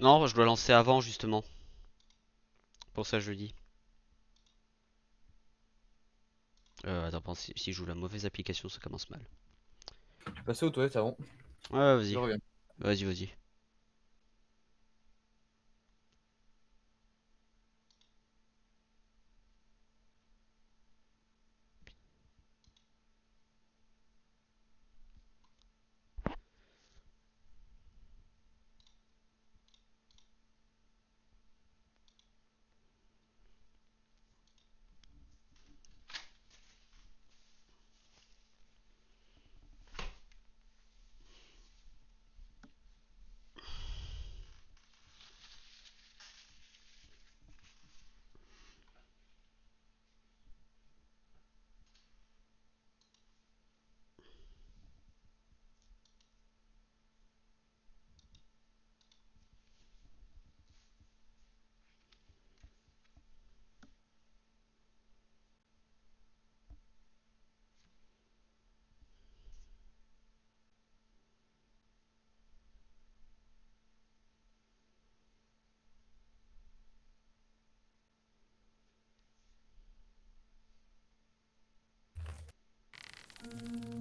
Non, je dois lancer avant justement. Pour ça je le dis. Attends, si je joue la mauvaise application, ça commence mal. Je suis passé aux toilettes avant. Ouais, Je vas-y. reviens. Vas-y, vas-y.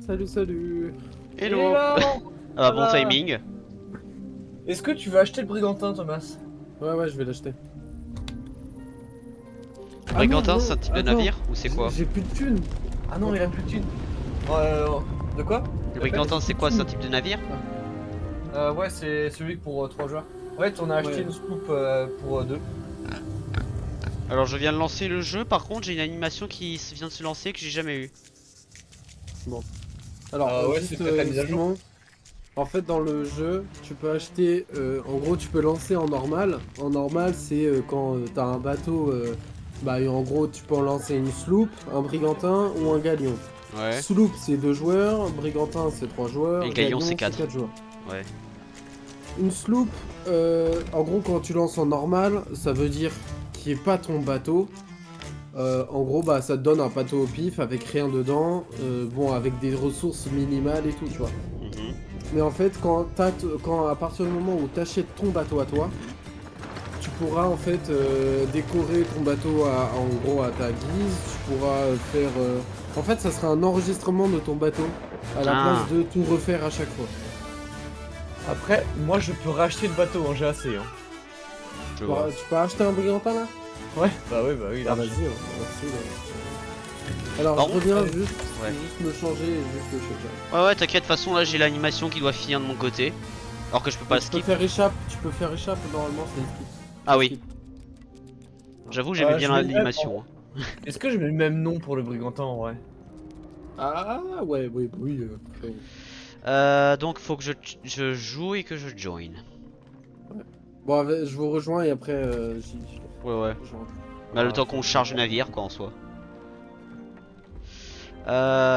Salut, salut. Il est Hello. là! Ah, bon Voilà. timing. Est-ce que tu veux acheter le Brigantin, Thomas? Ouais, ouais, je vais l'acheter. Le Ah merde, Brigantin, c'est un non, type de attends. navire ou c'est quoi? J'ai plus de thunes. Ah non, il a plus de thunes. De quoi? Le Répète. Brigantin, c'est Plus de quoi? C'est un thunes. type de navire? Ouais, c'est celui pour 3 joueurs. Ouais, on a acheté Ouais. une sloop pour 2. Alors, je viens de lancer le jeu. Par contre, j'ai une animation qui vient de se lancer que j'ai jamais eu. Bon. Alors, Ouais, c'est juste, peut-être la mise à jour. Simon, en fait, dans le jeu, tu peux acheter. En gros, tu peux lancer en normal. En normal, c'est quand t'as un bateau. Bah, et en gros, tu peux en lancer une sloop, un brigantin ou un galion. Ouais. Sloop, c'est 2 joueurs. Brigantin, c'est 3 Et joueurs. le Galion, c'est Galion, c'est 4. 4 joueurs. Ouais. Une sloop, en gros, quand tu lances en normal, ça veut dire qu'il n'y ait pas ton bateau. En gros, bah, ça te donne un bateau au pif avec rien dedans, bon, avec des ressources minimales et tout, tu vois. Mhm. Mais en fait, quand à partir du moment où tu achètes ton bateau à toi, tu pourras en fait décorer ton bateau en gros à ta guise. Tu pourras faire. En fait, ça sera un enregistrement de ton bateau à la place Ah, de tout refaire à chaque fois. Après, moi je peux racheter le bateau, hein, j'ai assez. Hein. je vois. Tu peux acheter un brigantin là? Ouais, bah oui, Bah large. vas-y, hein, merci. Alors Par je contre, reviens allez. juste, Ouais. juste me changer et juste le checker. Ouais, ouais, t'inquiète. De toute façon, là, j'ai l'animation qui doit finir de mon côté. Alors que je peux pas Tu peux skip. faire échappe, normalement c'est une skip. Ah C'est oui. skip. J'avoue, j'aimais bien Je mets le même. l'animation, hein. Est-ce que je mets le même nom pour le Brigantin en vrai? Ah ouais, oui, oui. Donc, faut que je joue et que je join. Ouais. Bon, je vous rejoins et après Ouais, ouais. je rentre. Bah, le Ah, temps je qu'on comprends charge le pas. navire, quoi, en soi.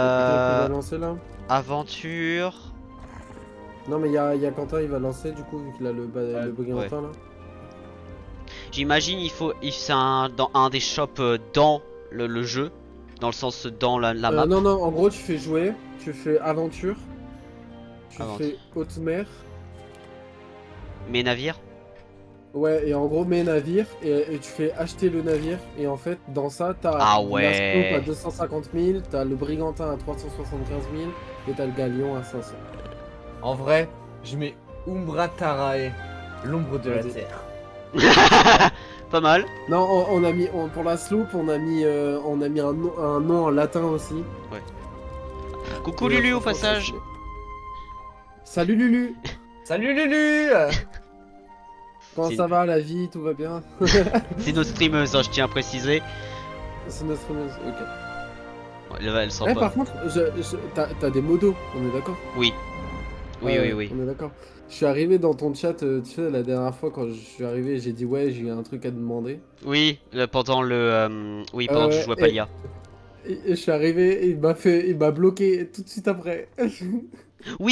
Y'a quelqu'un qui va Euh... lancer là? Aventure. Non mais y a Quentin, il va lancer du coup vu qu'il a le Ouais. brigantin là. J'imagine c'est dans un des shops dans le jeu. Dans le sens dans la map. Non, non, en gros tu fais jouer, tu fais aventure, tu Aventure. fais haute mer. Mes navires. Ouais, et en gros, mets navire et tu fais acheter le navire. Et en fait, dans ça, t'as Ah la sloop à ouais. 250 000, t'as le brigantin à 375 000 et t'as le galion à 500. En vrai, je mets Umbra Tarae, l'ombre de la Vas-y. terre. Pas mal. Non, on a mis, pour la sloop, on a mis un nom en latin aussi. Ouais. Coucou Et Lulu au franchement, c'est passage. stylé. Salut Lulu! Salut Lulu! Comment C'est ça va, la vie? Tout va bien? c'est notre streameuse, hein, je tiens à préciser. C'est notre fameuse. Ok. Ouais, elle sent Eh, pas. par contre, t'as des modos, on est d'accord? Oui. Oui, Ouais, oui, ouais, oui. on est d'accord. Je suis arrivé dans ton chat, tu sais, la dernière fois quand je suis arrivé, j'ai dit ouais, j'ai un truc à te demander. Oui, pendant oui, pendant que je Ouais, jouais à Palia. et je suis arrivé et il m'a bloqué tout de suite après.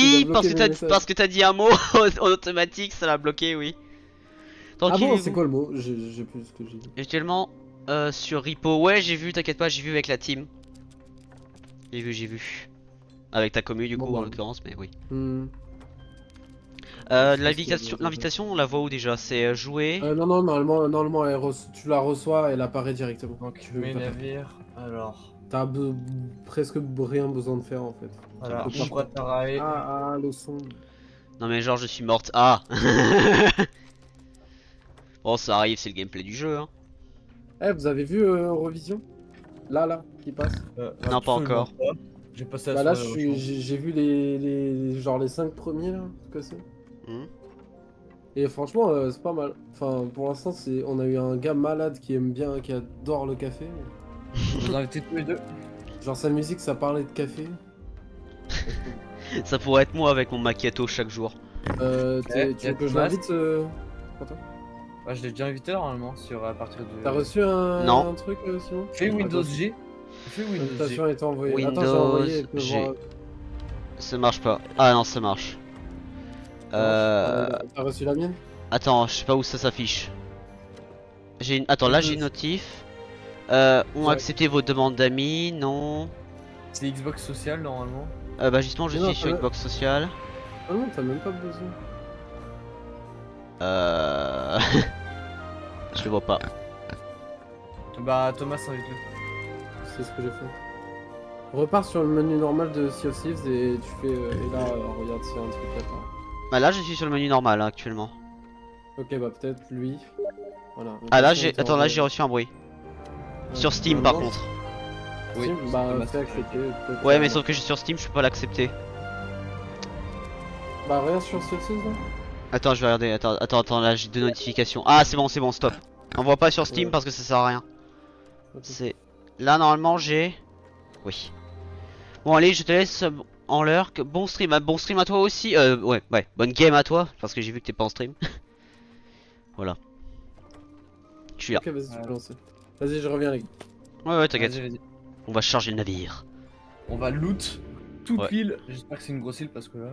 Il a Oui, bloqué mes parce messages. que t'as dit un mot en automatique, ça l'a bloqué, oui. Ah bon, c'est Tranquillez-vous. quoi le mot? J'ai plus ce que j'ai dit. Actuellement, sur Repo, ouais, j'ai vu, t'inquiète pas, j'ai vu avec la team. J'ai vu. Avec ta commu, du Bon coup, en bah. l'occurrence, mais oui. hmm. L'invitation, on la voit où déjà? C'est jouer. Non, non, normalement tu la reçois, elle apparaît directement. Donc, Tu veux mes pas- navires. Alors. T'as presque rien besoin de faire en fait. Voilà, marche. Umbratarae. Le son. Non mais genre je suis morte. Ah. Bon ça arrive, c'est le gameplay du jeu hein. Eh, vous avez vu Eurovision? Là, qui passe. Non, pas absolument encore. pas. J'ai passé Bah la là, soirée au champ. j'ai vu genre les 5 premiers là, que c'est. Hmm. Et franchement, c'est pas mal. Enfin, pour l'instant, on a eu un gars malade qui aime bien, qui adore le café. Vous invitez tous les deux. Genre sa musique, ça parlait de café. Ça pourrait être moi avec mon macchiato chaque jour. Tu veux que je l'invite Quentin Ouais, je l'ai déjà invité normalement sur à partir de. T'as reçu Non. un truc, Simon? Fais Windows G. Fais Windows G. L'invitation a été envoyée. Windows Attends, j'ai envoyé. G. Ça marche pas. Ah non, ça marche. T'as reçu la mienne? Attends, je sais pas où ça s'affiche. Attends, là j'ai une notif. Ont Ouais. accepté vos demandes d'amis, non. C'est Xbox social normalement. Bah justement, je Mais non, suis sur ça- Xbox Social. Ah non, t'as même pas besoin. Je le vois pas. Bah Thomas invite-le. C'est ce que j'ai fait. Repars sur le menu normal de Sea of Thieves et tu fais. Et là, regarde s'il y a un truc à faire. Bah là je suis sur le menu normal hein, actuellement. Ok, bah peut-être lui. Voilà. Ah là L'invitation a été attends, là envoyée. j'ai reçu un bruit. Sur Steam Non, par non. contre. Oui. Steam, bah Thomas. fais accepter. peut-être Ouais ça- mais sauf que je suis sur Steam, je peux pas l'accepter. Bah regarde sur Sea of Thieves là. Attends, je vais regarder. Attends, là j'ai deux notifications. Ah, c'est bon, stop. Envoie pas sur Steam Ouais. parce que ça sert à rien. Ok. C'est. Là, normalement, j'ai. Oui. Bon, allez, je te laisse en l'heure. Bon stream. Bon stream à toi aussi. Ouais. Bonne game à toi. Parce que j'ai vu que t'es pas en stream. Voilà. Je suis là. Ok, vas-y, tu peux lancer. Vas-y, je reviens, les gars. Ouais, t'inquiète. Vas-y, vas-y. On va charger le navire. On va loot toute Ouais. l'île. J'espère que c'est une grosse île parce que là.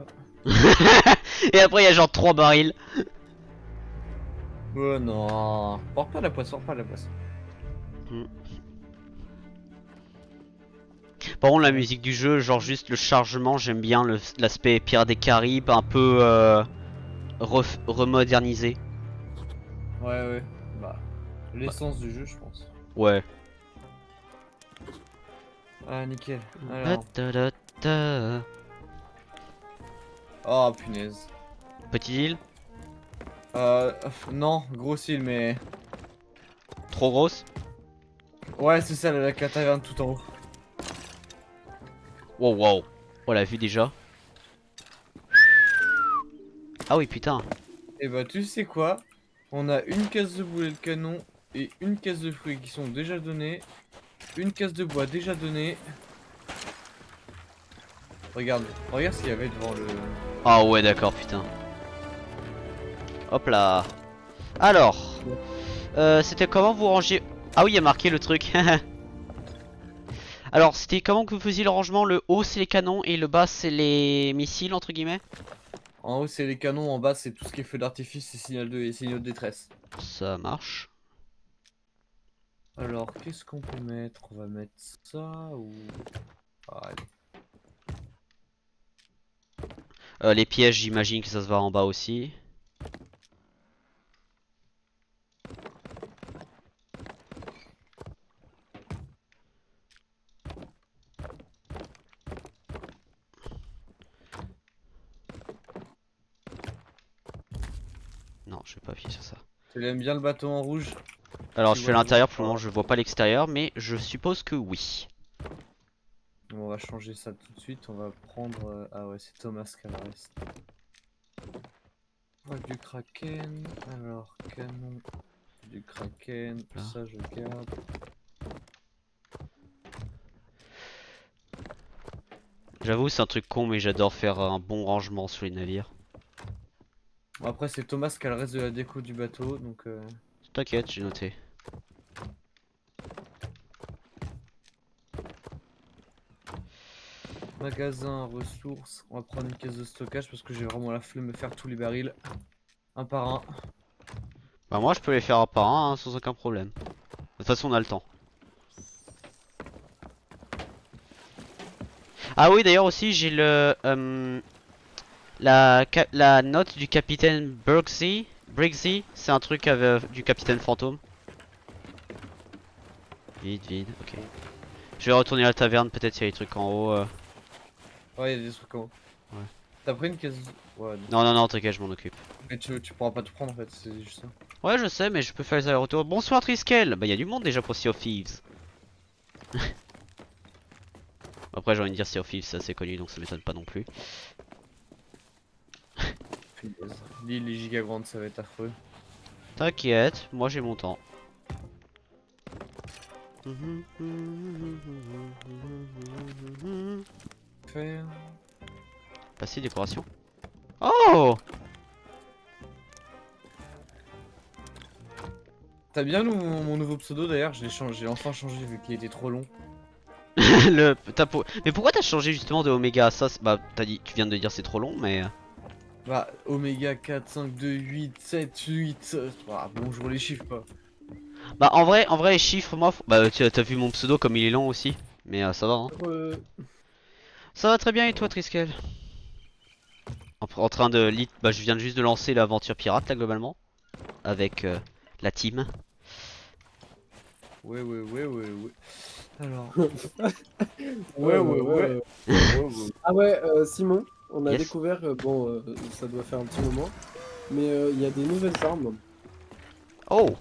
Et après, il y a genre 3 barils. Oh non. Porte pas la poisse, porte pas la poisse. Par contre, la musique du jeu, genre juste le chargement, j'aime bien l'aspect Pirates des Caraïbes, un peu remodernisé. Ouais. Bah. L'essence du jeu, je pense. Ouais. Ah, nickel. Alors. Ta-ta-ta-ta. Oh, punaise. Petite île, Non, grosse île, mais. trop grosse. Ouais, c'est ça, avec la taverne tout en haut. Wow. On l'a vu déjà. Ah oui, putain. Et bah, tu sais quoi? On a une caisse de boulet de canon et une caisse de fruits qui sont déjà données. Une caisse de bois déjà donnée. Regarde ce qu'il y avait devant le. Ah ouais, d'accord, putain. Hop là. Alors, c'était comment vous rangez. Ah oui, il y a marqué le truc. Alors, c'était comment que vous faisiez le rangement? Le haut, c'est les canons et le bas, c'est les missiles, entre guillemets. En haut, c'est les canons, en bas, c'est tout ce qui est feu d'artifice et signaux de détresse. Ça marche. Alors, qu'est-ce qu'on peut mettre? On va mettre ça ou. Ah, allez. Les pièges, j'imagine que ça se va en bas aussi. Non, je vais pas appuyer sur ça. Tu aimes bien le bateau en rouge? Alors, Tu je fais vois, l'intérieur, pour le moment, je vois pas l'extérieur, mais je suppose que oui. On va changer ça tout de suite. On va prendre. Ah ouais, c'est Thomas qui a le reste. Du kraken. Alors, canon. Du kraken. Là. Ça, je garde. J'avoue, c'est un truc con, mais j'adore faire un bon rangement sur les navires. Bon, après, c'est Thomas qui a le reste de la déco du bateau. Donc. T'inquiète, j'ai noté. Magasin, ressources. On va prendre une caisse de stockage parce que j'ai vraiment la flemme de faire tous les barils. Un par un. Bah moi je peux les faire un par un hein, sans aucun problème. De toute façon on a le temps. Ah oui d'ailleurs aussi j'ai La note du capitaine Briggsy, c'est un truc du capitaine fantôme. Vide, ok. Je vais retourner à la taverne, peut-être il y a des trucs en haut. Ouais, il y a des trucs en haut. Ouais. T'as pris une case. Ouais, Non, t'inquiète, je m'en occupe. mais tu pourras pas tout prendre en fait, c'est juste ça. Ouais, je sais, mais je peux faire les allers-retours. Bonsoir Triskel. Bah, il y a du monde déjà pour Sea of Thieves. Après, j'ai envie de dire Sea of Thieves, c'est assez connu, donc ça m'étonne pas non plus. Punaise. L'île est giga grande, ça va être affreux. T'inquiète, moi j'ai mon temps. Faire. Passer décoration. Oh. T'as bien mon nouveau pseudo d'ailleurs, je l'ai changé, j'ai enfin changé vu qu'il était trop long. Mais pourquoi t'as changé justement de Oméga? Ça, bah, tu viens de dire c'est trop long, mais. Bah, Oméga 4, 5, 2, 8, 7, 8. Ah, bonjour les chiffres quoi. Bah, en vrai, les chiffres, moi. Bah, t'as vu mon pseudo comme il est long aussi. Mais ça va, hein. Ça va très bien, et toi, Triskel? En train de. Bah, je viens juste de lancer l'aventure pirate, là, globalement. Avec la team. Ouais. Alors. Ouais. Ah ouais, Simon, on a Yes. découvert, bon, ça doit faire un petit moment, mais il y a des nouvelles armes Oh!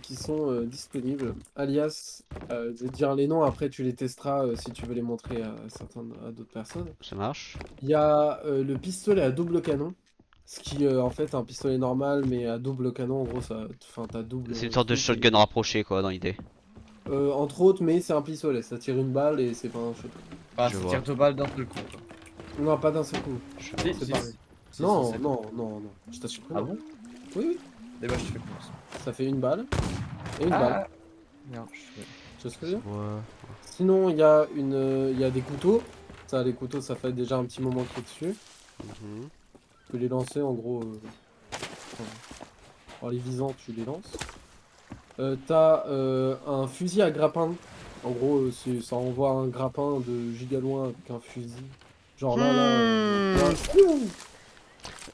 qui sont disponibles. Alias, je vais te dire les noms, après tu les testeras si tu veux les montrer à d'autres personnes. Ça marche. Il y a le pistolet à double canon, ce qui en fait est un pistolet normal, mais à double canon, en gros, ça, enfin, t'as double C'est une sorte de truc shotgun rapproché, quoi, dans l'idée. entre autres, mais c'est un pistolet, ça tire une balle et c'est pas un shotgun. Ah, Je ça vois. tire deux balles d'un seul coup quoi. Non, pas d'un seul coup. Je Si, C'est si, pareil. si, Non, si, non, je t'assure que Ah non. bon? Oui, Eh bah, je te fais confiance. ça fait une balle et une balle. Ah! Merde, je fais. Tu vois ce que je veux dire? Ouais. Sinon, il y a des couteaux. Ça, les couteaux, ça fait déjà un petit moment que tu es dessus. Mhm. Tu peux les lancer en gros. En les visant, tu les lances. T'as un fusil à grappin. En gros, ça envoie un grappin de giga loin avec un fusil. Genre là. Ouh.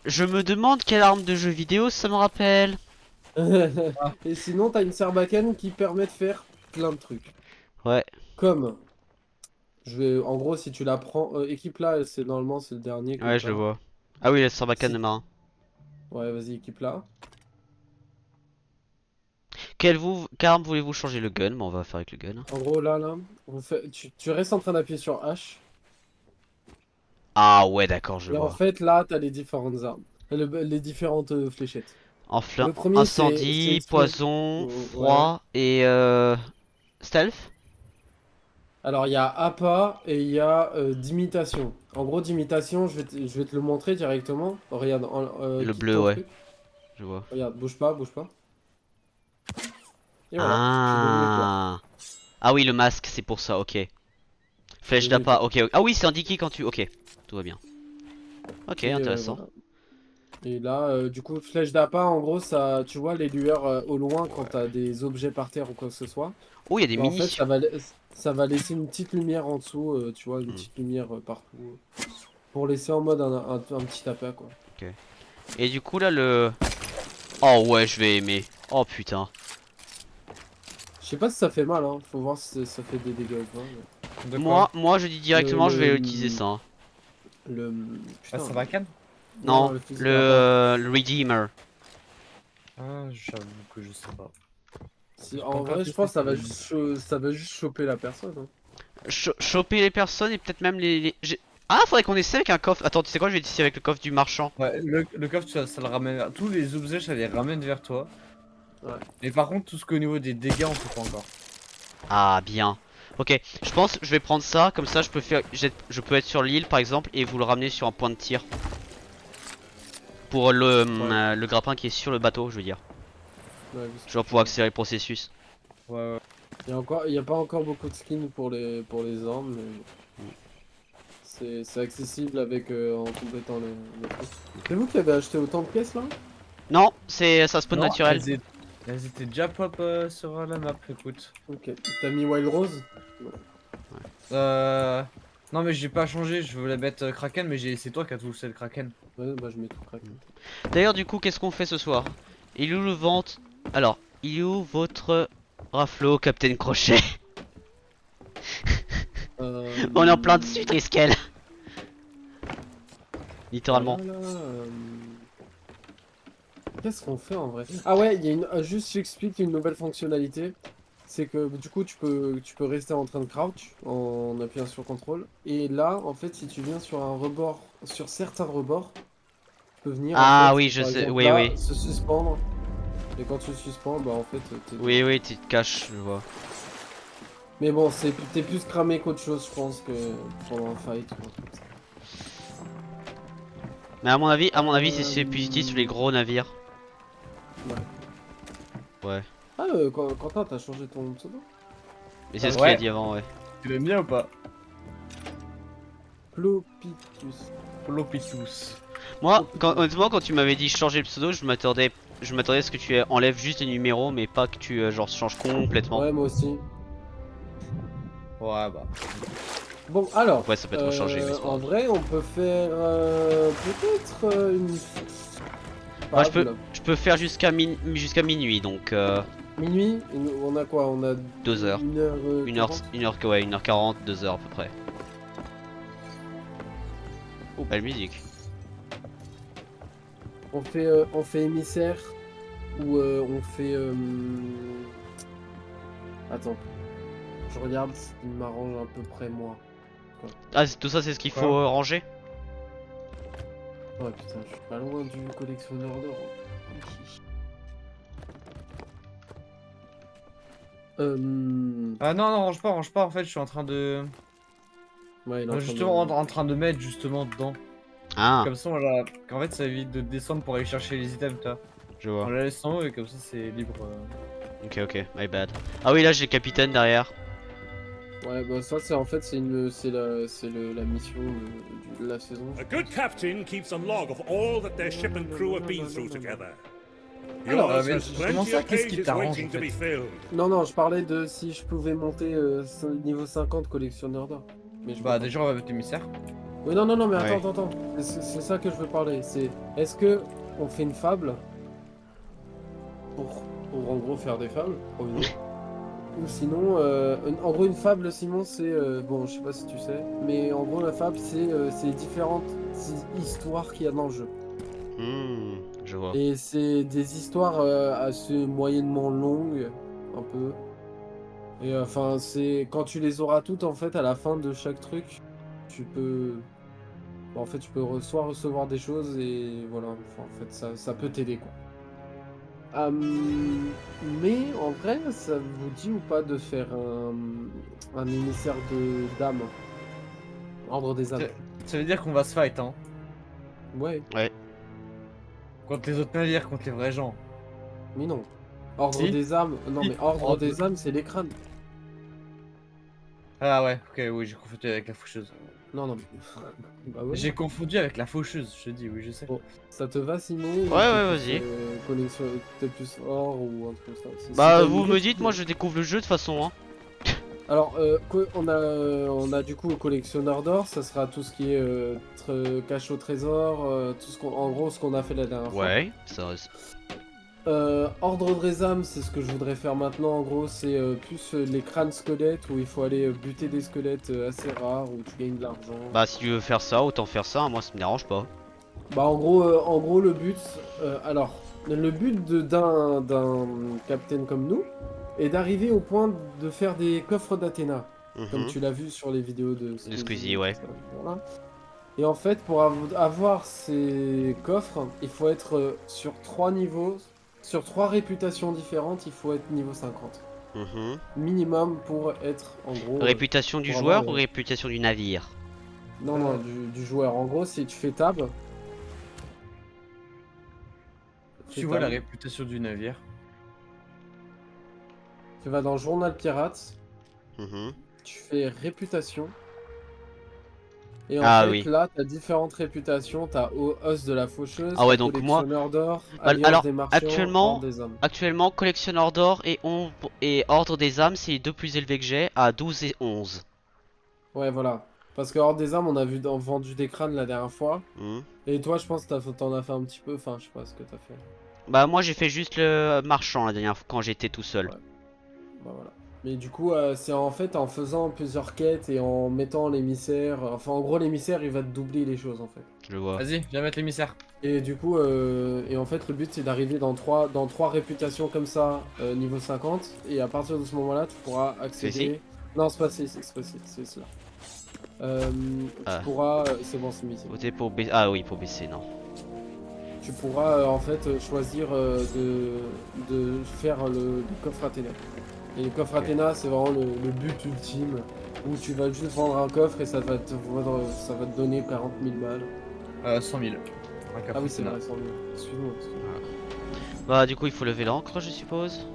Je me demande quelle arme de jeu vidéo ça me rappelle. Ah. Et sinon, t'as une sarbacane qui permet de faire plein de trucs. Ouais, Comme, en gros, si tu la prends, équipe là, c'est normalement c'est le dernier que ouais, je le t'as. vois. Ah oui, la sarbacane de Si... marin. Ouais, vas-y, équipe là. Quelle arme voulez-vous changer? Le gun? Bon, on va faire avec le gun. En gros, là, tu restes en train d'appuyer sur H. Ah ouais, d'accord, je Et en vois. fait, là, t'as les différentes armes. Les différentes fléchettes. Le premier, c'est Incendie, explosion. poison, Ouais. froid et stealth. Alors, il y a appât et il y a d'imitation. En gros, d'imitation, je vais te le montrer directement. Regarde, Le quitte bleu, ton ouais, truc. je vois. Regarde, bouge pas, bouge pas. Et voilà, tu es devenu quoi? Ah. Ah oui, le masque, c'est pour ça, ok. Tu es Flèche devenu d'appât, quoi? ok. Ah oui, c'est indiqué quand tu. Ok, tout va bien. Ok, Et intéressant. voilà. Et là, du coup, flèche d'appât, en gros, ça, tu vois les lueurs au loin quand t'as des objets par terre ou quoi que ce soit. Oh, il y a des Bah, en fait, munitions. ça va laisser une petite lumière en dessous, tu vois, une Hmm, petite lumière partout. Pour laisser en mode un petit appât, quoi. ok. Et du coup, là, le. Oh ouais, je vais aimer. Oh putain. Je sais pas si ça fait mal, hein. Faut voir si ça fait des dégâts ou pas. De quoi? Moi, je dis Le, directement, je vais utiliser ça, hein. le, Ah, putain. ça va calme? Non, Non, le fusil à pain. le Redeemer. Ah, j'avoue que je sais pas. En vrai, je pense que ça va juste choper la personne, hein. Choper les personnes et peut-être même Ah, faudrait qu'on essaie avec un coffre. Attends, tu sais quoi, je vais essayer avec le coffre du marchand. Ouais, le coffre, ça le ramène. Tous les objets, ça les ramène vers toi. Ouais. Mais par contre, tout ce qu'au niveau des dégâts, on sait pas encore. Ah, bien. Ok, je pense que je vais prendre ça, comme ça je peux être sur l'île par exemple et vous le ramener sur un point de tir. Pour le grappin qui est sur le bateau, je veux dire. Ouais, Je vais pouvoir accélérer le processus. Ouais. il y a pas encore beaucoup de skins pour les armes, mais c'est accessible avec en complétant les trucs. C'est vous qui avez acheté autant de pièces là? Non, ça spawn Non, naturel. elles étaient déjà pop sur la map, écoute. Ok. T'as mis Wild Rose? Euh. Non mais j'ai pas changé, je voulais mettre Kraken mais c'est toi qui as tout le Kraken. Ouais, bah je mets tout crack. D'ailleurs, du coup, qu'est-ce qu'on fait ce soir? Il est où le ventre? Alors, il est où votre raflo, Captain Crochet? On est en plein dessus, Triskel. Littéralement. Voilà, qu'est-ce qu'on fait en vrai? Ah ouais, il y a une... juste j'explique une nouvelle fonctionnalité. C'est que du coup tu peux rester en train de crouch en appuyant sur contrôle. Et là, en fait, si tu viens sur un rebord, sur certains rebords, tu peux venir en Ah fait, oui, je par sais, exemple oui, là, oui. se suspendre. Et quand tu suspends, bah en fait, Oui, oui, tu te caches, je vois. Mais bon, t'es plus cramé qu'autre chose, je pense, que pendant un fight ou un truc comme ça. Mais à mon avis, c'est plus utile sur les gros navires. Ouais. Ouais. Ah, Quentin, t'as changé ton pseudo? Mais c'est ce qu'il a Ouais. dit avant, ouais. Tu l'aimes bien ou pas? Plopitus. Plopitus. Moi, honnêtement, quand tu m'avais dit changer le pseudo, je m'attendais à ce que tu enlèves juste les numéros, mais pas que tu genre changes complètement. Ouais, moi aussi. Ouais bah. Bon, alors, Ouais, ça peut être changé, mais c'est pas en grave. vrai, on peut faire peut-être une Moi, fable. je peux faire jusqu'à minuit, donc Minuit, on a quoi? On a 2 heures. 1h40. 1h40, 2 heures à peu près. Oh, belle musique. On fait émissaire ou on fait. Attends, je regarde ce qui m'arrange à peu près moi. Ah, tout ça, c'est ce qu'il faut Quoi ranger? Ouais, putain, je suis pas loin du collectionneur d'or. Ah non, non, range pas, en fait, je suis en train de. Ouais, il est en train Justement, de... en train de mettre justement dedans. Ah, Comme ça, on l'a. En fait, ça évite de descendre pour aller chercher les items, toi. je On vois. la laisse en haut et comme ça, c'est libre. Ok, ok, my bad. Ah oui, là, j'ai le capitaine derrière. Ouais, bah ça c'est en fait la mission de la saison. A good captain keeps a log of all that their ship and crew have been through together. Alors, Yours mais has comment plenty ça, of qu'est-ce qui pages t'arrange, waiting en to fait be filled. Non, non, je parlais de si je pouvais monter niveau 50 collectionneur d'or. Mais je peux Bah, pas. déjà, on va mettre l'émissaire. Oui, non, non, non, mais Ouais. attends. C'est ça que je veux parler. C'est est-ce que on fait une fable pour en gros faire des fables, promis. Ou sinon, en gros une fable, Simon, c'est bon, je sais pas si tu sais, mais en gros la fable c'est différentes histoires qu'il y a dans le jeu. Je vois. Et c'est des histoires assez moyennement longues, un peu. Et enfin, c'est quand tu les auras toutes en fait à la fin de chaque truc, tu peux, bon, en fait, tu peux soit recevoir des choses et voilà. Enfin, en fait, ça peut t'aider quoi. Mais en vrai, ça vous dit ou pas de faire un émissaire de dames, ordre des âmes? Ça veut dire qu'on va se fight, hein. Ouais, Ouais. Contre les autres navires, contre les vrais gens. mais non. Ordre Si. des âmes, non Si. mais ordre Ordre. des âmes, c'est les crânes. Ah ouais, ok, oui, j'ai confondu avec la faucheuse. Non, non. Bah ouais. J'ai confondu avec la faucheuse, je te dis, oui, je sais. Bon, ça te va, Simon? Ouais, ouais, vas-y. Connexion, peut-être plus or ou un truc comme ça. Si Bah, t'as une vous idée, me tu dites, peux- moi je découvre le jeu de toute façon, hein. Alors, on a du coup le collectionneur d'or, ça sera tout ce qui est cache au trésor, tout ce qu'on, en gros, ce qu'on a fait la dernière fois. Ouais, ça. Ordre des âmes, c'est ce que je voudrais faire maintenant. En gros, c'est plus les crânes squelettes où il faut aller buter des squelettes assez rares où tu gagnes de l'argent. Bah, si tu veux faire ça, autant faire ça, hein, moi ça me dérange pas. Bah, en gros, le but, alors, le but d'un capitaine comme nous est d'arriver au point de faire des coffres d'Athéna, comme Mhm. tu l'as vu sur les vidéos de Squeezie, ouais. tout ça, voilà. Et en fait, pour avoir ces coffres, il faut être sur 3 niveaux, sur 3 réputations différentes, il faut être niveau 50. Mhm. Minimum pour être, en gros... Réputation du pour joueur avoir ou réputation du navire? Non, non, du joueur. En gros, si tu fais tab... Tu vois la réputation du navire. Tu vas dans Journal Pirate, Mhm. tu fais réputation. Et en Ah fait, oui. là, t'as différentes réputations. T'as Os de la Faucheuse, Ah ouais, t'as donc moi- Collectionneur d'or, Bah, Alliance alors, des Marchands, actuellement- Ordre des Hommes. Actuellement, collectionneur d'or et ordre des âmes, c'est les deux plus élevés que j'ai, à 12 et 11. Ouais, voilà. Parce que hors des armes, on a vendu des crânes la dernière fois. Mhm. Et toi, je pense que t'en as fait un petit peu. Enfin, je sais pas ce que t'as fait. Bah moi j'ai fait juste le marchand la dernière fois quand j'étais tout seul. Ouais. Bah voilà. Mais du coup, c'est en fait en faisant plusieurs quêtes et en mettant l'émissaire. Enfin, en gros, l'émissaire, il va te doubler les choses en fait. Je vois. Vas-y, viens mettre l'émissaire. Et du coup, et en fait, le but c'est d'arriver dans trois réputations comme ça, niveau 50. Et à partir de ce moment-là, tu pourras C'est accéder. Non, c'est pas c'est pas c'est cela. Ah. Tu pourras. C'est bon, c'est mis. Voter pour baisser. Ah oui, pour baisser, non. Tu pourras en fait choisir de faire le coffre Athéna. Et le coffre Athéna, c'est vraiment le but ultime où tu vas juste vendre un coffre et ça va te donner 40 000 balles. 100 000. Ah oui, c'est vrai, 100 000. Excuse-moi. Bah du coup il faut lever l'encre je suppose.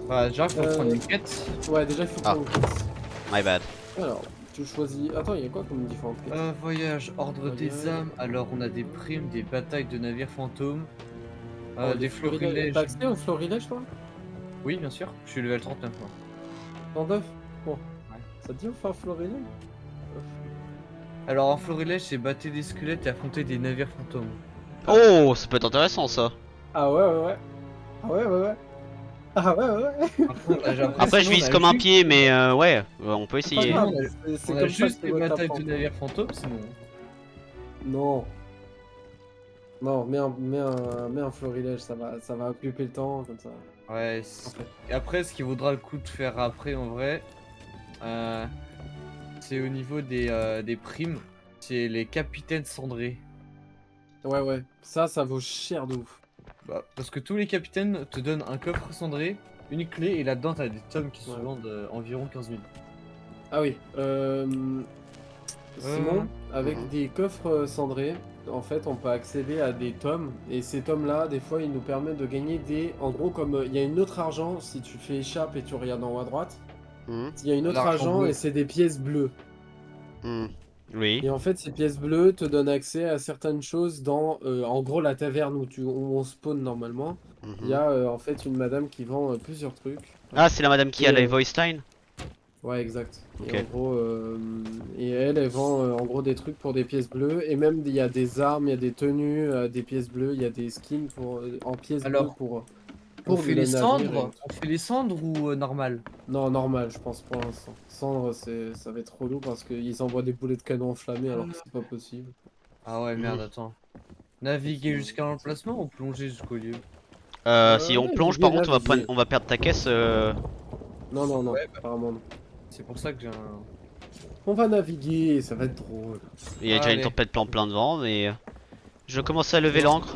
Bah, déjà, faut prendre une quête. Ouais, déjà il faut Ah. prendre une quête. My bad. Alors, tu choisis. Attends, il y a quoi comme différentes quêtes? Voyage, ordre des Voyage. âmes. Alors, on a des primes, des batailles de navires fantômes. Oh, Des florilèges. T'as accès au florilège toi? Oui, bien sûr. Je suis level 39 moi. 39? Bon. Ça te dit on fait un florilège? Alors, en florilège, c'est battre des squelettes et affronter des navires fantômes. Oh ça peut être intéressant ça. Ah ouais. Ah ouais. Ah ouais. Après je vise comme un pied mais ouais on peut essayer. Pas grave, on c'est a comme juste ça les que batailles t'apprends. de navires fantômes, sinon. Non. Non, mets un florilège, ça va occuper le temps comme ça. Ouais. Et après, ce qui vaudra le coup de faire après, en vrai, c'est au niveau des primes. C'est les capitaines cendrés. Ouais. Ça vaut cher de ouf. Bah, parce que tous les capitaines te donnent un coffre cendré, une clé, et là-dedans, t'as des tomes qui se Ouais. vendent environ 15 000. Ah oui. Simon, avec Mhm. des coffres cendrés, en fait, on peut accéder à des tomes. Et ces tomes-là, des fois, ils nous permettent de gagner des. En gros, comme il y a une autre argent, si tu fais échappe et tu regardes en haut à droite, Mhm. il y a une autre L'argent argent bleu. et c'est des pièces bleues. Mhm. Oui. Et en fait, ces pièces bleues te donnent accès à certaines choses dans, en gros, la taverne où on spawn normalement. Il y Mhm. a en fait une madame qui vend plusieurs trucs. Ah c'est la madame qui a Et, les voice line. Ouais, exact. Ok. Et en gros, et elle vend en gros des trucs pour des pièces bleues. Et même il y a des armes, il y a des tenues, des pièces bleues, il y a des skins en pièces bleues Alors, pour on fait le les navire et cendres, le truc. on fait les cendres ou normal? Non, normal, je pense pour l'instant. Cendre, ça va être relou parce qu'ils envoient des boulets de canon enflammés alors que c'est pas possible. Ah ouais, merde, Mhm. attends. Naviguer jusqu'à l'emplacement ou plonger jusqu'au lieu? Si on Ouais, plonge par contre naviguer. on va perdre ta caisse. Non, Ouais, apparemment non. c'est pour ça que j'ai un... On va naviguer, ça va être drôle. Il y a déjà une Allez. tempête plein de vent mais je commence à lever Ouais. l'encre.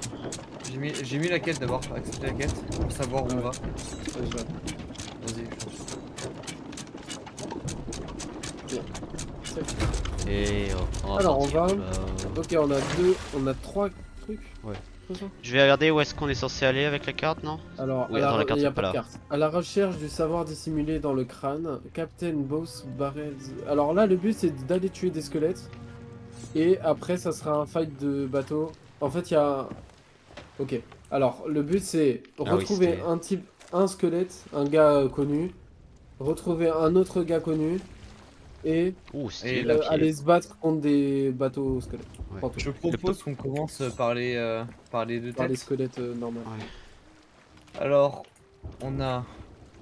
J'ai mis la quête d'abord, accepter la quête, pour savoir où on va. Déjà. Vas-y, Et Alors, on va- sortir. Ok, on a trois trucs. Ouais. C'est ça. Je vais regarder où est-ce qu'on est censé aller avec la carte, non? Alors, Oui, attends, la carte il y a est pas pas de là. carte. À la recherche du savoir dissimulé dans le crâne, Captain Boss Barrels. Alors là, le but c'est d'aller tuer des squelettes. Et après, ça sera un fight de bateau. En fait, il y a. Ok. Alors, le but c'est Ah oui, retrouver c'était- un squelette, un gars connu, retrouver un autre gars connu, et Ouh, Et c'était la la pied. aller se battre contre des bateaux squelettes. Ouais. Fantômes. je propose qu'on commence par les deux Par les têtes. squelettes normaux. Ouais. Alors, on a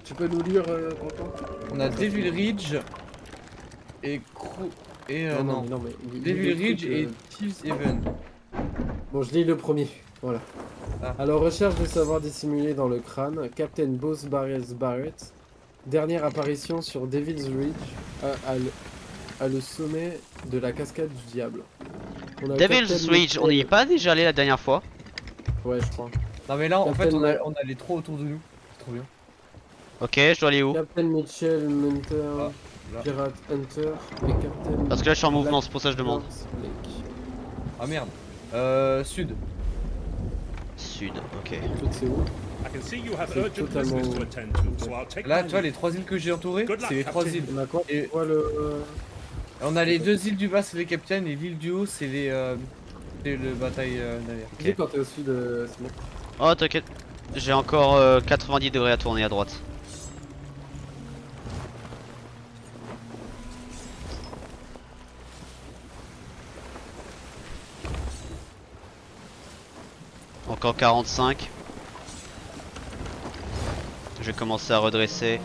Tu peux nous lire, Quentin? Devil Ridge et non. mais il y a Devil des Ridge trucs, et Thieves Haven. Bon, je lis le premier. Voilà. Ah. À la recherche de savoir dissimulé dans le crâne, Captain Boss Barrett, dernière apparition sur Devil's Ridge, à le sommet de la cascade du diable. On a Devil's Captain Ridge, on n'y est Mitchell- pas déjà allé la dernière fois? Ouais, je crois. Non mais là, en fait, Captain on a les trois autour de nous. C'est trop bien. Ok, je dois aller où? Captain Mitchell, Munter, Ah, là. Pirate Hunter et Captain. Parce que là je suis en mouvement, Black c'est pour ça que je demande. Horse Lake. Ah merde. Sud. Sud, ok. Truc, c'est où? I can see you have C'est urgent totalement- business to attend to, so I'll take Là, my tu vois, leave. les trois îles que j'ai entourées, Good luck, c'est les trois Captain. îles. On a quoi? Et- C'est quoi le. On a les deux îles du bas, c'est les capitaines, et l'île du haut, c'est c'est le bataille navire. Tu sais quand t'es au sud, Simon? Oh t'inquiète, j'ai encore 90 degrés à tourner à droite. encore 45. Je vais commencer à redresser.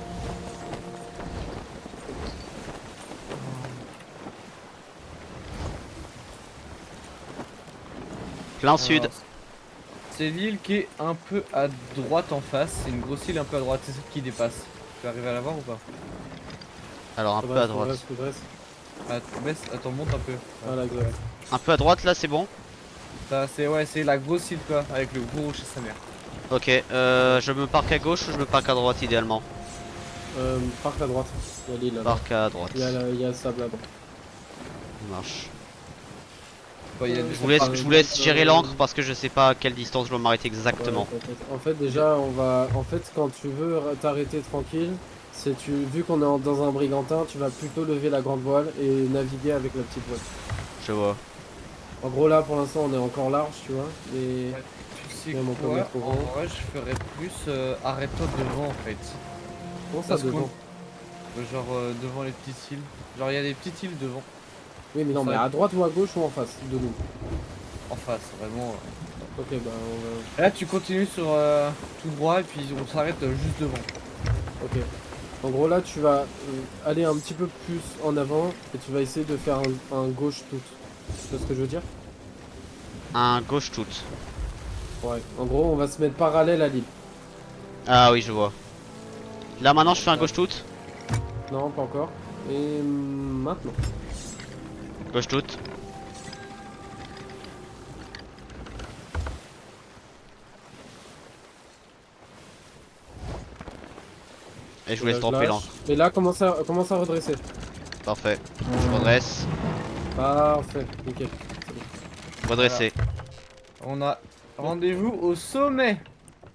Plein sud. Alors, c'est l'île qui est un peu à droite en face. C'est une grosse île un peu à droite. C'est celle qui dépasse. Tu vas arriver à la voir ou pas? Alors un peu à droite. Ah, baisse, attends, monte un peu. Voilà, exact. Un peu à droite là, c'est bon? Ça, c'est ouais, c'est la grosse île quoi, avec le gros rocher sa mère. Ok, je me parque à gauche ou je me parque à droite idéalement? Parc à droite. Il y a l'île là. Parque à droite. Il y a le sable là-bas. Ça marche. Bah, il y a des- Je vous laisse gérer l'ancre parce que je sais pas à quelle distance je dois m'arrêter exactement. Ouais, t'inquiète. En fait, déjà, on va. En fait, quand tu veux t'arrêter tranquille, c'est vu qu'on est dans un brigantin, tu vas plutôt lever la grande voile et naviguer avec la petite voile. Je vois. En gros, là, pour l'instant, on est encore large, tu vois. Mais Tu sais Même on peut quoi, mettre au en vent. vrai je ferais plus arrête-toi devant en fait. comment ça Parce devant? Genre devant les petites îles. Genre il y a des petites îles devant, Oui, mais non, mais à droite ou à gauche ou en face de nous? en face vraiment. Ok, bah, Et là tu continues sur tout droit et puis on s'arrête juste devant. ok. En gros, là, tu vas aller un petit peu plus en avant et tu vas essayer de faire un gauche toute. Tu vois ce que je veux dire? Un gauche toute. Ouais. En gros, on va se mettre parallèle à l'île. Ah oui, je vois. Là maintenant je fais un gauche toute. Non, pas encore. Et maintenant. Gauche toute. Et je vous laisse Là, tremper lâche. l'encre. Et là, commence à redresser. Parfait. Je redresse. Parfait, nickel. Redresser. On a rendez-vous au sommet.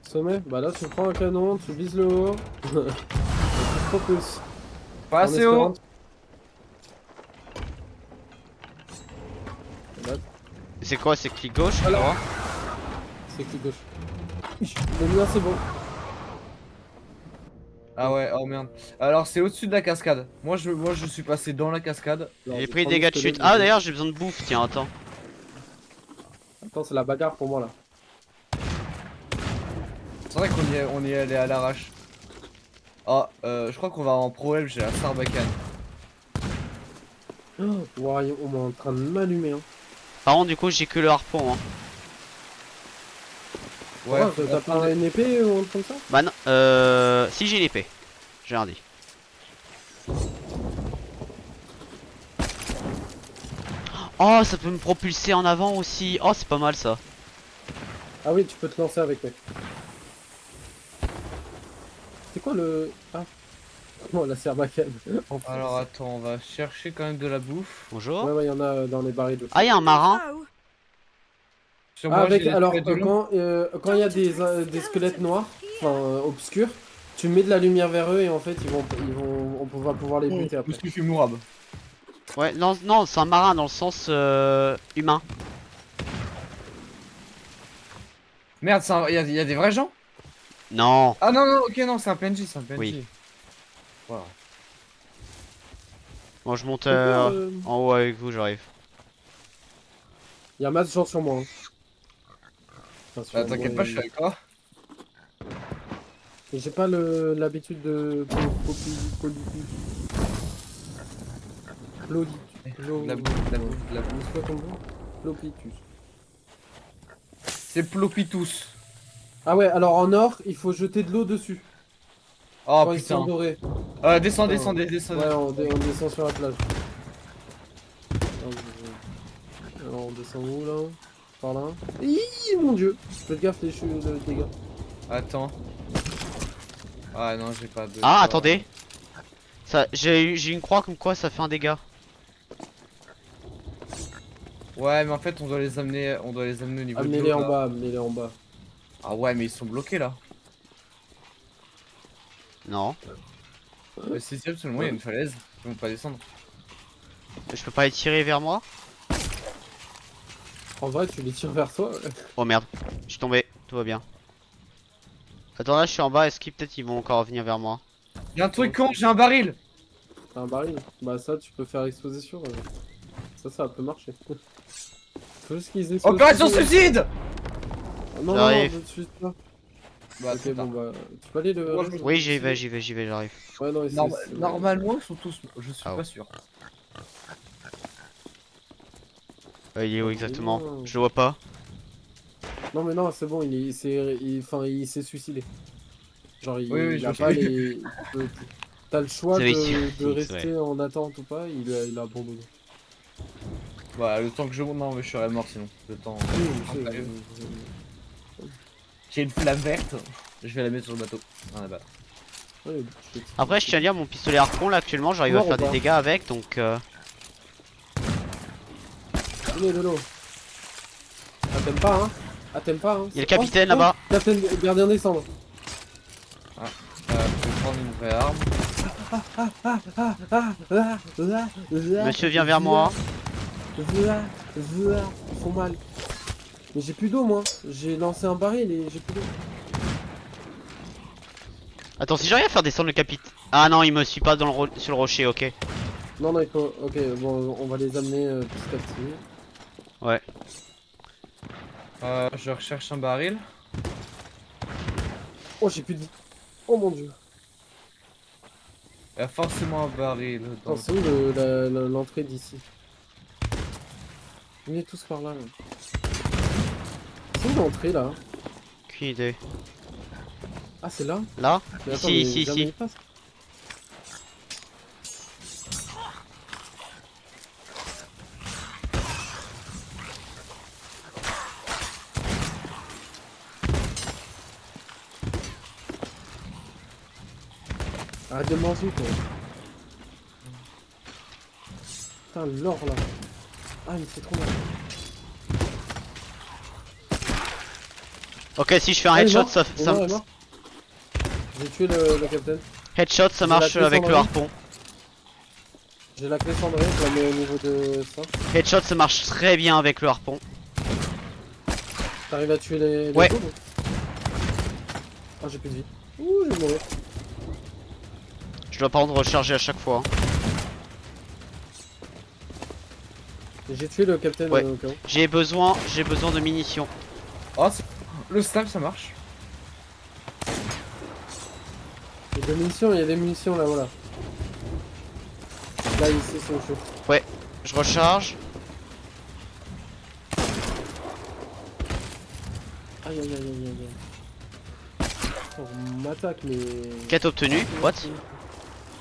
Sommet, bah là, tu prends un canon, tu vises le haut. Et tu te propulses. Pas En assez espérant- haut. Là, C'est quoi? C'est clic gauche? Voilà. droit c'est clic gauche. Le mien, c'est bon. Ah ouais, oh merde. Alors c'est au-dessus de la cascade. Moi je suis passé dans la cascade. Alors, J'ai je pris prends des dégâts de le chute. squelette, Ah d'ailleurs j'ai besoin de bouffe, tiens attends. Attends, c'est la bagarre pour moi là. C'est vrai qu'on y est allé à l'arrache. Ah, je crois qu'on va en problème, j'ai la Sarbacane. Oh, wow, on est en train de m'allumer. Hein. Par contre du coup j'ai que le harpon hein. Ouais, Ouais, t'as pas une épée ou un truc comme ça? Bah non, si j'ai l'épée. J'ai rien dit. Oh ça peut me propulser en avant aussi. Oh c'est pas mal ça. Ah oui, tu peux te lancer avec, mec. C'est quoi le... Ah. Oh, la Serbacane. Enfin. Alors attends, on va chercher quand même de la bouffe. Bonjour. Ouais, il y en a dans les barils de... Ah y'a un marin. Sur Ah, moi, avec, j'ai des alors, squelettes de loup. quand il y a des squelettes noirs, enfin obscurs, tu mets de la lumière vers eux et en fait on va pouvoir les buter Où après. est-ce que tu fumes Mourab? Ouais non non c'est un marin dans le sens humain. Merde, il y a des vrais gens? Non. Ah non, non, ok, non, c'est un PNJ, c'est un PNJ. Oui. Voilà. Bon je monte Pourquoi, en haut avec vous j'arrive. Il y a masse de gens sur moi. Hein. Enfin, sur T'inquiète moi, pas, je suis avec toi. et j'ai pas l'habitude de... De la bouffe, de la bouffe, de la bouffe. C'est quoi ton mot? Plopitus. C'est Plopitus. Ah ouais, alors en or, il faut jeter de l'eau dessus. Oh Quand ils sont putain. dorés. Descendez, descendez. Ouais, on descend sur la plage. Alors on descend où là? Par là. Hi, mon dieu! Faites gaffe les dégâts. Attends. Ah non, j'ai pas de. Ah attendez. Ça j'ai une croix comme quoi ça fait un dégât. Ouais, mais en fait, on doit les amener au niveau de Amenez-les l'eau, en là. bas, amenez-les en bas. Ah ouais, mais ils sont bloqués là. Non. C'est absolument, il y a une falaise. Ils vont pas descendre. Je peux pas les tirer vers moi? En vrai, tu les tires vers toi. Ouais. Oh merde. Je suis tombé. Tout va bien. Attends là je suis en bas. Est-ce qu'ils peut-être ils vont encore venir vers moi? Y'a un truc con, j'ai un baril. T'as un baril. Bah ça, tu peux faire exposition. Ça peut marcher. Faut juste qu'ils explosent. Opération suicide. Non, non, J'arrive. tout de suite là. Bah, Ok, trop bon tard. bah, tu peux aller le. Moi, reste, Oui, j'y vais, j'arrive. Ouais, non, Normalement, ils sont tous. Je suis Ah ouais. pas sûr. Il est où Oh, exactement? non. Je le vois pas. Non, mais non, c'est bon, enfin, il s'est suicidé. Genre, Oui, il je a me pas suis- les. T'as le choix Vous avez de su- rester ouais. en attente ou pas, il a abandonné. Bah, le temps que je monte, non, mais je serais mort sinon. Le temps. Oui, je sais, Ah, je- J'ai une flamme verte. Je vais la mettre sur le bateau. Rien à battre. ouais, Après, je tiens à dire, mon pistolet harpon là actuellement, j'arrive à Mort ou faire des pas dégâts avec donc. Venez de l'eau. Ah, t'aimes pas, hein? Ah, t'aimes pas, hein? Il y a le capitaine là-bas. Capitaine, gardien des cendres. Je vais prendre une vraie arme. Monsieur vient vers moi. Ils font mal. Mais j'ai plus d'eau, moi. J'ai lancé un baril et j'ai plus d'eau. Attends, si j'arrive à faire descendre le capitaine. Ah non, il me suit pas dans sur le rocher, ok. Non, non, il faut. Ok, bon, on va les amener petit à petit. Ouais. Je recherche un baril. Oh, j'ai plus de vie. Oh mon dieu. Il y a forcément un baril. Dans... Attends, c'est où l'entrée d'ici? Venez tous par là. C'est où l'entrée là? Aucune idée. Ah, c'est là? Là? Mais attends, Ici, mais ici, jamais ici. il passe. Arrête de manger toi. Putain, l'or là. Ah, il me fait trop mal. Ok, si je fais un Ah, il est headshot, mort. ça, Il est mort, il est mort. J'ai tué le capitaine. headshot, ça J'ai marche la clé avec le cendrée. harpon. J'ai la clé cendrée, je la mets au niveau de ça. Headshot, ça marche très bien avec le harpon. T'arrives à tuer les Ouais. taupes. Ah, j'ai plus de vie. Ouh, je vais mourir. Je dois par contre recharger à chaque fois. hein. Et j'ai tué le capitaine Ouais. au cas où. J'ai besoin de munitions. Oh, le snap ça marche. Il y a des munitions, il y a des munitions là, voilà. Là, ici, c'est au chaud. Je recharge. Aïe, aïe, aïe, aïe, aïe. On m'attaque, mais. Quête obtenue. What?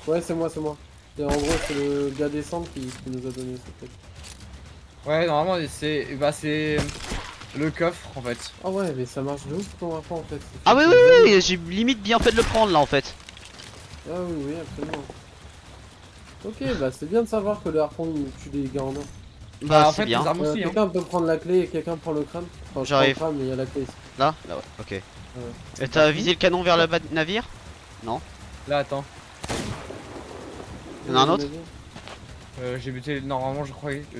Ouais, c'est moi, c'est moi. Et en gros, c'est le gars des cendres qui nous a donné cette quête. Ouais, normalement c'est le coffre en fait. Ah ouais, mais ça marche de ouf ton rapport en fait. Ah oui, oui, oui, j'ai limite bien fait de le prendre là en fait. Ah oui, oui, absolument. Ok, bah c'est bien de savoir que le harpon il tue des gars en or. Bah, en c'est fait, bien. les armes aussi. Hein. Quelqu'un peut prendre la clé et quelqu'un prend le crâne. Enfin, je prends J'arrive. le crâne, mais il y a la clé ici. Là? Là, ouais, ok. Et t'as visé le canon vers le navire? Là, attends. Il y en a un autre? J'ai buté. Normalement, je crois que c'était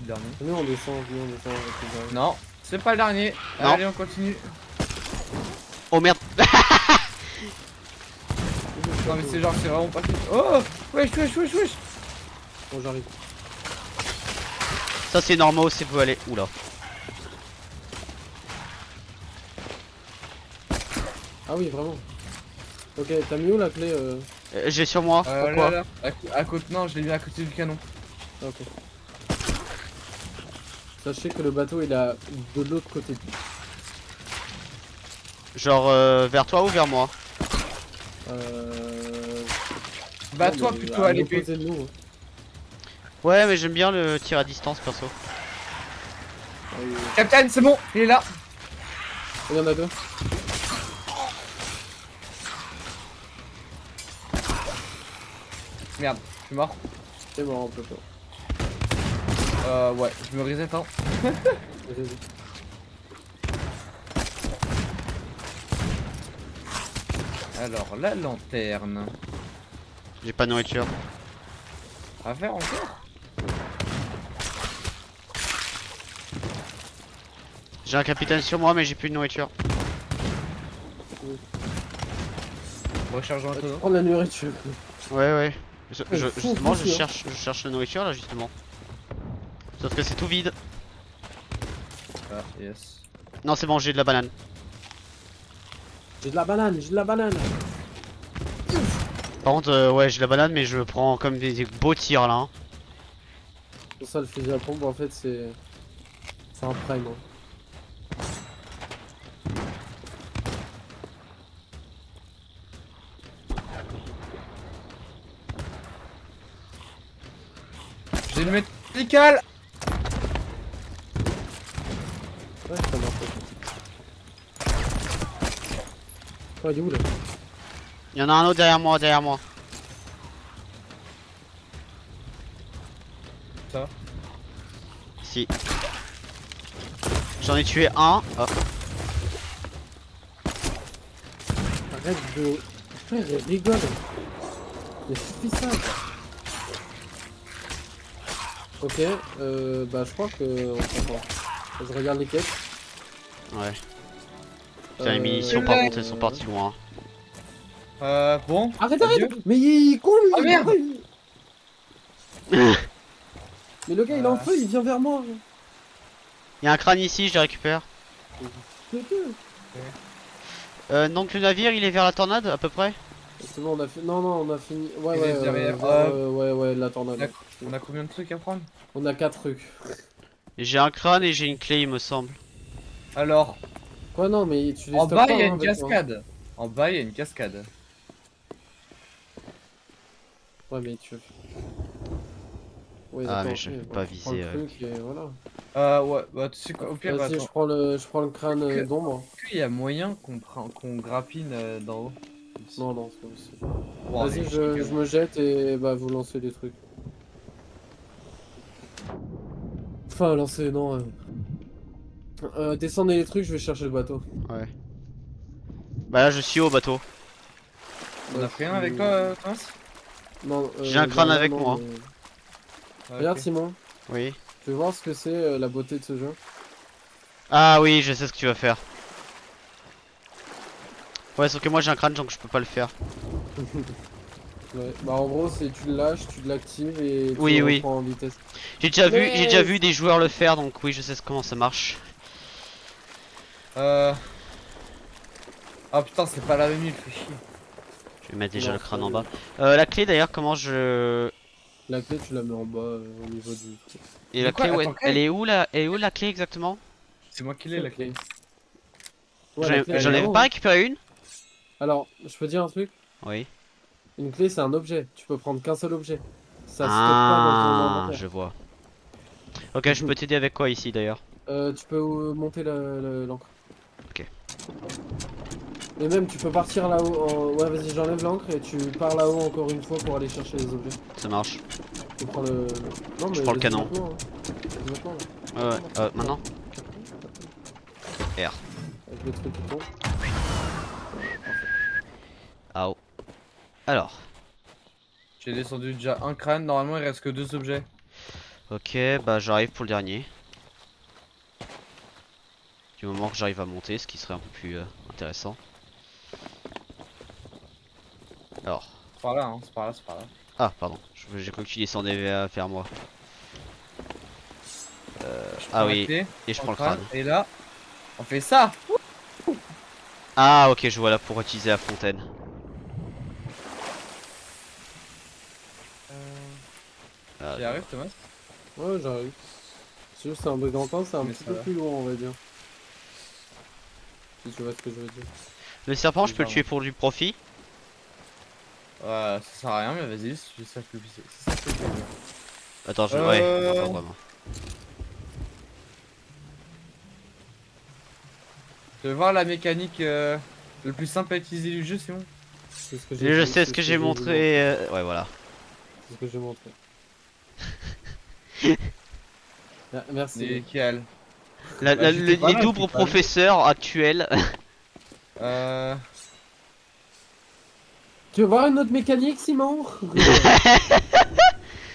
le dernier. Venez, on descend, venez, on descend. avec les gars. Non, c'est pas le dernier. Non. Allez, on continue. Oh merde! Non, mais c'est genre, c'est vraiment pas. Oh, wesh. Bon, j'arrive. Ça c'est normal, c'est peut aller. Oula. Ah oui, vraiment. Ok, t'as mis où la clé J'ai sur moi. Pourquoi? Là. À côté, non, je l'ai mis à côté du canon. Ah, ok. Sachez que le bateau il est de l'autre côté. Genre vers toi ou vers moi? Bah, non, toi mais plutôt à l'épée. l'opposé de nous. Hein. Ouais, mais j'aime bien le tir à distance perso. Ah oui, oui. Capitaine, c'est bon, il est là. Il y en a deux. Merde, je suis mort. C'est mort, on peut pas. Ouais, je me reset, hein. Vas-y. Alors, la lanterne. J'ai pas de nourriture. À faire encore? J'ai un capitaine sur moi, mais j'ai plus de nourriture. Rechargeons un peu. Prends la nourriture. Ouais, ouais. Justement, fou, hein. je cherche la nourriture là justement. Sauf que c'est tout vide. Ah, yes. Non, c'est bon, j'ai de la banane. J'ai de la banane, j'ai de la banane. Par contre, ouais, j'ai de la banane, mais je prends comme des beaux tirs là. Hein. Pour ça, le fusil à pompe, en fait, c'est un prime. Hein. J'ai le médical. Ouais, ça marche. Oh, il est où là? Il y en a un autre derrière moi, derrière moi. Ça. Si. J'en ai tué un. Oh. Arrête de. Frère, il rigole. Il suffit ça. Ok, bah je crois que on s'entend. Je regarde les quêtes. Ouais. Putain, les munitions par contre elles sont parties loin. Bon. Arrête, adieu. arrête. Mais il coule. Ah, merde. Mais le gars il est en feu, il vient vers moi. Il y a un crâne ici, je le récupère. Donc le navire il est vers la tornade à peu près. C'est bon, on a fait. Non, non, on a fini. Ouais, Il ouais, est derrière, ouais, la tornade. On a combien de trucs à prendre? On a 4 trucs. J'ai un crâne et j'ai une clé il me semble. Alors, Quoi, non, mais tu les en stockes bas pas, il y a hein, une avec moi. cascade. En bas il y a une cascade. Ouais, mais tu. Ouais, Ah, d'accord, mais je ok, peux bon, pas tu prends le viser, truc et voilà. Ouais, bah tu sais quoi, au pire, Vas-y, attends. je prends le crâne d'ombre. Est-ce qu'il y a moyen qu'on grappine d'en haut? Non, non, c'est pas possible. Bon, Vas-y, allez, je me jette et bah vous lancez des trucs. Enfin, lancer, non. Descendez les trucs, je vais chercher le bateau. Ouais. Bah là je suis au bateau. On Ouais, a pris un avec toi, Thomas? Non, J'ai un crâne avec moi. Ah, Regarde ok. Simon, Oui. tu veux voir ce que c'est la beauté de ce jeu? Ah oui, je sais ce que tu vas faire. Ouais, sauf que moi j'ai un crâne donc je peux pas le faire. Ouais. Bah en gros, c'est tu le lâches, tu l'actives et tu Oui, le oui. reprends en vitesse. J'ai déjà vu des joueurs le faire donc oui, je sais comment ça marche. Ah putain, c'est pas la même île, fais chier. Je vais mettre déjà Non, le crâne c'est en pas bas. La clé d'ailleurs, comment je... La clé, tu la mets en bas au niveau du truc. Et Mais la quoi, clé, ouais, attends, elle est où la clé exactement? C'est moi qui l'ai la clé. Ouais, la clé, J'en elle est ai en haut. pas récupéré une? Alors, je peux dire un truc? Oui. Une clé, c'est un objet. Tu peux prendre qu'un seul objet. Ça stocke pas dans ton Ah, inventaire. je vois. Ok, je peux t'aider avec quoi ici d'ailleurs? Tu peux monter l'encre. Ok. Et même, tu peux partir là-haut. Ouais, vas-y, j'enlève l'encre et tu pars là-haut encore une fois pour aller chercher les objets. Ça marche. Tu prends le. Non, mais Je prends le vas-y canon. maintenant, hein. Vas-y maintenant, là. Ouais, maintenant? R. Avec le truc qui tombe. Au. Alors. J'ai descendu déjà un crâne, normalement il reste que 2 objets. Ok, bah j'arrive pour le dernier. Du moment que j'arrive à monter, ce qui serait un peu plus intéressant. Alors. C'est par là, hein, c'est par là, c'est par là. Ah, pardon. J'ai cru que tu descendais vers moi. Ah oui, Clé, et je prends le crâne. Et là, on fait ça. Ah ok, je vois là pour utiliser la fontaine. Ah, J'y arrive, Thomas? Ouais, j'arrive. C'est juste un brigantin, c'est un Mais petit ça peu va. plus loin, on va dire. Si tu vois ce que je veux dire. le serpent, je peux le Bizarrement. tuer pour du profit. Ça sert à rien, mais vas-y, si ça fait plaisir. Si ça fait plaisir. Attends, ouais, pas vraiment. Tu veux voir la mécanique le plus simple à utiliser du jeu, Simon? C'est ce que Je fait, sais c'est ce que j'ai montré. Ouais, voilà. C'est ce que j'ai montré. Ah, merci. Nickel. La- Bah, la- j'étais pas les mal, doubles j'étais pas mal. professeurs actuels. Tu veux voir une autre mécanique, Simon?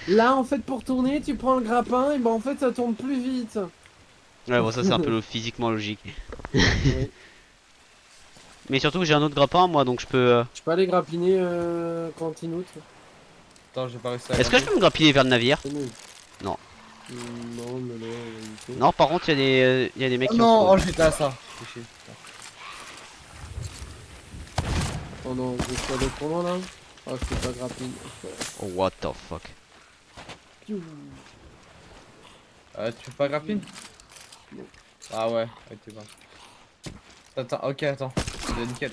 Là, en fait, pour tourner, tu prends le grappin et ben en fait, ça tourne plus vite. Ouais, bon, ça c'est un peu physiquement logique. Oui. Mais surtout, j'ai un autre grappin moi donc je peux. Tu peux aller grappiner quand il note. Attends, j'ai pas réussi à Est-ce que je peux me grappiner vers le navire? C'est nul. Non. Non, mais non, en réalité. Non, par contre, il y a des mecs Oh qui non, ont oh j'étais à ça. Fais chier. Oh non, je suis allé trop loin là. Ah, je peux pas grappler. Oh, what the fuck. Piou. Tu veux pas grappine? Non. Ah ouais, t'es pas. Attends, ok, attends. C'est nickel.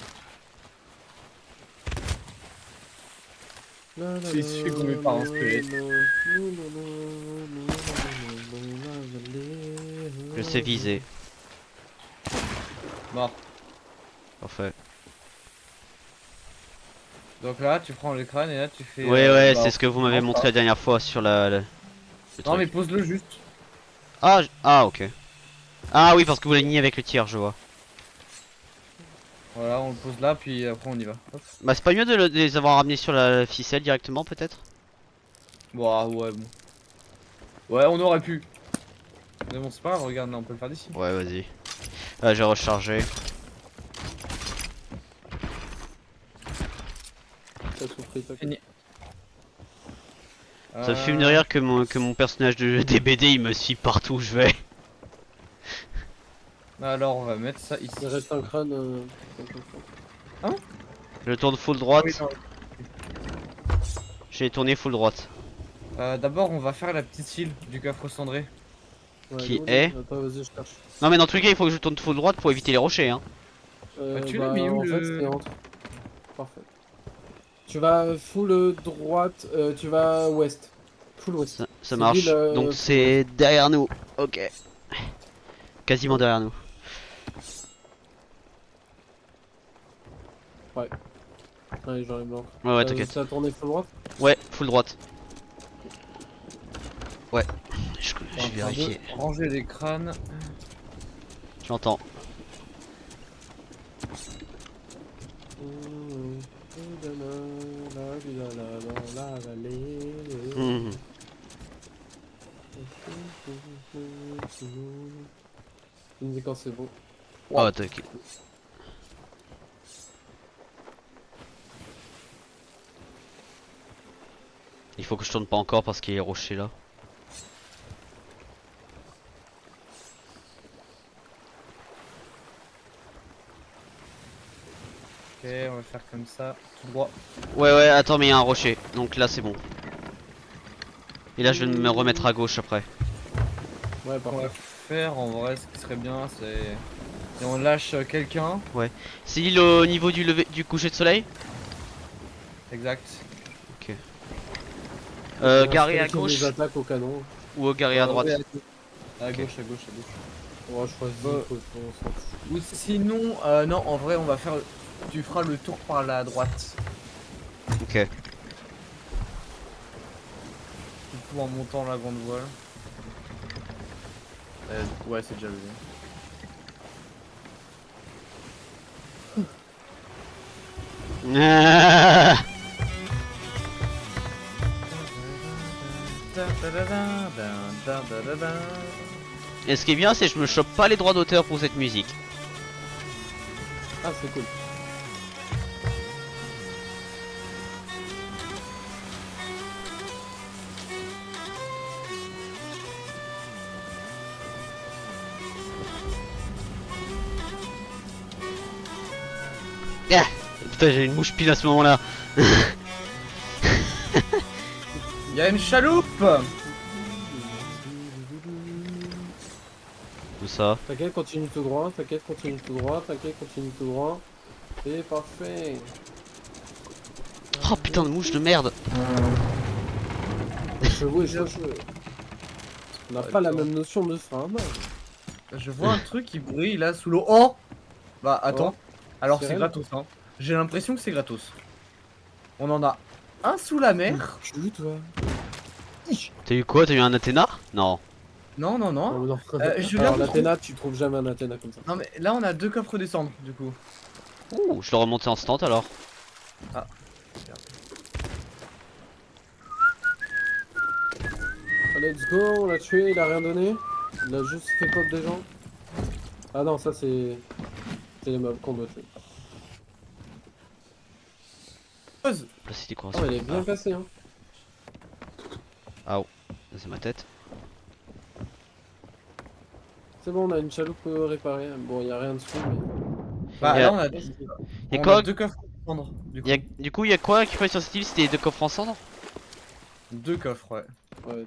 Je suis gommé par un squelette. Je sais viser. Mort. Parfait. Donc là, tu prends le crâne et là, tu fais. Ouais, ouais, bah, c'est ce que vous m'avez non, montré pas. la dernière fois sur le Non, truc. mais pose-le juste. Ah, ah, ok. Ah oui, parce que vous l'alignez avec le tir, je vois. Voilà, on le pose là, puis après on y va. Hop. Bah, c'est pas mieux de les avoir ramenés sur la ficelle directement, peut-être? Bon, ah, ouais, bon. Ouais, on aurait pu. Mais bon, c'est pas grave, regarde, là, on peut le faire d'ici. Ouais, vas-y. J'ai rechargé. T'as souffert, t'as Fini. Ça me fume de rire que mon personnage des BD il me suit partout où je vais. Alors, on va mettre ça ici. Il reste un crâne. Je tourne full Ah droite. oui, non. J'ai tourné full droite. D'abord, on va faire la petite île du coffre cendré. Ouais, Qui non, est Attends, vas-y, je cherche. Non mais dans tous les cas il faut que je tourne full droite pour éviter les rochers hein. Tu l'as mis où, en fait, le- c'est entre. Parfait. Tu vas full droite, tu vas ouest. Full ouest. Ça C'est marche. l'île, Donc full c'est derrière nous. Ok. Quasiment derrière nous. Allez, j'arrive là. Ouais t'inquiète. T'as tourné full droite? Ouais full droite. Ouais. Je vais vérifier. Ranger les crânes. J'entends. Mhm. Tu me dis quand c'est bon. Oh t'inquiète. Il faut que je tourne pas encore parce qu'il y a les rochers là. Ok, on va faire comme ça, tout droit. Ouais attends mais il y a un rocher. Donc là c'est bon. Et là je vais me remettre à gauche après. Ouais, On parfait. va faire en vrai, ce qui serait bien, c'est. Et on lâche quelqu'un. C'est l'île au niveau du lever du coucher de soleil. Exact. Garé à Quelqu'un gauche nous attaque au canon. ou garé à droite. Ouais, à Ok. gauche, à gauche, à gauche. Ouais, je choisis, Bah. on s'en fout. Ou sinon, non, en vrai, on va faire. Tu feras le tour par la droite. Ok. Du coup, en montant la grande voile. Ouais, c'est déjà levé. Ah Et ce qui est bien, c'est que je me chope pas les droits d'auteur pour cette musique. Ah, c'est cool. Ah putain, j'ai une mouche pile à ce moment-là. Y'a une chaloupe! Tout ça. T'inquiète, continue tout droit, t'inquiète, continue tout droit, t'inquiète, continue tout droit. C'est parfait. Oh putain de mouche de merde. Chevaux et cheveux. On n'a pas la même notion de frein. Je vois un truc qui brille là sous l'eau. Oh! Bah attends. Alors c'est Sirène. gratos hein. J'ai l'impression que c'est gratos. On en a un sous la mer. Je suis vu, toi. T'as eu quoi? T'as eu un Athéna? Non. Non, non, non. Oh, non. je viens Alors, de l'Athéna, tu trouves jamais un Athéna comme ça. Non mais là on a deux coffres des cendres du coup. Ouh, je l'ai remonté instant alors. Ah, let's go, on l'a tué, il a rien donné. Il a juste fait pop des gens. Ah non, ça c'est. C'est les mobs qu'on doit tuer. Pause. Placer des Oh, courations. elle est bien passée, hein. C'est ma tête. C'est bon, on a une chaloupe réparée. Bon, y a rien dessus, mais. Bah Y a- là on a, Y a on quoi a 2 coffres à prendre. Du coup, y a quoi qui peut être sur cette île? C'était 2 coffres en cendres? 2 coffres, ouais. Ouais.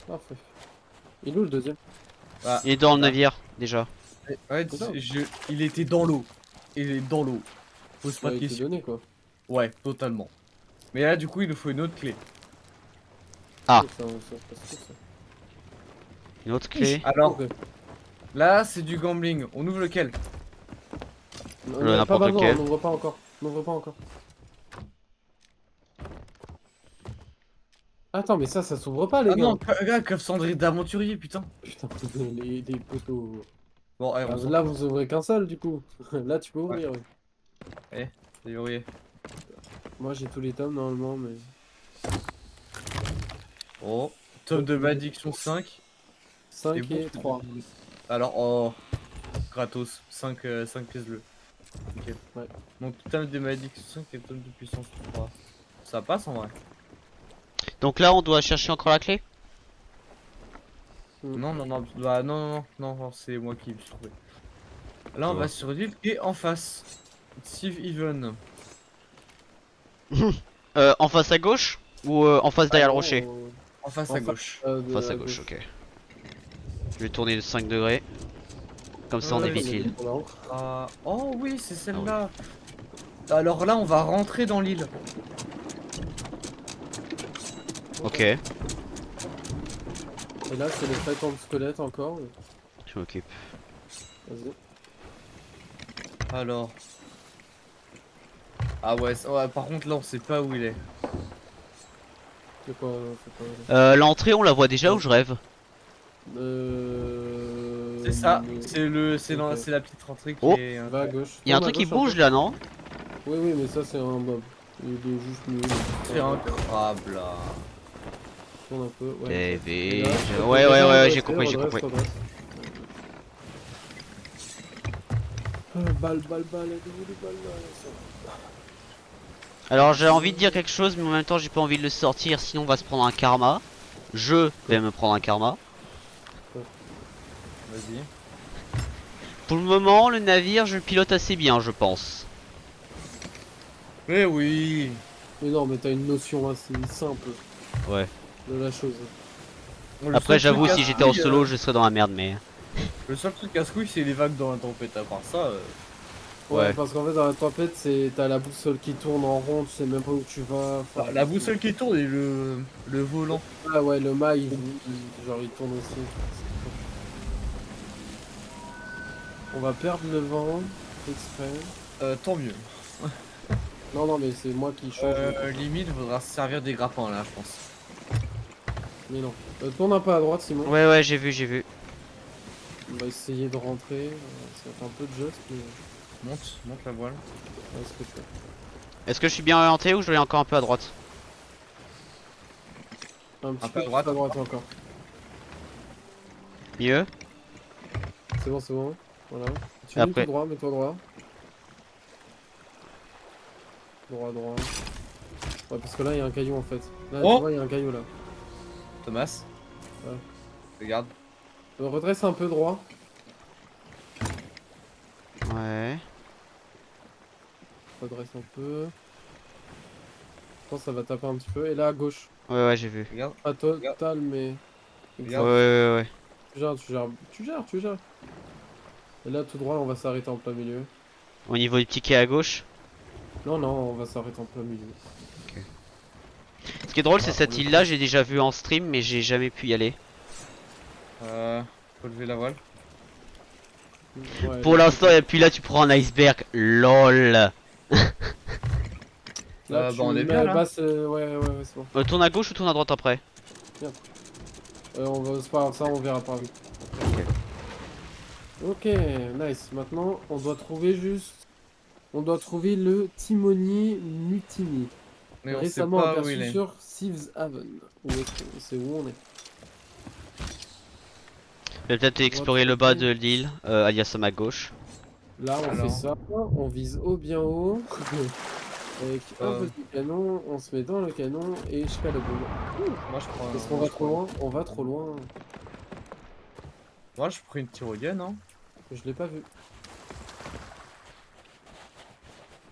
Parfait. Il est où le deuxième? Bah, Il est dans le là. navire, déjà. Ouais, il était dans l'eau. Il est dans l'eau. Pose pas Ouais, de il était questions. donné quoi. Ouais, totalement. Mais là, du coup, il nous faut une autre clé. Ah. Ouais, ça se passe tout, ça. Une autre clé. Alors, Ok. là, c'est du gambling. On ouvre lequel? Non, Le non, pas n'importe maintenant, lequel. on n'ouvre pas encore. On n'ouvre pas encore. Attends, mais ça s'ouvre pas, les Ah gars. non, gars, coffre cendrier d'aventurier, putain. Putain, les poteaux. Bon, allez, Ah, on s'en là, vous ouvrez qu'un seul, du coup. Là, tu peux Ouais. ouvrir, oui. Eh, verrouillé. Moi, j'ai tous les tomes, normalement, mais. Oh, tome de malédiction 5. 5 bon, et 3. Alors, oh, gratos. 5 pièces bleues. Ok. Ouais. Donc, tome de malédiction 5 et tome de puissance 3. Ça passe en vrai. Donc là, on doit chercher encore la clé? Non, non, non, bah, non, c'est moi qui me suis trouvé. Là, on Ouais. va sur l'île et en face. Steve Even. En face à gauche? Ou en face derrière le rocher? En face à gauche. En face à gauche, ok. Je vais tourner de 5 degrés. Comme ça, on Ouais, évite c'est l'île. Oh oui, c'est celle-là. Alors là, on va rentrer dans l'île. Ok, Et là, c'est le traitement de squelette encore. je m'occupe. Vas-y. Alors. Ah ouais, ouais, par contre là on sait pas où il est. C'est quoi, c'est quoi L'entrée, on la voit déjà ou je rêve? C'est ça, mais- c'est Ok. la petite rentrée qui Oh. est. Va à gauche. Y'a un Tourne à truc qui gauche un bouge peu. là, non? Oui, oui, mais ça, c'est un mob. Il est juste nul. C'est un crabe là. Tourne un peu. Ouais. TV. Et là, Ouais, redresse, j'ai redresse, compris, j'ai redresse, compris. redresse. Balle, balle, balle, déroule, balle, balle. Alors j'ai envie de dire quelque chose, mais en même temps j'ai pas envie de le sortir, sinon on va se prendre un karma. Je vais me prendre un karma. Vas-y. Pour le moment, le navire, je le pilote assez bien, je pense. Mais oui. Mais non, mais t'as une notion assez simple Ouais. de la chose. Bon, le Après, seul j'avoue, truc si à j'étais en couille, solo, je serais dans la merde, mais. Le seul truc à couille, c'est les vagues dans la tempête. À part ça. Ouais, Ouais. parce qu'en fait, dans la tempête, t'as la boussole qui tourne en rond, tu sais même pas où tu vas. Enfin, La boussole qui tourne et le volant. Ah ouais, le mât, genre, il tourne aussi. On va perdre le vent, exprès. Tant mieux. Non, non, mais c'est moi qui change. Limite, il faudra se servir des grappins là, je pense. Mais non. Tourne un peu à droite, Simon. Ouais, ouais, j'ai vu. On va essayer de rentrer. Ça fait un peu de just, mais. Monte la voile. Ouais, ce que tu fais. Est-ce que je suis bien orienté ou je dois aller encore un peu à droite? Un petit peu peu à droite. à droite encore. Mieux? C'est bon, c'est bon. Voilà. Tu Après. mets tout droit, mets-toi droit. Droit, droit. Ouais, parce que là, il y a un caillou en fait. Là, Oh tu vois, il y a un caillou là. Thomas. Ouais. Regarde. Redresse un peu droit. Ouais. Redresse un peu. Je pense que ça va taper un petit peu. Et là, à gauche. Ouais, ouais, j'ai vu. Regarde. Pas total, mais. Ouais, Regarde. ouais. Tu gères. Et là, tout droit, on va s'arrêter en plein milieu. Au niveau du petit quai à gauche. Non, non, on va s'arrêter en plein milieu. Ce qui est drôle, c'est Ah, cette on est île-là, j'ai déjà vu en stream, mais j'ai jamais pu y aller. Faut lever la voile. Ouais, Pour l'instant, et puis là, tu prends un iceberg. LOL. Là, Bah, tu on est mets bien, à là. basse, ouais, c'est bon. Tourne à gauche ou tourne à droite après? C'est pas grave, ça, on verra par vite. Ok, nice. Maintenant, on doit trouver le timonier Mutiny. Mais on sait Récemment pas où aperçu il est. sur Thieves Haven. C'est où on est. Je vais peut-être explorer le bas de l'île, alias à ma gauche. Là, on Alors. fait ça. On vise haut, bien haut. Avec un petit canon, on se met dans le canon et je fais le boulot. Moi je prends. Est-ce qu'on va trop loin? On va trop loin. Moi, je prends une tyrolienne, hein. Je l'ai pas vu.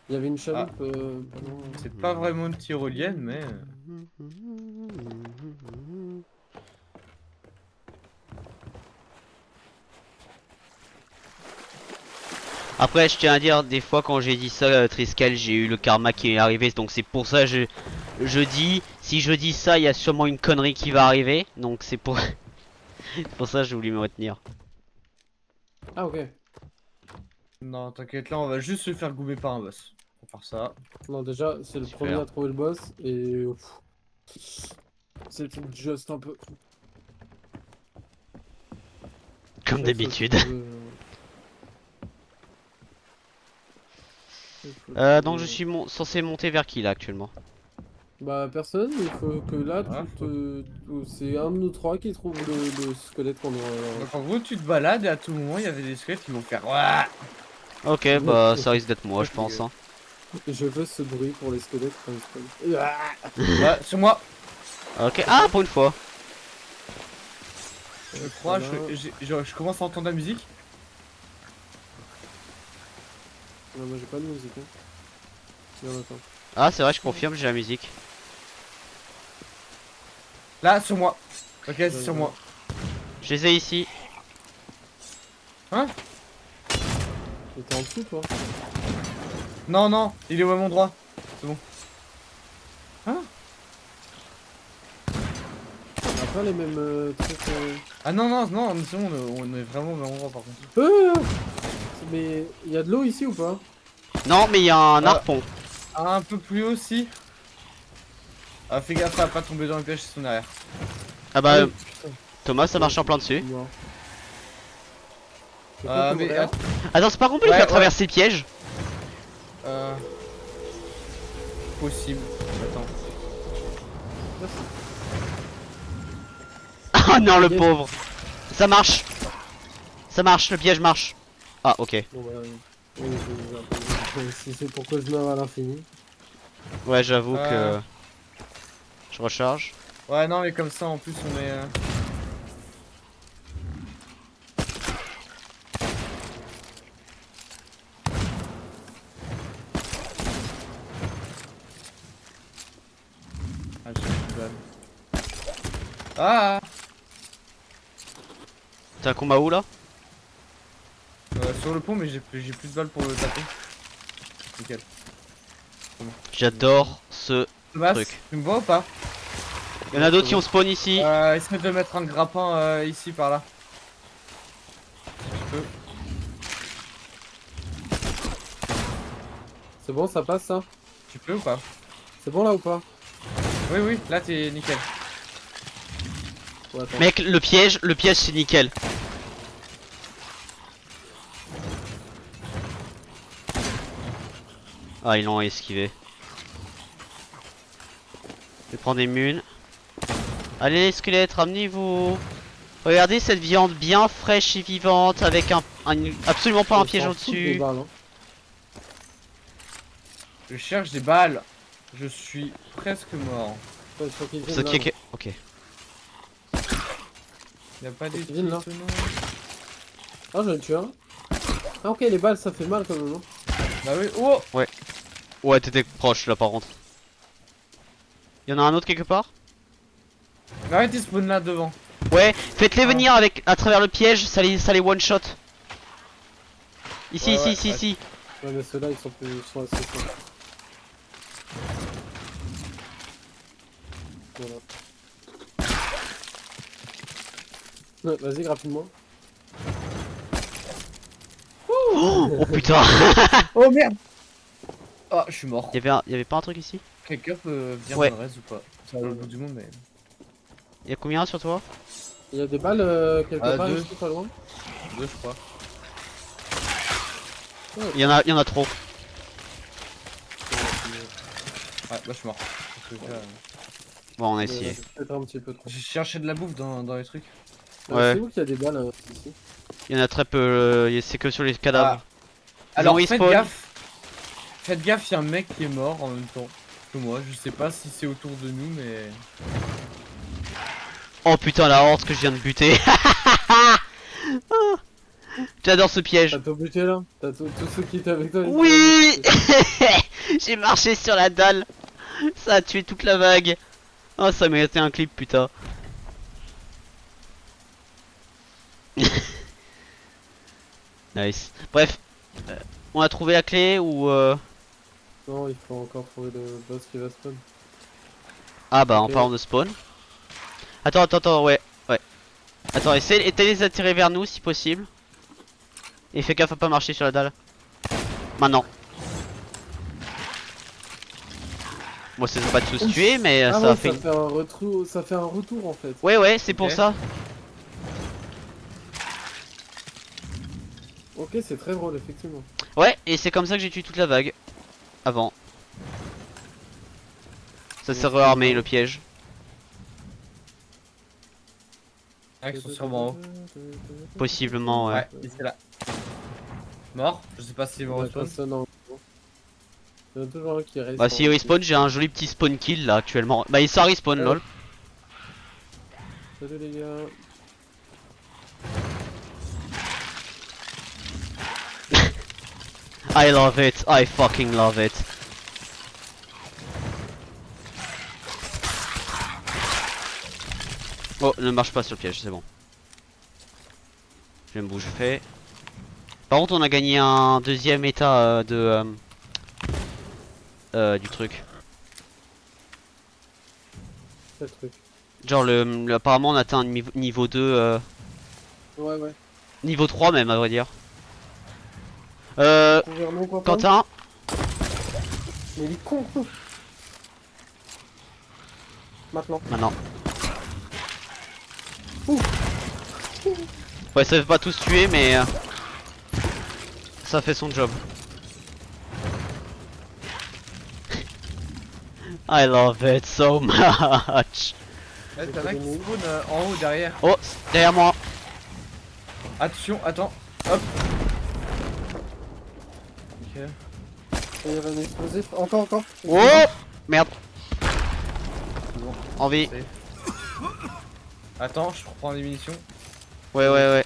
Il y avait une chaloupe. Pas loin. C'est pas vraiment une tyrolienne, mais. Après, je tiens à dire, des fois quand j'ai dit ça, Triskel, j'ai eu le karma qui est arrivé, donc c'est pour ça je dis, si je dis ça, il y a sûrement une connerie qui va arriver, donc c'est pour, c'est pour ça que j'ai voulu me retenir. Ah, ok. Non, t'inquiète, là, on va juste se faire goumer par un boss. On va faire ça. Non, déjà, c'est le Super. premier à trouver le boss et. C'est juste un peu. Comme Chaque d'habitude. fois que Donc je suis censé monter vers qui là actuellement? Bah, personne, il faut que là, Ah, c'est un de nous trois qui trouve le squelette qu'on aura. Donc, en gros, tu te balades et à tout moment, il y avait des squelettes qui vont faire. Ouah. Ok, bah ça risque d'être moi, je pense. Hein. Je veux ce bruit pour les squelettes quand ils spawnent. Ouais, sur moi. Ok, ah pour une fois. Je crois, Voilà. je commence à entendre la musique. Non, moi j'ai pas de musique. Hein. Non, attends. Ah c'est vrai, je confirme, j'ai la musique. Là, sur moi. Ok, c'est sur moi. Je les ai ici. Hein? T'es en dessous, toi? Non, non, il est au même endroit. C'est bon. Hein? On a pas les mêmes trucs. Ah non, non, non, c'est bon, on est vraiment au même endroit par contre. Mais il y a de l'eau ici ou pas? Non mais il y a un Ah. harpon. Ah, un peu plus haut aussi. Ah, fais gaffe à pas tomber dans le piège, c'est son arrière. Ah bah putain. Thomas ça marche en plein dessus. Mort. C'est quoi Ah, comme mais. air Attends, c'est pas qu'on peut lui Ouais, faire ouais. traverser le piège? Euh. Possible. Attends. Oh non le Yes. pauvre. Ça marche. Ça marche, le piège marche. Ah ok. Bon, bah, si c'est pourquoi je meurs à l'infini. Ouais j'avoue que... Je recharge. Ouais, non, mais comme ça en plus on est. Ah, j'ai plus de balles. Ah! T'as un combat où là? Sur le pont, mais j'ai plus de balles pour le taper. Nickel. J'adore ce... Thomas, Truc. tu me vois ou pas? Il y en a d'autres qui ont spawn ici. Essaie de mettre un grappin ici par là. C'est bon, ça passe ça? Tu peux ou pas? C'est bon là ou pas? Oui, oui, là t'es nickel. Ouais, attends. Mec, le piège c'est nickel. Ah ils l'ont esquivé. Je vais prendre des mules. Allez les squelettes, ramenez-vous. Regardez cette viande bien fraîche et vivante avec absolument pas un On piège s'en fout des au-dessus. balles, hein. Je cherche des balles. Je suis presque mort. Ouais, il faut qu'ils viennent Ce là, qui non. est... Ok. Y'a pas des qu'ils viennent là. trucs, non? Ah, j'en ai tué un. Ah, ok, les balles ça fait mal quand même. Hein. Bah oui, oh! Ouais t'étais proche là par contre. Y'en a un autre quelque part? Arrête, il spawn là devant. Ouais, faites-les venir avec à travers le piège, ça les one shot. Ici, Ouais, ici, ouais, ici, ouais. ici. Ouais, mais ceux-là ils sont assez forts. Voilà. Ouais, vas-y, rapidement. Oh putain. Oh merde! Oh, je suis mort. Y'avait pas un truc ici? Quelqu'un peut venir Ouais. dans le reste ou pas? C'est à l'autre bout du monde, mais. Y'a combien sur toi? Il y a des balles quelque Ah, part deux. ici, pas loin. Deux, je crois. Il y en a trop. Ouais, bah je suis mort. En tout cas, Bon, on a Mais, essayé. peut-être un petit peu trop. J'ai cherché de la bouffe dans les trucs. Ouais. C'est où qu'il y a des balles ici? Il y en a très peu, c'est que sur les cadavres. Alors Ils faites spawn. gaffe. Faites gaffe, il y a un mec qui est mort en même temps que moi. Je sais pas si c'est autour de nous, mais. Oh putain, la horde que je viens de buter. J'adore ce piège. T'as tout buté là? T'as tous ceux qui étaient avec toi? ils Oui. t'ont buté. J'ai marché sur la dalle. Ça a tué toute la vague. Oh, ça méritait un clip, putain. Nice. Bref, on a trouvé la clé ou Non, il faut encore trouver le boss qui va spawn. Ah bah en Ok. parlant de spawn. Attends, ouais. Attends, essaye de les attirer vers nous si possible. Et fais gaffe à pas marcher sur la dalle. Maintenant. Moi ça fait pas de tous tuer mais Ah ça ouais, a fait ça fait un retour, ça fait un retour en fait. Ouais, c'est pour Ok. ça. Ok, c'est très drôle effectivement. Ouais, et c'est comme ça que j'ai tué toute la vague. Avant. Ça s'est réarmé le piège. Ah, ils sont sûrement en haut. Possiblement, ouais. Ouais, il est là. Mort. Je sais pas s'ils vont Ouais, respawn. personne en haut. Il y en a toujours un qui reste. Bah si il respawn, j'ai un joli petit spawn kill là actuellement. Bah il s'en respawn Ouais. lol. Salut les gars. I love it, I fucking love it. Oh, ne marche pas sur le piège, c'est bon. Je vais me bouger. Par contre, on a gagné un deuxième état du truc. Quel truc. Genre, apparemment, on a atteint un niveau 2, Ouais. niveau 3 même, à vrai dire. Gouvernement quoi. Quentin, Mais il est con. Maintenant. maintenant. Ouais, ça fait pas tous tuer, mais ça fait son job. I love it so much. Ouais, t'en as qui spawn en haut derrière. Oh, derrière moi. Attention, attends. Hop. Ok. Il y avait un explosif. Encore. Oh, merde. Bon. En vie. Attends, je reprends des munitions. Ouais.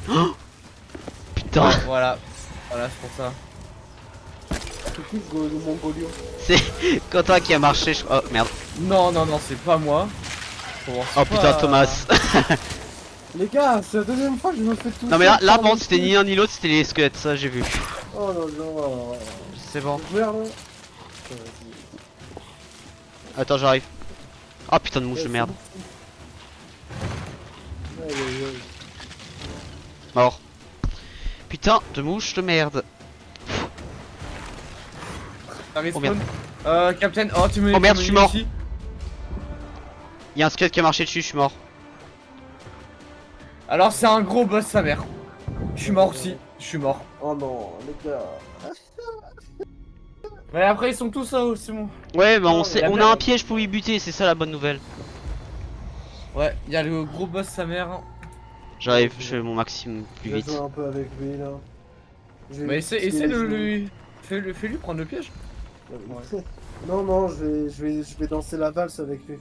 Oh, putain, Voilà. Voilà, c'est pour ça. C'est qui le mongolien? c'est Quentin qui a marché. Oh merde. Non, c'est pas moi. Oh putain, Thomas. Les gars, c'est la deuxième fois que je me fais tout. Non mais là par contre, c'était ni l'un ni l'autre, c'était les squelettes, ça j'ai vu. Oh non. C'est bon. Merde. Attends, j'arrive. Oh putain de mouche de merde. Aïe. Mort. Putain de mouche de merde. Ça respawn. merde. Captain, oh tu me. Oh merde, tu me je suis mort. ici. Y'a un squelette qui a marché dessus, je suis mort. Alors c'est un gros boss sa mère. Je suis mort aussi. Je suis mort. Oh non, les gars. Mais après ils sont tous là-haut, c'est bon. Ouais, bah Oh, la on a merde. un piège pour y buter, c'est ça la bonne nouvelle. Ouais, il y a le gros boss sa mère. J'arrive, je fais mon maximum plus Je vais vite. jouer un peu avec lui là. Mais essaie de lui. Fais-lui prendre le piège. Non, je vais danser la valse avec lui.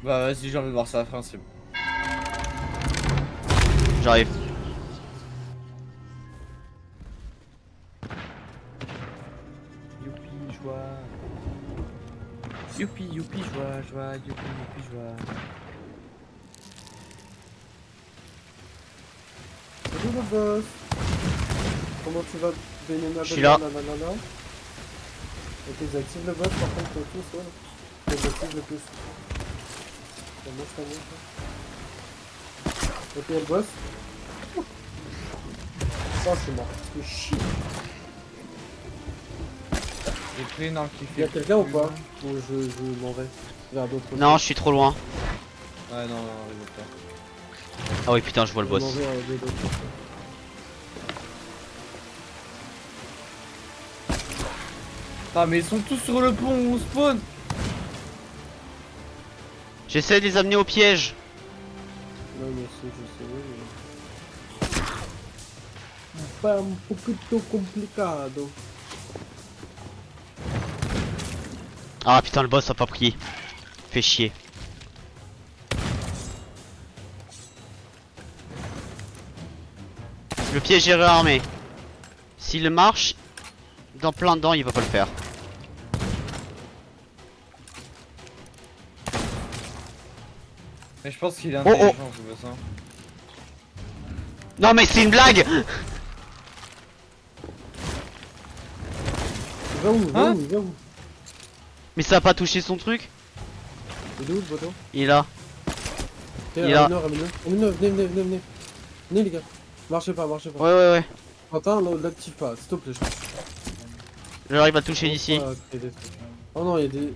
Bah vas-y, j'ai envie de voir ça à la fin, c'est bon. J'arrive. Youpi, joie. Youpi, joie, youpi, joie. Salut le boss. Comment tu vas, Benena? Je suis là. Ok, j'active le boss par contre tous, ouais. J'active le plus. Ça monte. Ok, le boss. Oh, je suis mort. Je suis chier. J'ai pris une arme qui fait. Y'a quelqu'un ou pas? Ou je m'en vais vers d'autres. Non, je suis trop loin. Ouais, non, il veut pas. Ah oui, putain, je vois le boss. Je m'en vais vers d'autres. Ah, mais ils sont tous sur le pont où on spawn. J'essaie de les amener au piège. Non, mais je sais, mais... Pas un poquito complicado. Ah putain, le boss a pas pris. Fait chier. Le piège est réarmé. S'il marche dans plein dedans, il va pas le faire. Mais je pense qu'il est Oh, intelligent ce boss, hein. Non mais c'est une blague. Il va où? Il va Hein où? Il va où? Mais ça a pas touché son truc. Il est où le poteau? Il est là. Tiens, Il a- ramène-le, venez. Venez les gars. Marchez pas. Ouais ouais ouais. Quentin, ne l'active pas, s'il te plaît. J'arrive à le toucher d'ici. Oh non, il y a des...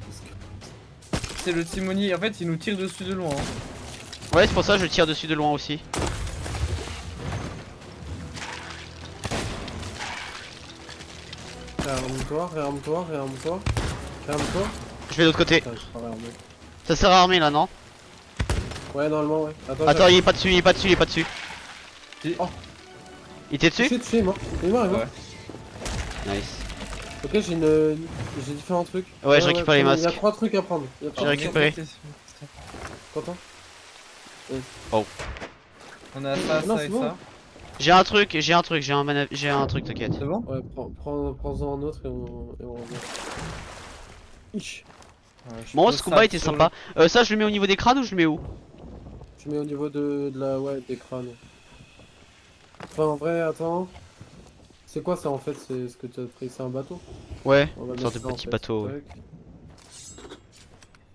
C'est le timonier, en fait il nous tire dessus de loin, hein. Ouais c'est pour ça que je tire dessus de loin aussi. Réarme-toi. Je vais de l'autre côté. Putain, je suis pas réarmé. Ça sert à armer là non? Ouais, normalement, ouais. Attends, il est pas dessus, il est pas dessus. Oh. Il était dessus? Touché, il est mort. Il est mort. Ouais. Nice. Ok, j'ai différents trucs. Ouais, je récupère les Il y a masques. 3 trucs à prendre. Il y a J'ai trois récupéré. Quentin. On a ça, Non, ça c'est et bon. ça. J'ai un truc, j'ai un truc, t'inquiète. C'est bon? Ouais, prends-en un autre et on revient. Ich. Bon, pose ce ça combat était sur sympa. Ça, je le mets au niveau des crânes ou je le mets où? Tu mets au niveau de la... Ouais, des crânes. Enfin, en vrai, attends. C'est quoi ça en fait? C'est ce que tu as pris? C'est un bateau? Ouais, On va une sorte de mettre ça, en petit fait. bateau. Ouais. Tac.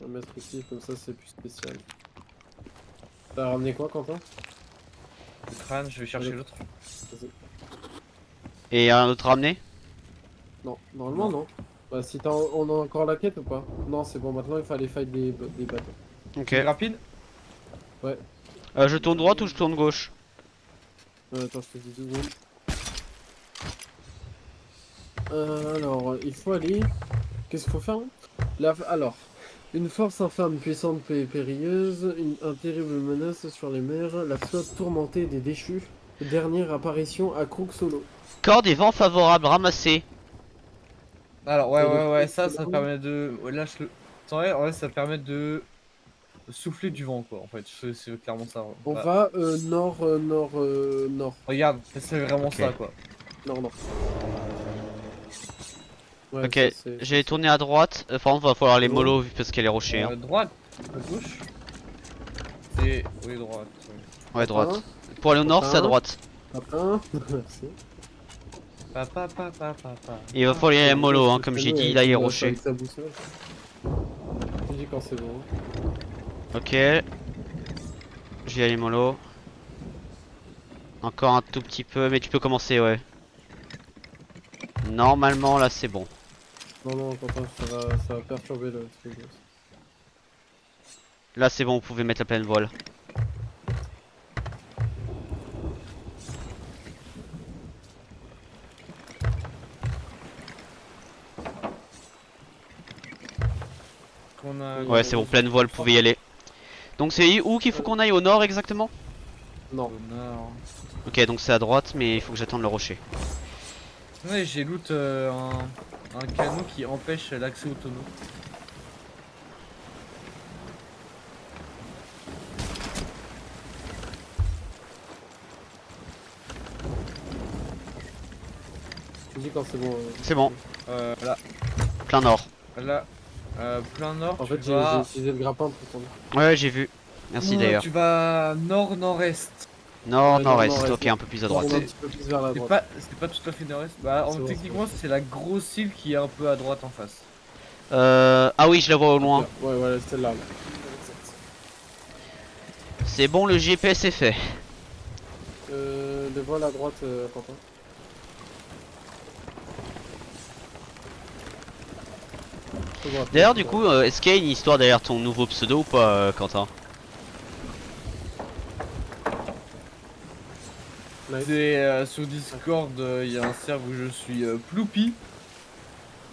On va mettre ici, comme ça c'est plus spécial. T'as ramené quoi, Quentin? le crâne, je vais chercher Allez. l'autre. Vas-y. Et un autre ramené? Non, normalement non. Bah si on a encore la quête ou pas? Non, c'est bon, maintenant il faut aller fight des bateaux. Ok. C'est rapide? Je tourne droite ou je tourne gauche? Attends, je te dis 2 secondes. Alors, il faut aller... Qu'est-ce qu'il faut faire là? Alors, une force infâme, puissante et périlleuse, un terrible menace sur les mers, la flotte tourmentée des déchus, dernière apparition à Crook Solo. Corps des vents favorables, ramassé. Alors ouais Et le ouais, truc, ça c'est permet de... Ouais, lâche le... En vrai, ça permet de souffler du vent quoi en fait, c'est clairement ça. On Bah, va nord. regarde, c'est vraiment Ok. ça quoi. Nord. Ouais, Ok, ça, c'est- j'ai tourné à droite. Par contre, va falloir les Bon. mollo vu parce qu'elle est rocher. Hein. Droite, à gauche. C'est... Oui, droite. Oui. Ouais, droite. Pour aller au nord, c'est à droite. Papa. Merci. Papa. Et il va falloir les mollo, hein, comme j'ai dit, là il est Avec rocher. sa boussole. Je dis quand c'est bon. Ok. J'ai aller mollo. Encore un tout petit peu, mais tu peux commencer, ouais. Normalement, là c'est bon. Non, Quentin, ça va perturber le truc. Là c'est bon, vous pouvez mettre la pleine voile. Ouais, c'est bon, pleine voile, vous pouvez y aller. Donc c'est où qu'il faut qu'on aille? Au nord exactement? Non. Au nord. Ok, donc c'est à droite, mais il faut que j'attende le rocher. Ouais, j'ai loot un canon qui empêche l'accès au tonneau. Je dis quand c'est bon. C'est bon, Là, plein nord. plein nord. En tu fait, j'ai vas... utilisé le grappin pour tourner. Ouais, j'ai vu. Merci d'ailleurs. Tu vas nord-nord-est. Nord, Ouais, nord-est, nord-nord-est, ok, un peu plus à droite. On va un petit peu plus vers la C'est droite. pas tout à fait nord-est. Bah, C'est bon, techniquement, c'est la grosse île qui est un peu à droite en face. Ah oui, je la vois au loin. Ouais, voilà, celle-là. Là. C'est bon, le GPS est fait. Les voiles à droite, Quentin. D'ailleurs, du coup, est-ce qu'il y a une histoire derrière ton nouveau pseudo ou pas, Quentin? Nice. C'est sur Discord, il y a un serveur où je suis Ploupi.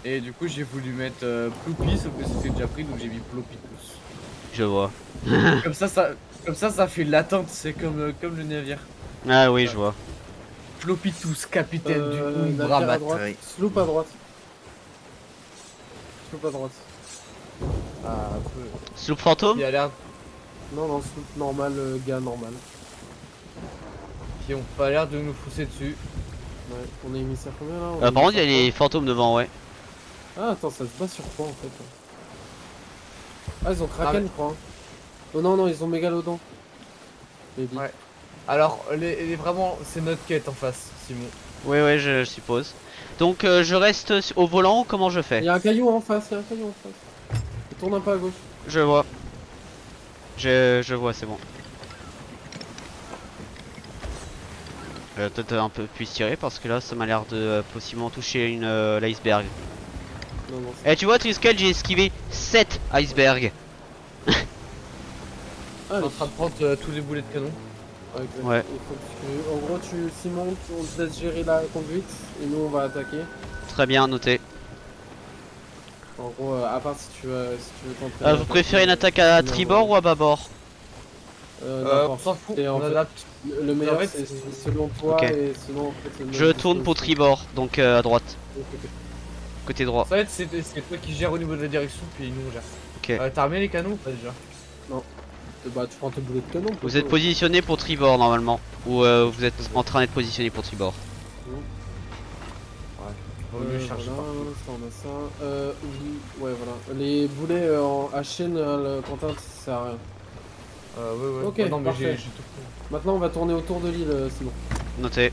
Et du coup, j'ai voulu mettre Ploupi, sauf que c'était déjà pris, donc j'ai mis Plopicus. Je vois. Comme ça fait l'attente, c'est comme le navire. Ah oui, je vois. Plopitus, capitaine du navire à droite. Umbrabatterie. Sloop à droite. Sloop à droite. Ah, Sloop fantôme? Il a l'air... non, sloop normal, gars normal. qui ont pas l'air de nous foncer dessus. Ouais, on a mis ça combien là? Par contre, il y a les fantômes devant, ouais. Ah, attends, ça se base sur quoi en fait? Ah, ils ont Ah, Kraken, mais- je crois. Hein. Oh non, non, ils ont Mégalodon. Maybe. Ouais. Alors, vraiment, c'est notre quête en face, Simon. Ouais, je suppose. Donc, je reste au volant ou comment je Il fais? y a un caillou en face, il y a un caillou en face. Il tourne un peu à gauche. Je vois. Je vois, c'est bon. Peut-être un peu plus tirer parce que là, ça m'a l'air de possiblement toucher l'iceberg. Non, non, Eh, tu vois, Triskel, j'ai esquivé 7 icebergs. Ah, On est les en train de prendre tous les boulets de canon. Ouais. Il faut que en gros, Simon, on te laisse gérer la conduite et nous on va attaquer. Très bien, noté. En gros, à part si tu veux t'entraîner. Vous préférez une attaque à tribord ou à bâbord? On N'importe. s'en fout, Et en on fait, adapte. Le meilleur En fait, c'est selon toi Ok. et selon en fait, Je tourne pour tribord, donc à droite, côté droit. Ça va être, c'est toi qui gères au niveau de la direction, puis nous on gère. Ok. T'as remis les canons ou pas déjà? Bah, tu prends tes boulets de canon. Vous êtes positionné pour tribord normalement, ou vous êtes en train d'être positionné pour tribord. On va le chercher voilà, partout. ça, on a ça. Oui, ouais, voilà. Les boulets à chaîne, Quentin, ça sert à rien. Ouais. Ok, Ah non, mais parfait. j'ai tout pris. Maintenant, on va tourner autour de l'île, Simon. Noté.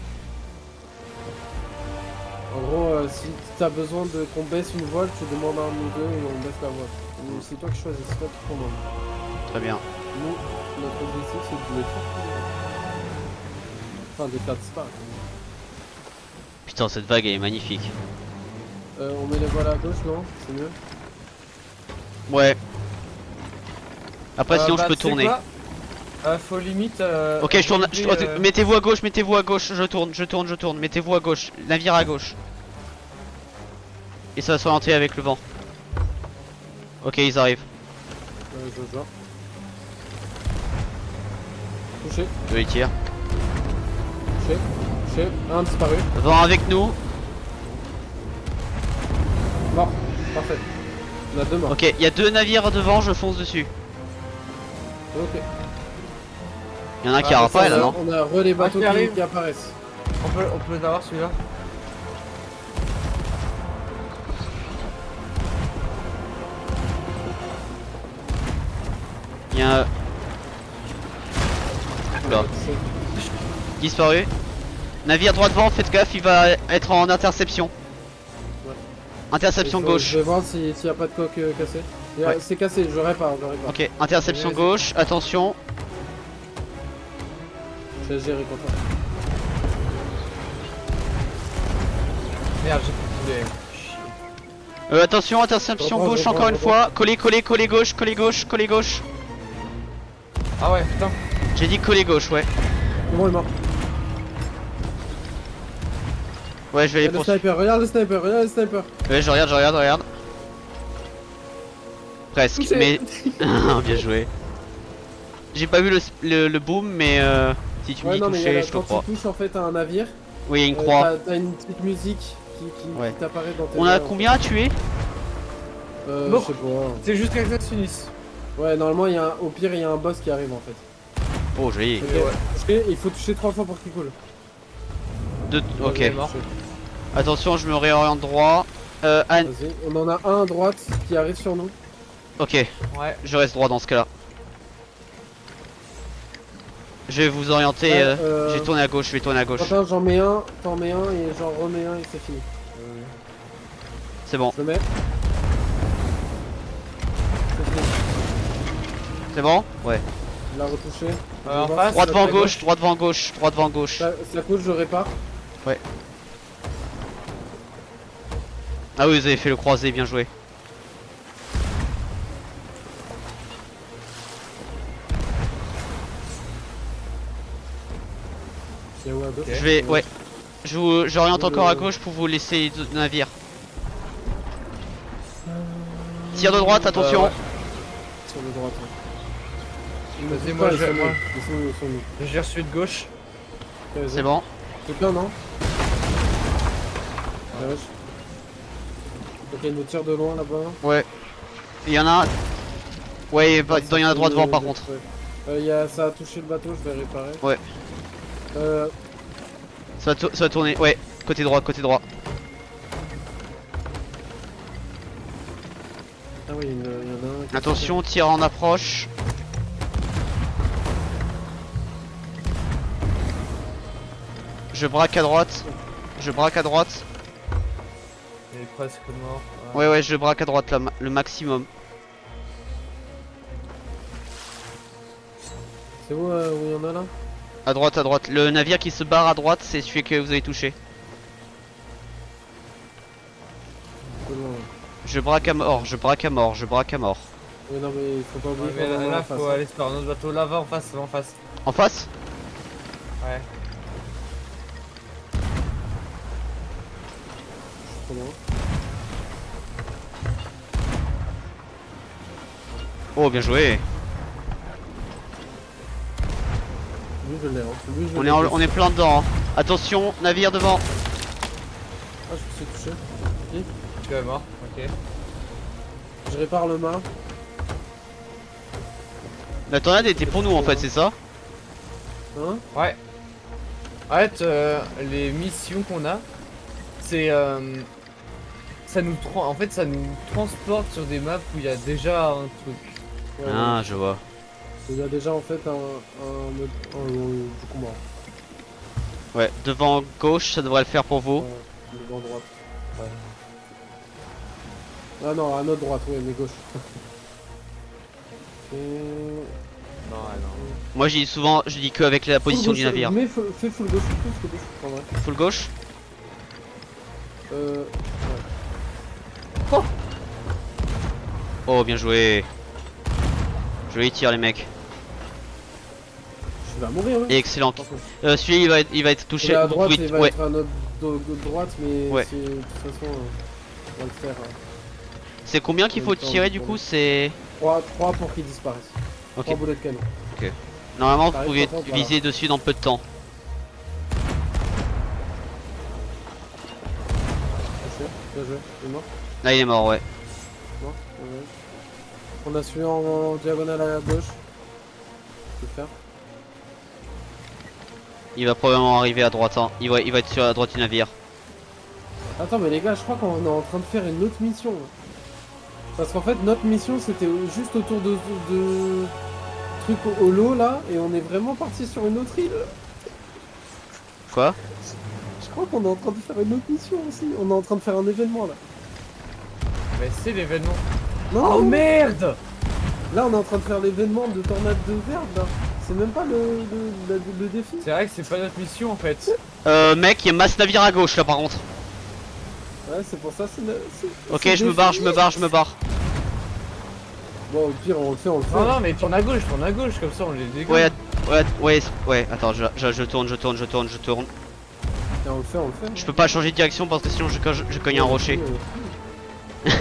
En gros, si t'as besoin qu'on baisse une voile, tu demandes à un ou deux et on baisse la voile. C'est toi qui choisis, c'est toi qui commandes. Très bien. Nous, notre objectif, c'est de les faire. Enfin, de faire disparaître. Putain, cette vague elle est magnifique. On met les voiles à gauche, non? C'est mieux. Ouais. Après, sinon Bah, je peux tu sais tourner. quoi faut limite. Ok, je tourne. limiter, Mettez-vous à gauche, mettez-vous à gauche. Je tourne. Mettez-vous à gauche. Navire à gauche. Et ça va s'orienter avec le vent. Ok, ils arrivent. Je vois. Touché, Je les tire. touché. Un disparu. Vent avec nous. Mort. Parfait. On a deux morts. Ok, il y a 2 navires devant, je fonce dessus. Ok. Il y en a un qui a rappelé là, non? On a relais bateaux qui arrive. qui apparaissent. On peut l'avoir celui-là. Il y a un. Oula. Disparu. Navire droit devant, faites gaffe, il va être en interception. Ouais. Interception Je gauche. vais voir s'il n'y a pas de coque cassée. Ouais. C'est cassé, je répare. Ok, interception Vas-y. gauche, attention. Je vais gérer contre toi. Merde, j'ai plus de boulet. Chier. Attention, interception Reprends, gauche reprends, encore une reprends. fois. Coller gauche. Ah ouais, putain. J'ai dit coller gauche, ouais. Comment il est mort? Ouais, je vais les Le poursuivre. sniper, regarde le sniper. Ouais, je regarde. Presque, Touché. mais. Bien joué. J'ai pas vu le boom, mais si tu me Ouais, dis non, mais il y a toucher, la- je te quand crois. tu touches en fait à un navire, Oui, il y a une croix. t'as une petite musique qui Ouais. t'apparaît dans tes On a mains, en combien à tuer? fait. Bon. Je sais pas. C'est juste que ça se finisse. Ouais, normalement, au pire, il y a un boss qui arrive en fait. Oh, joli. Ok, ouais. touché, il faut toucher 3 fois pour qu'il coule. Ok. Il est mort. Attention, je me réoriente droit. Anne. Vas-y, on en a un à droite qui arrive sur nous. Ok, Ouais. je reste droit dans ce cas-là. Je vais vous orienter. Ouais, Je vais tourner à gauche, Quentin, j'en mets un, t'en mets un et j'en remets un et c'est fini. C'est bon, Je le mets. C'est fini. c'est bon? Ouais. Il l'a retouché. Je en vais voir face, si Droit ça devant fait gauche, droit devant gauche. Ça coule, je répare. Ah oui, vous avez fait le croisé, bien joué. C'est où à gauche? Je vais, ouais. J'oriente encore à gauche pour vous laisser le navire. Tire de droite, attention. Ouais. Sur le droite. Ouais. Vas-y, moi, Ils sont je- nuls. moi. Ils sont nuls. Je gère celui de gauche. Ok, vas-y. C'est bon. C'est plein, non? Ah, wesh. Ok, il nous tire de loin là-bas. Ouais. Il y en a. Ouais, il y en a droit devant par contre. Ça a touché le bateau, je vais réparer. Ça va tourner, ouais, côté droit, côté droit. Ah oui, il y en a un. qui- Attention, tir en approche. Je braque à droite. Je braque à droite. Il est presque mort. Ouais, je braque à droite là, le maximum. C'est où il y en a là? À droite. Le navire qui se barre à droite, c'est celui que vous avez touché. C'est loin. Je braque à mort, je braque à mort, je braque à mort. Oui, non, mais il faut pas Ouais, oublier mais qu'on en a là, en face, faut hein. aller se faire un autre bateau là-bas en face, en face. En face? Ouais. Trop loin. Oh, bien joué. Lui, je l'ai, hein. Lui, je On l'ai. est plein dedans. Hein. Attention, navire devant. Ah, je me suis touché. Tu es mort, ok. Je répare le mât. La tornade était pour nous en fait, c'est ça? Hein? Ouais. En fait, les missions qu'on a, c'est ça nous en fait ça nous transporte sur des maps où il y a déjà un truc. Ouais, Ah, je vois. Il y a déjà en fait du combat. Ouais, devant gauche, ça devrait le faire pour vous. Ouais, devant droite. Ah non, à notre droite, oui, mais gauche. Et... Non, ouais, non. Moi, je dis souvent, je dis que avec la position Full du gauche, navire. Mais fais full gauche, full gauche, en vrai. Full gauche. Ouais. Oh, bien joué. Joli tir, les mecs. Je vais mourir, ouais. Et excellent. Par contre. Celui-là, il va être touché. Celui à Vous droite, pouvez- il va ouais. être à notre droite, mais Ouais. de toute façon, on va le faire. C'est combien qu'il faut Même temps, tirer du pour coup? lui. C'est. 3 pour qu'il disparaisse. Ok. 3 boulets de canon. Normalement, vous T'arrives pouvez par contre, viser dessus dans peu de temps. Bien joué, il est mort. Là, il est mort, ouais. Mort. Ouais. On a celui en diagonale à gauche. Je peux faire. Il va probablement arriver à droite. Hein. Il va être sur la droite du navire. Attends, mais les gars, je crois qu'on est en train de faire une autre mission. Là. Parce qu'en fait, notre mission c'était juste autour de trucs au lot là, et on est vraiment parti sur une autre île. Quoi? Je crois qu'on est en train de faire une autre mission aussi. On est en train de faire un événement là. Mais c'est l'événement. Non, Oh non, merde! là on est en train de faire l'événement de tornade de verbe là. C'est même pas le défi. C'est vrai que c'est pas notre mission en fait. Mec, il y a masse navire à gauche là par contre. Ouais, c'est pour ça, Ok, c'est je me défi. barre. Bon, au pire, on le fait. Non, non, mais tourne à gauche, comme ça on les dégomme. Ouais, attends, je tourne. Et on le fait. Je peux pas changer de direction parce que sinon je cogne un rocher. Euh,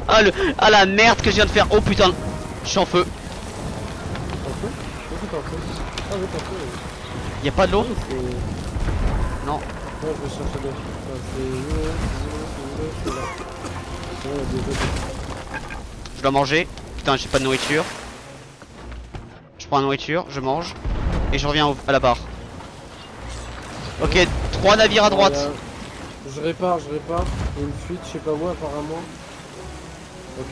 Ah la merde que je viens de faire. Oh putain, je suis en feu. Ah oui, t'as fait. Y a pas de l'eau? C'est- Non. Ouais, je vais chercher de. C'est là. Ouais, désolé. Je dois manger. Putain, j'ai pas de nourriture. Je prends la nourriture, je mange. Et je reviens à la barre. Ok, 3 navires à droite. Voilà. Je répare. Il y a une fuite, je sais pas où apparemment. Ok,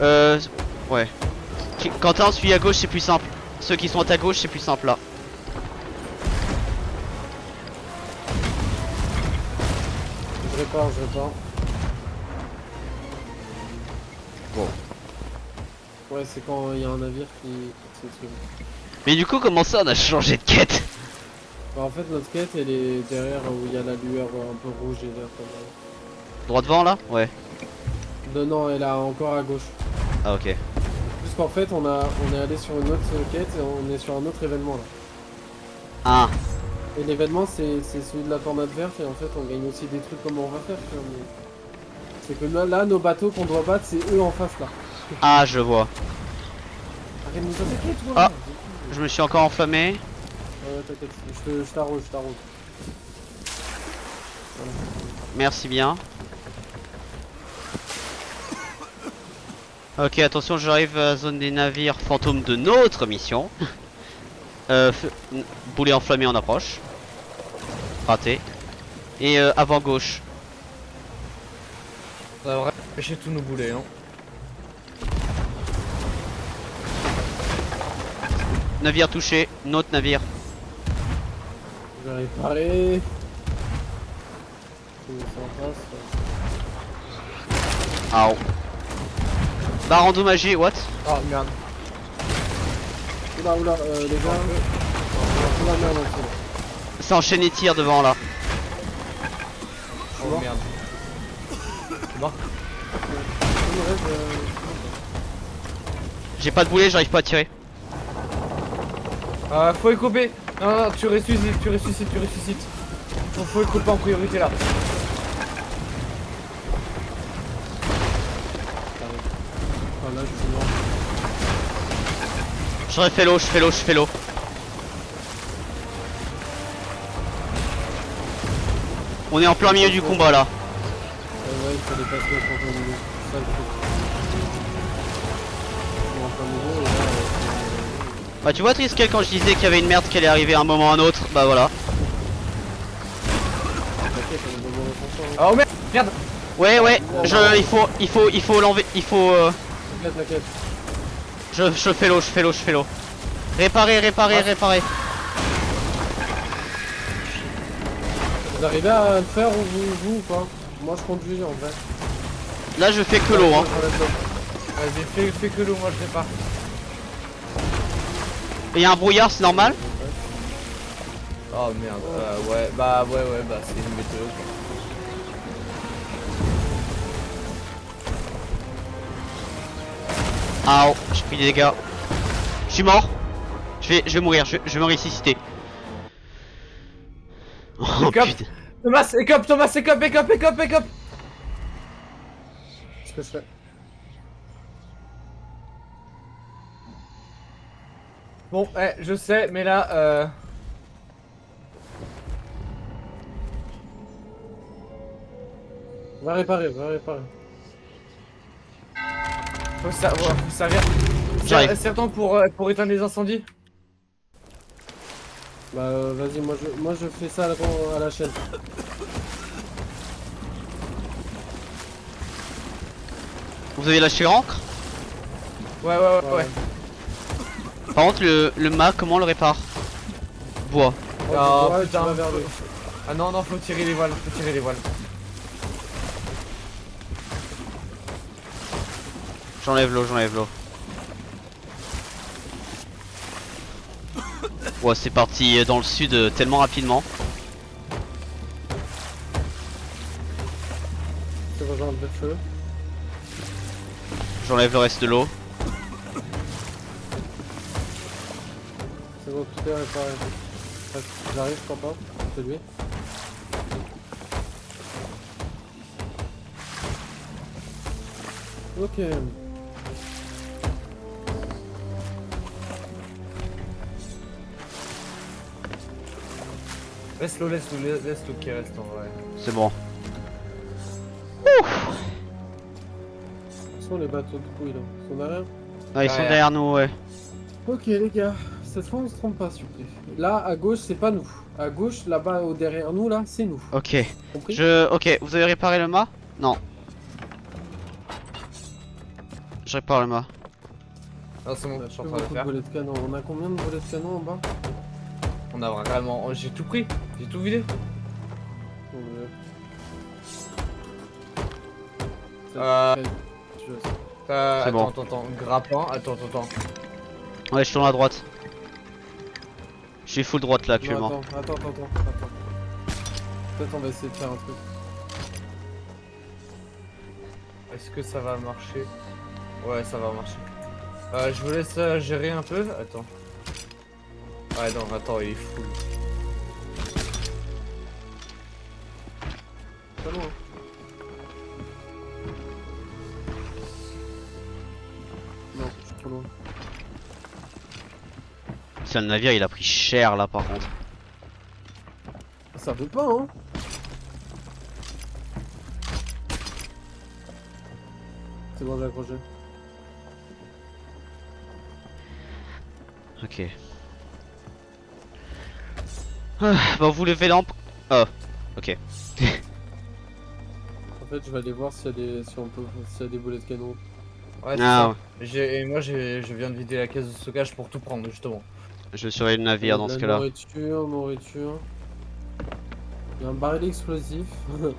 derrière. Ouais. Quentin, celui à gauche c'est plus simple. Ceux qui sont à ta gauche c'est plus simple là. Je répare. Bon. Ouais, c'est quand il y a un navire qui s'exprime. Mais du coup, comment ça on a changé de quête? Bah, en fait, notre quête elle est derrière où il y a la lueur un peu rouge et vert. Droit devant là? Ouais. Non, elle est encore à gauche. Ah ok. Puisqu'en fait, on est allé sur une autre quête et on est sur un autre événement là. Ah. Et l'événement c'est celui de la tornade verte et en fait on gagne aussi des trucs comme on va faire. Tu vois, mais... C'est que là, nos bateaux qu'on doit battre, c'est eux en face là. Ah, je vois. Arrête de nous attaquer, toi. Ah. Je me suis encore enflammé. Ouais, t'inquiète, je t'arrose. Voilà. Merci bien. Ok, attention, j'arrive à la zone des navires fantômes de notre mission. Boulet enflammé en approche. Raté. Et avant gauche. Ça devrait empêcher tous nos boulets, hein. Navire touché, notre navire. Je vais réparer. Comment ça passe? Ow. Barre endommagé, what? Oh merde. Oula, oula, les gars. Oula, merde, c'est bon. Ça enchaîne les tirs devant là. Oh merde. C'est mort. Il me reste, J'ai pas de boulet, j'arrive pas à tirer. Faut écouper. Non, non, tu ressuscites, tu ressuscites, tu ressuscites. Faut écouper en priorité là. Ah là, je suis mort. J'aurais fait l'eau, je fais l'eau, je fais l'eau. On est en plein milieu du combat là. Ouais, il fallait pas se mettre en plein milieu. C'est ça le truc. On est en plein milieu et là, Bah tu vois Triskel, quand je disais qu'il y avait une merde qui allait arriver à un moment ou à un autre, bah voilà. t'inquiète, on est dans le ressentiment. Oh merde. Merde. Ouais, il faut l'enlever, T'inquiète, t'inquiète. je fais l'eau, je fais l'eau, je fais l'eau. Réparer. Vous arrivez à le faire vous ou pas? Moi je conduis en vrai. Là je fais que l'eau hein. Vas-y, fais que l'eau, moi je répare. Il y a un brouillard, c'est normal. Oh merde. Ouais, bah c'est une météo quoi. Ah, j'ai pris des dégâts. Je suis mort. Je vais mourir, je vais me ressusciter. Oh Écope. putain. Thomas, écope. Qu'est-ce que je fais? Bon, je sais, mais là, Va réparer, va réparer. faut servir. J'arrive. Certains pour éteindre les incendies. Bah vas-y, moi je fais ça à la chaîne. Vous avez lâché l'ancre? Ouais. Par contre le mât, comment on le répare? Bois. Oh, Ouais, putain. tu vas vers lui. Ah non, faut tirer les voiles, J'enlève l'eau. Ouais, c'est parti dans le sud tellement rapidement. C'est rejoindre le feu. J'enlève le reste de l'eau. C'est bon, tout est réparé. J'arrive, je crois pas. C'est lui. Ok. Laisse-le qui reste en vrai. C'est bon. Où sont les bateaux de couilles là? Ils sont derrière? Ah, ils sont Derrière. derrière nous, ouais. Ok les gars, cette fois on se trompe pas s'il vous plaît. Là à gauche c'est pas nous. À gauche là-bas derrière nous là c'est nous. Ok. Compris? Ok, vous avez réparé le mât? Non. Je répare le mât. Ah c'est On bon, a je suis en plus train de beaucoup de faire. volets de canon. On a combien de volets de canon en bas? On a vraiment... J'ai tout pris, j'ai tout vidé. C'est bon. Attends, grappin, attends. Ouais, je tourne à droite. Je suis full droite là actuellement. Non, attends. Peut-être on va essayer de faire un truc. Est-ce que ça va marcher? Ouais, ça va marcher. Je vous laisse gérer un peu, attends. Ouais non, attends, il est fou. Pas loin. Non, je suis trop loin. Tiens, le navire il a pris cher là par contre. Ça veut pas hein. C'est bon, j'ai accroché. Ok. Bah vous levez lampe. Oh, ok. En fait, je vais aller voir s'il y a des, si on peut, s'il y a des boulets de canon. Ouais, c'est Ah, ça. Et moi, je viens de vider la caisse de stockage pour tout prendre, justement. je surveille le navire dans De ce la cas-là. nourriture. Il y a un baril explosif.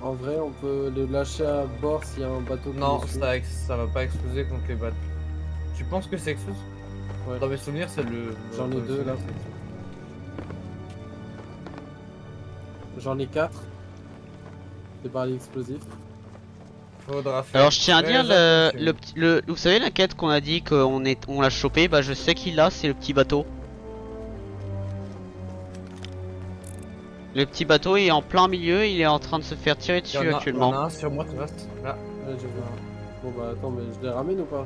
En vrai, on peut le lâcher à bord s'il y a un bateau qui Non, nous suit. ça va pas exploser contre les bateaux. Tu penses que c'est explose? Ouais. Dans mes souvenirs, c'est le. J'en ai dans mes 2 là. souvenirs, c'est explose. J'en ai 4. Des barils explosifs. Faudra faire. Alors je tiens à dire très attention. vous savez la quête qu'on a dit on l'a chopé, bah je sais qu'il l'a, c'est le petit bateau. Le petit bateau il est en plein milieu, il est en train de se faire tirer Il y dessus en a- Il y en actuellement. a un sur moi, Thomas. Là. Ouais, je vois. Bon bah attends, mais je les ramène ou pas?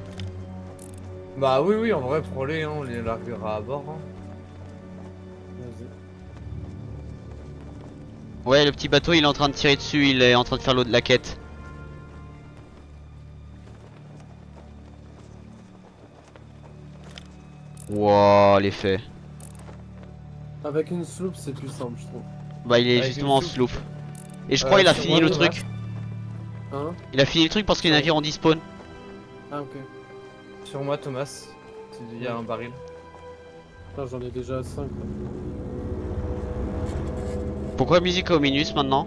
Bah oui, en vrai, prends-les, hein, on les larguera à bord. Hein. Vas-y. Ouais, le petit bateau il est en train de tirer dessus, il est en train de faire l'eau de la quête. Wow, l'effet. Avec une sloop, c'est plus simple, je trouve. Bah il est Avec justement en une sloop. Et je crois il a sur fini moi, le Thomas. truc. Hein? Il a fini le truc parce que les navires ont despawn. Ah, ok. Sur moi, Thomas. Il y a un baril. Putain, j'en ai déjà 5. Pourquoi musique au minus maintenant?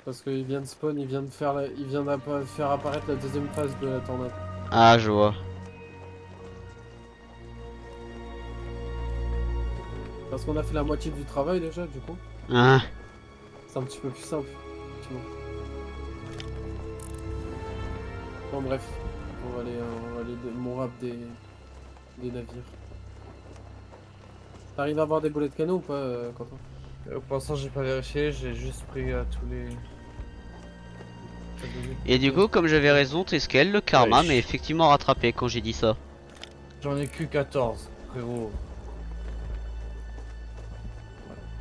Parce qu'il vient de spawn, il vient de faire, faire apparaître la deuxième phase de la tornade. Ah je vois. Parce qu'on a fait la moitié du travail déjà, du coup. Ah. C'est un petit peu plus simple, effectivement. Bon, bref. On va aller mon rap des navires. T'arrives à avoir des boulets de canon ou pas, Quentin? Pour l'instant, j'ai pas vérifié, j'ai juste pris tous les. Et du coup, comme j'avais raison, Teskel, le karma Ouais. m'a effectivement rattrapé quand j'ai dit ça. J'en ai que 14, frérot.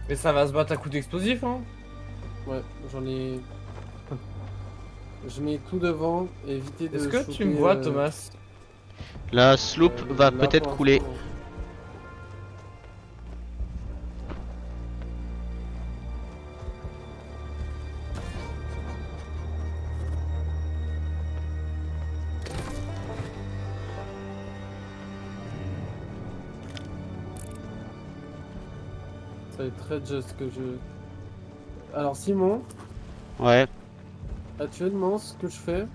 Mais ça va se battre à coups d'explosifs, hein? Ouais, j'en ai... Je mets tout devant, éviter de Est-ce que tu shooter, me vois, Thomas? La sloop va là, peut-être pour couler. l'instant, ça va être très juste que je... Alors Simon, Ouais, actuellement ce que je fais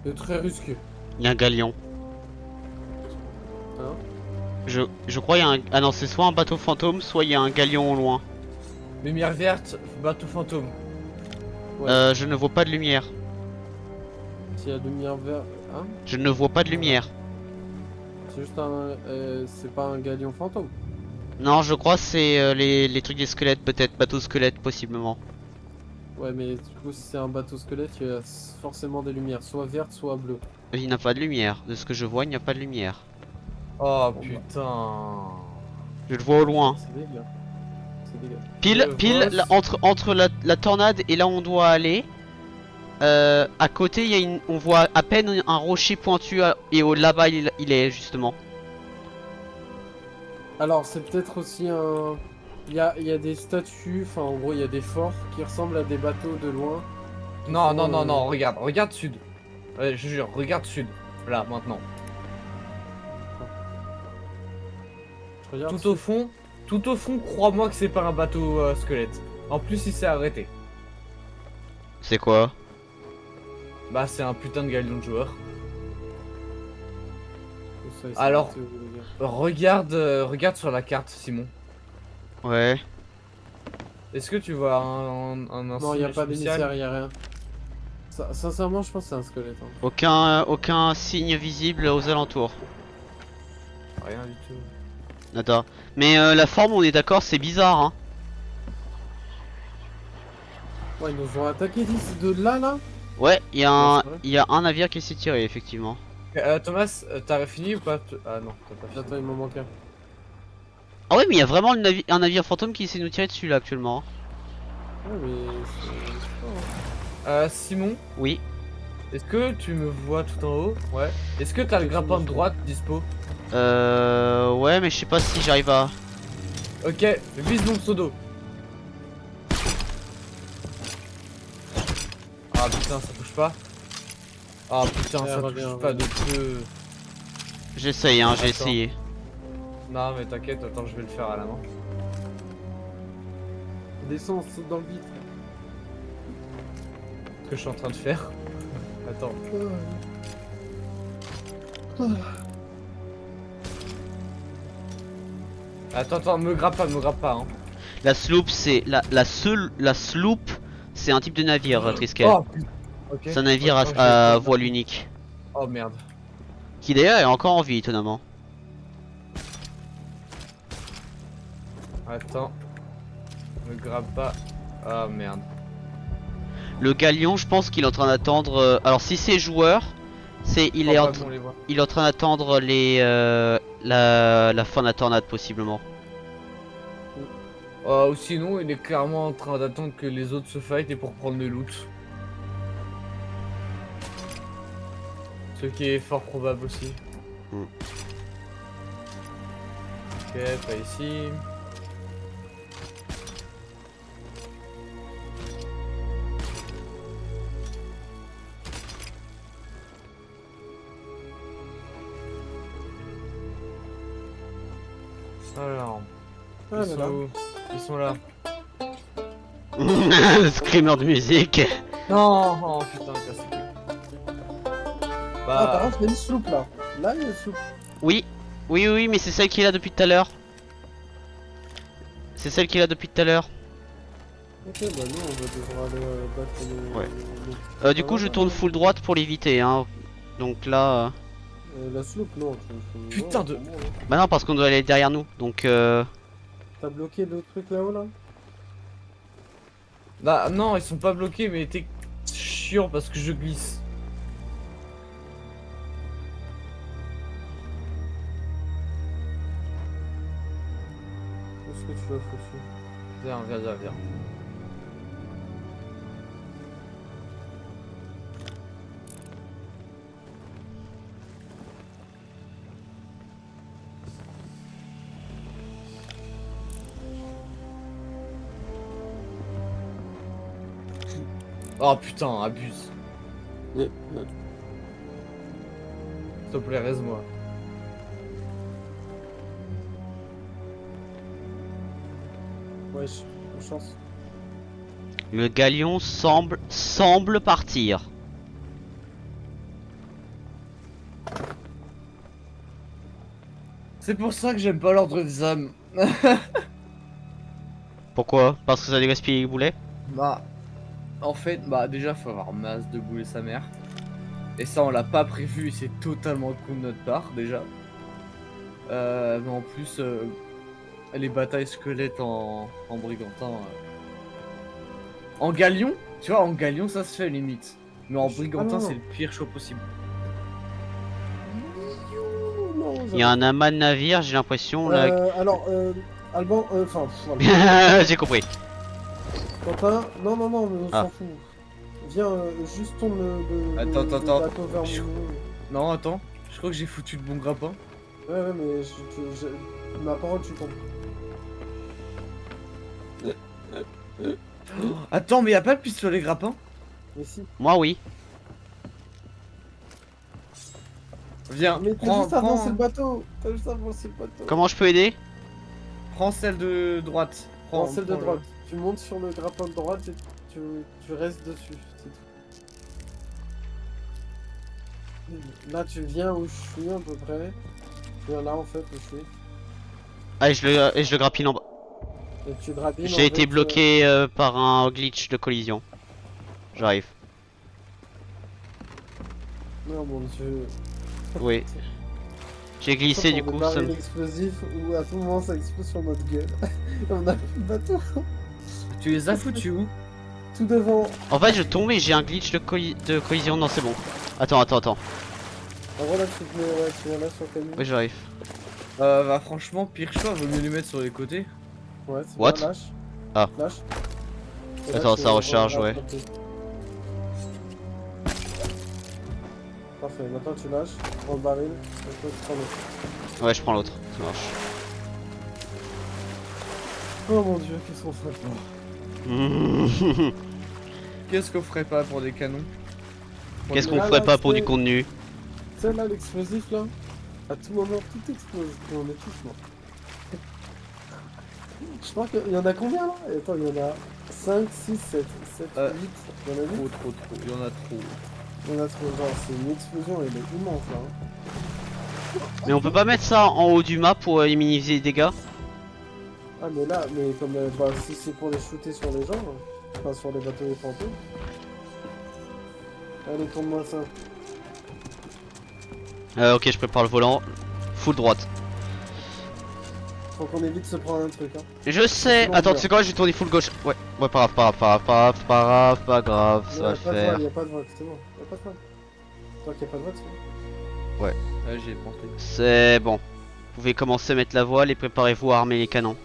est très risqué. il y a un galion. Hein? Je crois il y a un... Ah non, c'est soit un bateau fantôme, soit il y a un galion au loin. Lumière verte, bateau fantôme. Ouais. Je ne vois pas de lumière. S'il y a lumière verte... Hein? Je ne vois pas de lumière. C'est juste un... c'est pas un galion fantôme. Non, je crois que c'est les trucs des squelettes peut-être, bateau squelette possiblement. Ouais, mais du coup si c'est un bateau squelette, il y a forcément des lumières, soit vertes, soit bleues. Il n'a pas de lumière. De ce que je vois, il n'y a pas de lumière. Oh Bon, putain. Je le vois au loin. C'est dégueu. C'est dégueu. Pile, Le pile, boss. entre la tornade et là où on doit aller. À côté, il y a on voit à peine un rocher pointu et là-bas il est justement. Alors c'est peut-être aussi un... Il y a des statues, enfin en gros il y a des forts qui ressemblent à des bateaux de loin. Non, font, non, non, non, regarde sud. Ouais, je jure, regarde sud. Là, maintenant. Je regarde Tout au fond, crois-moi que c'est pas un bateau squelette. En plus, il s'est arrêté. C'est quoi? Bah, c'est un putain de galion de joueur. ça, c'est Alors- bateau, les gars. Regarde sur la carte, Simon. Ouais. Est-ce que tu vois un Non, il n'y a insigne pas spécial d'émissaire, il n'y a rien. Sincèrement, je pense que c'est un squelette. Hein. Aucun signe visible aux alentours. Rien du tout. Attends. Mais la forme, on est d'accord, c'est bizarre, hein. Ouais, ils nous ont attaqué d'ici de là. Ouais, il y a Ouais, c'est vrai. il y a un navire qui s'est tiré, effectivement. Thomas, t'as fini ou pas? Ah non, t'as pas fini. Attends, il m'en manque un. Ah ouais, mais il y a vraiment un navire fantôme qui essaie de nous tirer dessus là actuellement. Ouais, mais c'est pas, hein. Simon, Oui. Est-ce que tu me vois tout en haut? Ouais. Est-ce que t'as le grappin de droite dispo? Ouais, mais je sais pas si j'arrive à. Ok, vise mon pseudo. Ah putain, ça touche pas. Ah putain, Ouais, ça reviens, touche pas de peu. J'essaye, hein, j'ai Attends. essayé. Non mais t'inquiète, attends, je vais le faire à la main. Descends, saute dans le vitre. Ce que je suis en train de faire. Attends. Attends, me grappe pas, hein. La sloop, c'est. La sloop, c'est un type de navire, Triskel. Oh putain. Ok. C'est un navire Oh, j'ai à peur. voile unique. Oh merde. Qui d'ailleurs est encore en vie, étonnamment. Attends. Me grappe pas. Ah merde. Le galion, je pense qu'il est en train d'attendre. Alors, si c'est joueur, il est Oh, en, pas qu'on les voit. il est en train d'attendre la fin de la tornade, possiblement. Ou sinon, il est clairement en train d'attendre que les autres se fight et pour prendre le loot. Ce qui est fort probable aussi. Mm. Ok, pas ici. Alors, Ah ils là sont là. où? Ils sont là. Screamer de musique. Non, oh putain, casse les couilles. Ah, par Bah, contre, il y a une sloop là. Là, il y a une sloop. Oui, oui, mais c'est celle qui est là depuis tout à l'heure. C'est celle qui est là depuis tout à l'heure. Ok, bah nous, on va devoir aller battre nos... Ouais. nos- Du coup, je tourne full droite pour l'éviter, hein. Donc là. La sloop, non. Putain de- pour moi, hein. Bah non, parce qu'on doit aller derrière nous. Donc T'as bloqué le truc là-haut là? bah non, ils sont pas bloqués, mais t'es chiant parce que je glisse. Qu'est-ce que tu as foutu? Viens. Oh putain, abuse. S'il te plaît, reste-moi. Wesh, bonne chance. le galion semble partir. C'est pour ça que j'aime pas l'ordre des âmes. Pourquoi? Parce que ça a gaspillé les boulets? Bah, en fait, bah déjà faut avoir masse de bouler sa mère. Et ça on l'a pas prévu et c'est totalement con de notre part déjà. Mais en plus, les batailles squelettes en brigantin. En galion, tu vois, en galion ça se fait limite. Mais en brigantin non. c'est le pire show possible. Non, Il y a un amas de navires, j'ai l'impression là. alors, Alban, enfin, voilà. J'ai compris. Quentin, non, mais on Ah. s'en fout. Viens, juste tourne le Attends. bateau vers Je- nous. Non, attends, je crois que j'ai foutu de bon grappin. Ouais, mais ma parole, tu tombes. Attends, mais y a pas de pistolet grappin? Mais si. Moi, oui. Viens, Mais t'as juste avancé le bateau. T'as juste avancé le bateau. Comment je peux aider? prends celle de droite. Prends celle de prends-le. droite. Tu montes sur le grappin de droite et tu restes dessus. c'est tout. Là, tu viens où je suis à peu près. Tu viens là en fait où je suis. Ah, et je le grappine en bas. Et tu grappines. en J'ai été fait, bloqué par un glitch de collision. J'arrive. Non, mon dieu. Oui. J'ai glissé du coup. Ça me- L'explosif où à tout moment ça explose sur notre gueule. Et on a plus le bateau. Tu les as foutus où? Tout devant. En fait, je tombe et j'ai un glitch de collision. Non, c'est bon. Attends. En gros là tu viens là sur le camion. Oui, j'arrive. Bah franchement, pire choix, vaut mieux les mettre sur les côtés. Ouais, c'est What? bien, lâche. Ah. Lâche. Et Attends, lâche, ça recharge, on va ouais. attraper. Parfait, maintenant tu lâches, tu prends le baril, et toi tu prends l'autre. Ouais, je prends l'autre, ça marche. Oh mon dieu, qu'est-ce qu'on ferait pas? Qu'est-ce qu'on ferait pas pour des canons? Qu'est-ce qu'on Là, ferait là, pas pour c'est- du contenu? Tu sais là, l'explosif là, à tout moment tout explose, et on est tous morts. Je crois qu'il y en a combien là? Attends, il y en a 5, 6, 7, 7, 8, il y en a 8. Trop, il y en a trop. Il y en a trop, genre c'est une explosion, elle est immense là. Hein. Mais on peut pas mettre ça en haut du map pour minimiser les dégâts? Ah mais là, mais comme bah, si c'est pour les shooter sur les gens, enfin sur les bateaux et fantômes. Allez, tourne-moi ça. Ok, je prépare le volant. Full droite. Faut qu'on évite de se prendre un truc. Hein. Je sais. Sinon, Attends, on tu sais quoi, je vais tourner full gauche. Ouais, ouais, pas grave, pas grave, pas grave, pas grave, pas grave, ça va le faire. Il y a pas de voile, c'est bon. Il y a pas de voile. Toi qui a pas de voile, c'est bon. Ouais, j'ai pensé. C'est bon. Vous pouvez commencer à mettre la voile et préparez-vous à armer les canons.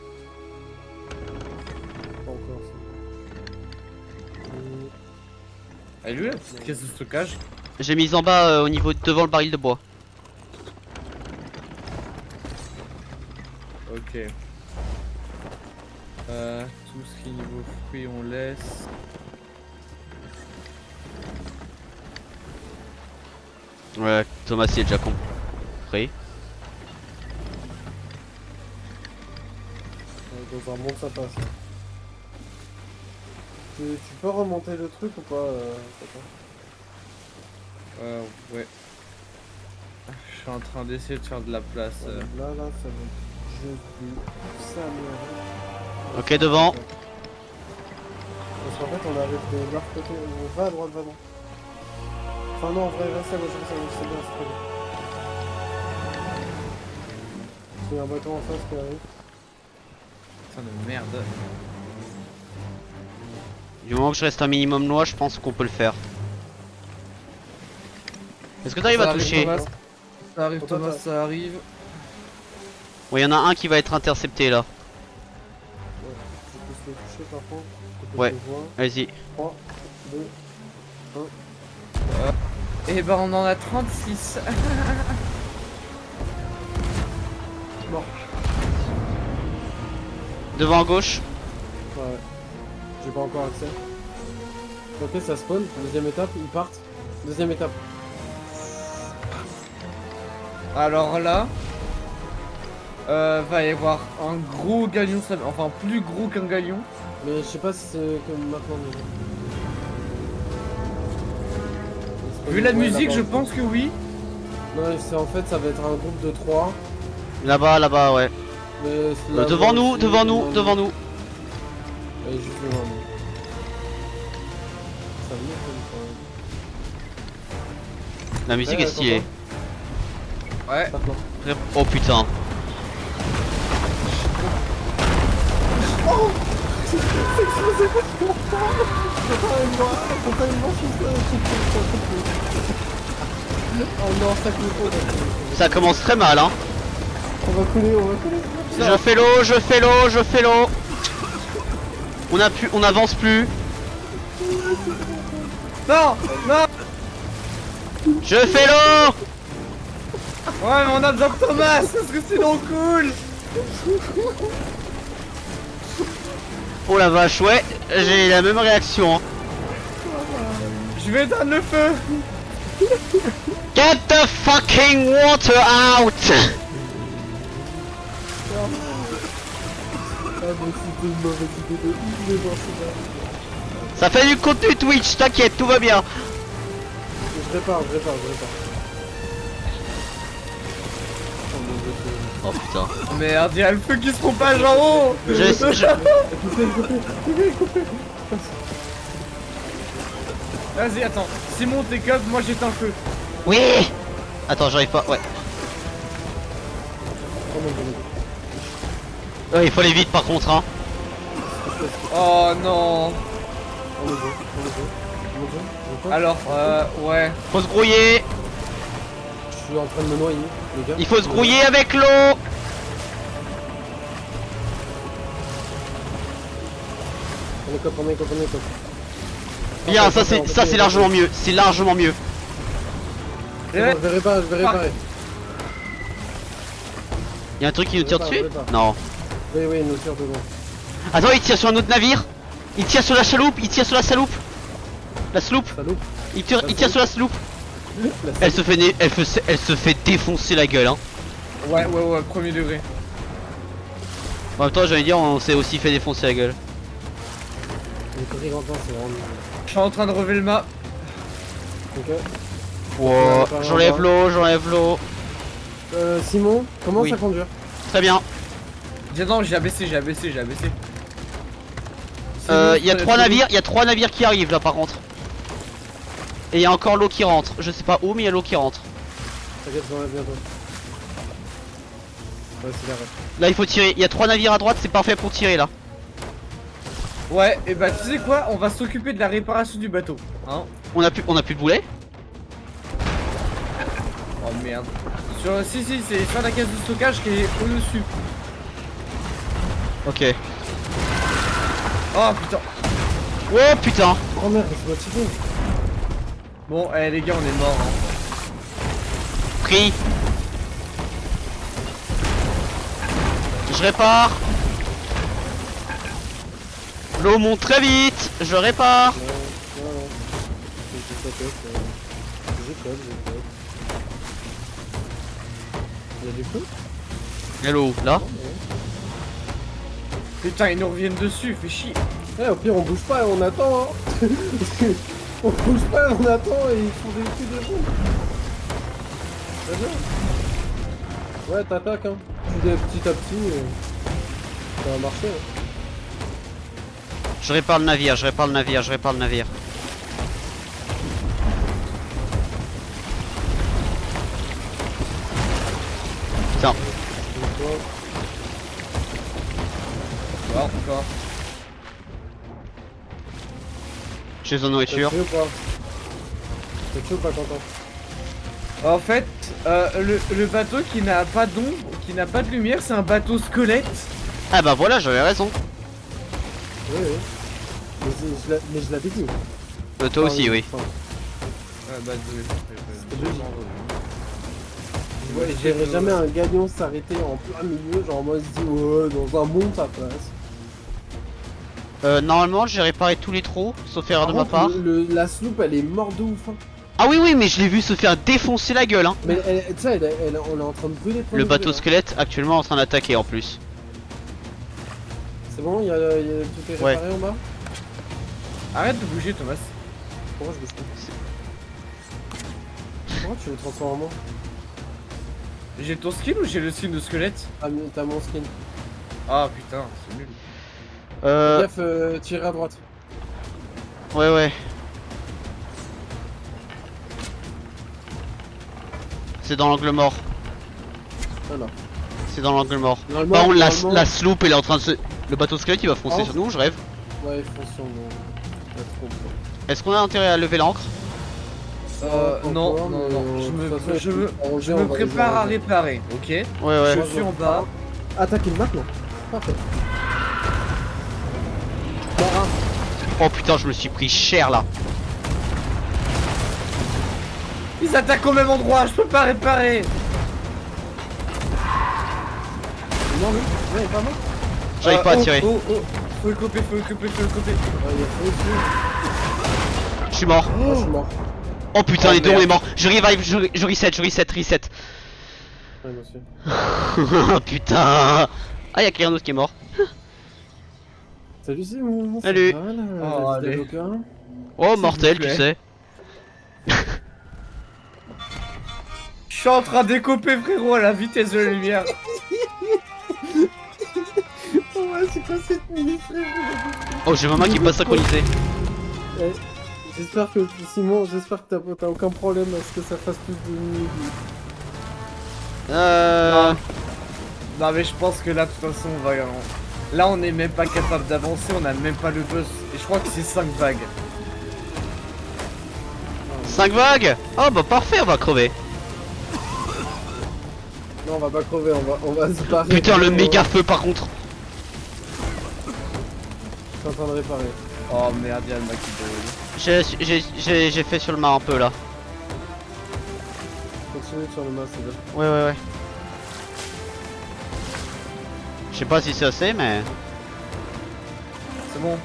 Pas encore ça. Elle est où la petite caisse de stockage? J'ai mis en bas au niveau devant le baril de bois. Ok. Tout ce qui est niveau fruits on laisse. Ouais, Thomas il est déjà compris. Dans un monde ça passe. Tu peux remonter le truc ou pas Papa Ouais. Je suis en train d'essayer de faire de la place. Là, ça va juste plus s'améliorer. Ok, devant. Parce qu'en fait, on arrive de leur côté. On va à droite, va à droite. Enfin, non, en vrai, reste à gauche, c'est bien, c'est très bien. Il y a un bateau en face qui arrive. Putain de merde. Du moment que je reste un minimum loin, je pense qu'on peut le faire. Est-ce que t'arrives Ça à arrive, toucher? Thomas. Ça arrive, Pourquoi Thomas, ça ça arrive. Ouais, y en a un qui va être intercepté là. Ouais, je peux se le toucher par contre. Ouais. Vas-y. 3, 2, Et ben on en a 36. mort. Devant à gauche. Ouais. J'ai pas encore accès. Ok, ça spawn. Deuxième étape, ils partent. Deuxième étape. Alors là, va y avoir un gros galion, enfin plus gros qu'un galion. Mais je sais pas si c'est comme maintenant. Mais... Vu la Ouais, musique, là-bas. je pense que oui. Non, c'est en fait, ça va être un groupe de 3. Là-bas, là-bas, ouais. Mais là, Devant nous, aussi, devant nous, devant nous. Et juste devant nous. Ça veut dire que La musique est stylée. Ouais. Maintenant. Oh putain. Oh non, ça coule. Ça commence très mal, hein. On va couler, on va couler. Je fais l'eau, je fais l'eau, je fais l'eau. On avance plus. Non, non. Je fais l'eau. Ouais, mais on a besoin de Thomas, parce que sinon on coule. Oh la vache, ouais. J'ai la même réaction. Hein. Je vais éteindre le feu. Get the fucking water out. Ah, mais c'était une mauvaise idée de ouf, mais bon, c'est pas. Ça fait du contenu Twitch, t'inquiète, tout va bien. Je répare. Oh putain. Merde, y'a le feu qui se propage en haut. Vas-y, attends. Simon, t'es cob, moi j'éteins le feu. Oui. Attends, j'arrive pas, ouais. Ouais, il faut aller vite par contre, hein. Oh non. Alors, ouais. Faut se grouiller. Je suis en train de me noyer, les gars. Il faut se grouiller avec l'eau. On est cop. Bien, ça c'est largement mieux. C'est largement mieux. C'est bon, je vais réparer. Y'a un truc qui nous tire Je dessus? vais pas. Non. Oui, il nous tire dedans. Attends, il tire sur un autre navire. Il tire sur la chaloupe, il tire sur la chaloupe. La sloop. Ça loupe. Il tire sur la sloop. La Elle se fait défoncer la gueule hein. Ouais, premier degré. En même temps j'allais dire on s'est aussi fait défoncer la gueule. Les Brigantins, c'est vraiment. Je suis en train de relever le mât. Ok. Wow, j'enlève l'eau. Simon, comment Oui. ça conduire? Très bien. Non, j'ai abaissé. Il y a trois navires qui arrivent là par contre. Et il y a encore l'eau qui rentre. Je sais pas où mais il y a l'eau qui rentre. T'inquiète, j'enlève bientôt. Ouais, c'est l'arrêt. Là il faut tirer. Il y a 3 navires à droite, c'est parfait pour tirer là. Ouais, et bah tu sais quoi, on va s'occuper de la réparation du bateau. Hein? On a plus de boulet. Oh merde. Si, c'est sur la case de stockage qui est au-dessus. Ok. Oh putain. Oh putain. Oh merde, laisse-moi tirer. Bon, les gars, on est morts. Hein. Pris. Je répare. L'eau monte très vite. Je répare. Ouais. Je code. Il y a du feu? Il y a l'eau là. Putain, ils nous reviennent dessus, fait chier. Ouais, au pire, on bouge pas et on attend. Hein. On bouge pas et on attend et ils font des coups de boum. Très bien. Ouais, t'attaques, hein. Petit à petit, ça va marcher. Hein. Je répare le navire. Tiens. Ouais, encore. J'ai besoin de T'as nourriture. tué ou pas? T'as tué ou pas, Quentin? En fait, le bateau qui n'a pas d'ombre, qui n'a pas de lumière, c'est un bateau squelette. Ah bah voilà, j'avais raison. Oui. Mais je l'avais dit. Toi aussi, oui. Enfin, Bah, je verrai jamais un gagnant s'arrêter en plein milieu, genre moi je dis ouais, dans un monde ça passe. Normalement, j'ai réparé tous les trous, sauf erreur de ma part. La sloop elle est morte de ouf. Hein. Ah oui, mais je l'ai vu se faire défoncer la gueule. Hein. Mais tu sais, on est en train de brûler. Le bateau squelette actuellement en train d'attaquer en plus. C'est bon, tout est réparé en bas. Arrête de bouger, Thomas. Pourquoi je bouge pas? Pourquoi tu veux transformer en moi? J'ai ton skin ou j'ai le skin de squelette? T'as mon skin. Ah putain, c'est nul. Bref, tirer à droite. Ouais. C'est dans l'angle mort. Voilà. C'est dans l'angle mort. Normalement, Par contre, normalement- la sloop elle est en train de se... Le bateau squelette il va foncer Oh. sur nous, je rêve. Ouais, fonction, non. Pas trop. Est-ce qu'on a intérêt à lever l'ancre? Non. Je me prépare à réparer, ok? Ouais. Je suis en bas. Attaquez maintenant. Parfait. Mort Oh putain, je me suis pris cher là. Ils attaquent au même endroit, je peux pas réparer. Non, lui. Ouais, il est pas mort. J'arrive pas à tirer. Oh, faut le couper. Ouais, il a fait aussi. Je suis mort. Oh, je suis mort. Oh putain, Oh, les deux merde. on est morts. Je revive, je reset. Ouais, monsieur. Putain. Ah, y'a quelqu'un d'autre qui est mort. Salut Simon. Salut. Ça va, là, Oh, la allez. vie d'avocat. Oh, S'il mortel, vous tu plaît. sais. Je suis en train de découper, frérot, à la vitesse de la lumière. Oh ouais, c'est quoi cette nuit, frère? Oh, j'ai ma main qui est pas synchronisée. Eh, j'espère que Simon, t'as aucun problème à ce que ça fasse plus de nuit. Non mais je pense que là, de toute façon, on va... Là, on est même pas capable d'avancer, on a même pas le buzz. Et je crois que c'est 5 vagues. 5 vagues. Oh bah parfait, on va crever. Non, on va pas crever, on va se barrer. Putain, le méga feu par contre. Je suis en train de réparer. Oh merde, y'a le mec qui brûle. J'ai fait sur le mât un peu là. minutes sur le mât, c'est bien. Ouais. Je sais pas si c'est assez, mais. C'est bon.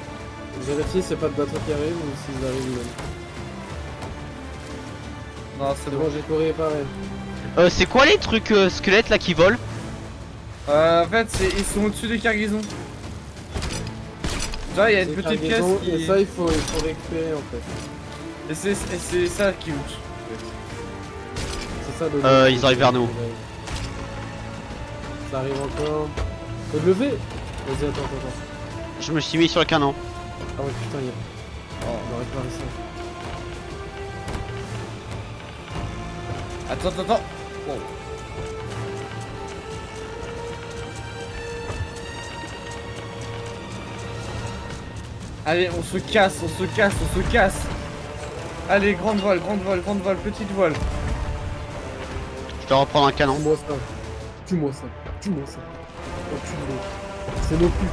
Vérifie c'est pas de bateau qui arrive ou s'ils arrivent ils même. Non, c'est C'est bon. bon, j'ai tout réparé. C'est quoi les trucs squelettes là qui volent? En fait, ils sont au-dessus des cargaisons. Là, il y a une C'est petite pièce cargaison, qui... Et ça, il faut récupérer en fait. Et c'est ça qui loot. C'est ça le. Ils arrivent vers nous. Ça arrive encore. Faut le lever. Vas-y, attends. Je me suis mis sur le canon. Ah ouais, putain, il y a. Oh, on aurait réparé ça. Attends. Oh. Allez, on se casse. Allez, grande voile, petite voile. Je dois reprendre un canon. Tue-moi ça. Oh, tue-le. C'est nos putes.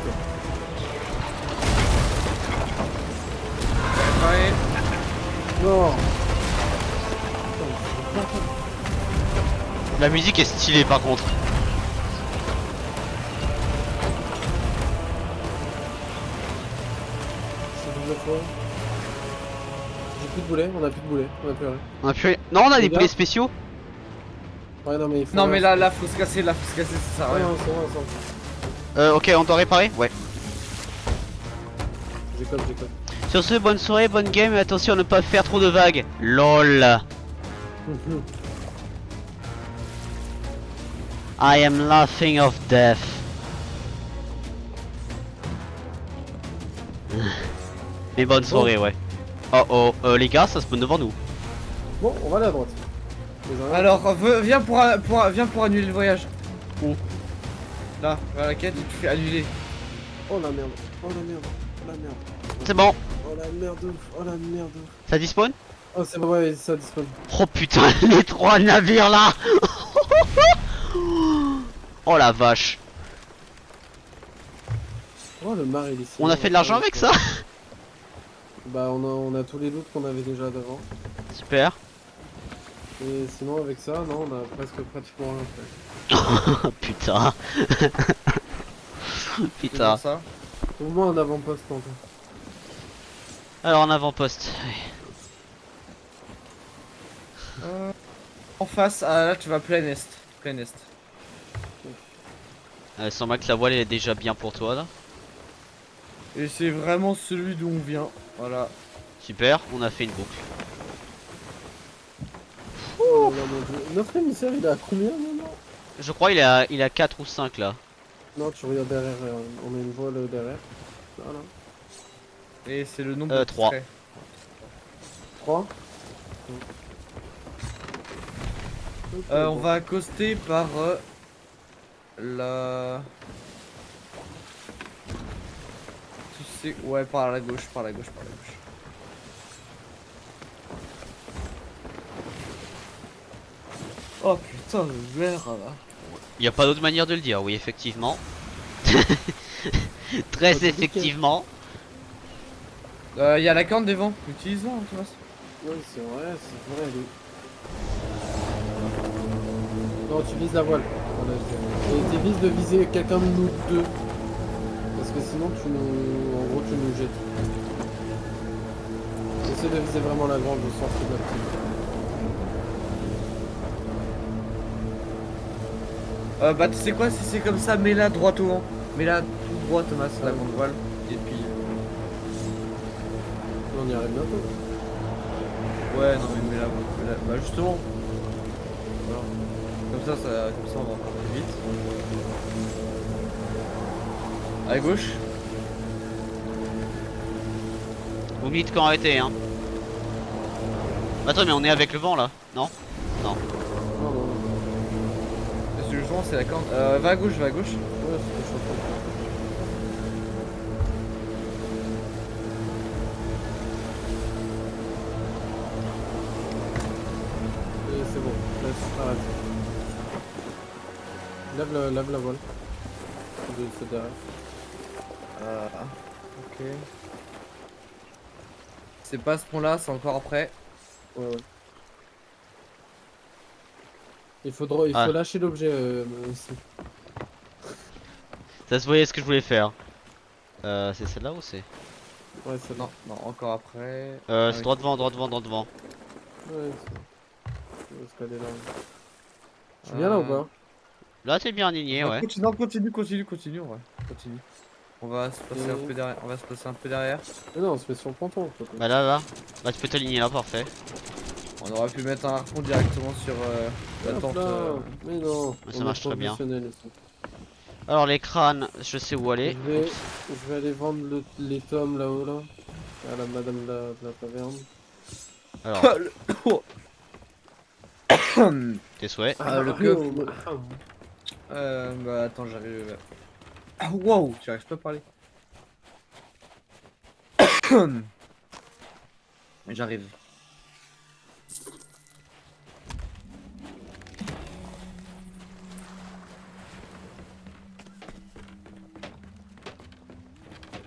Ouais. Non. La musique est stylée par contre. C'est double fois. J'ai plus de boulets, on a plus de boulets, on a plus rien. On a pu... Non, on a des Les gars. boulets spéciaux. Ouais, non, mais il faut. Non, mais là, faut se casser, ça sert à Ouais, rien. non, c'est bon. Ok, on doit réparer? Ouais. J'écope. Sur ce, bonne soirée, bonne game, et attention à ne pas faire trop de vagues. LOL. I am laughing of death. Mais bonne soirée, ouais. Oh, les gars, ça spawn devant nous. Bon, on va aller à droite. Les uns- Alors, viens pour annuler le voyage. Où? Là, vers la quête, tu fais annuler. Oh la merde. C'est bon, Oh la merde de ouf. ça despawn? Oh, c'est bon, ouais, ça dispose. Oh putain, les 3 navires là. Oh la vache. Oh, le mar il est ici. On a fait de l'argent avec ça? Bah, on a tous les loots qu'on avait déjà d'avant. Super. Et sinon, avec ça, non, on a presque pratiquement rien fait. Putain. C'est Putain. pour ça. Trouve-moi un avant-poste, encore. Alors en avant-poste. En face, là tu vas plein est. Sans mal que la voile elle est déjà bien pour toi là. Et c'est vraiment celui d'où on vient. Voilà. Super, on a fait une boucle. Oh là, mon dieu. Notre émissaire, il est à combien maintenant? Je crois il a 4 ou 5 là. Non, tu regardes derrière, on a une voile derrière. Voilà. Et c'est le nombre de 3. traits. 3. On va accoster par la... Tu sais... Ouais, par la gauche. Oh putain, le verre là. Y a pas d'autre manière de le dire, oui effectivement. Très effectivement. Y a la corne des vents. Utilise-la, hein, Thomas. Oui, c'est vrai, lui. Non, tu vises la voile. Voilà, et t'évites de viser quelqu'un de nous deux. Parce que sinon, en gros, tu nous jettes. Essaie de viser vraiment la grande, au centre de la petite. Bah tu sais quoi, si c'est comme ça, mets-la droit au vent. Mets-la tout droit, Thomas, la grande voile. Et puis... On y arrive bientôt. Ouais, non mais mets-la. Bah justement. Voilà. Comme ça, on va encore plus vite. À gauche. Vous me dites quand arrêter hein. Attends mais on est avec le vent là, non? Non. Non. Parce que justement, c'est la corne. Va à gauche. Ouais, c'est ce que je suis en train de faire. Et c'est bon, laisse, arrête. Lève la voile. C'est derrière. Ok. C'est pas ce pont là, c'est encore après. Ouais. Il faut Ah. lâcher l'objet aussi. Ça se voyait ce que je voulais faire. C'est celle-là ou c'est Ouais, ça Non, non, encore après. c'est oui. droit devant, droit devant, droit devant. Ouais, c'est là. Je suis bien là ou pas? Là t'es bien aligné, Non, ouais. continue, ouais. Continue. On va se passer un peu derrière. On va se passer un peu derrière. Mais non, on se met sur le ponton. Papa. Bah là. Bah tu peux t'aligner là, parfait. On aurait pu mettre un harpon directement sur la Hop tente. là. Mais non, Ouais, ça on est marche très bien. professionnel ici. Alors les crânes, je sais où aller. Je vais aller vendre les tomes là-haut là. À la madame de la taverne. Alors, Oh. tes souhaits. Le coffre. Bah attends, j'arrive. Ah, wow, j'arrive pas à parler. J'arrive.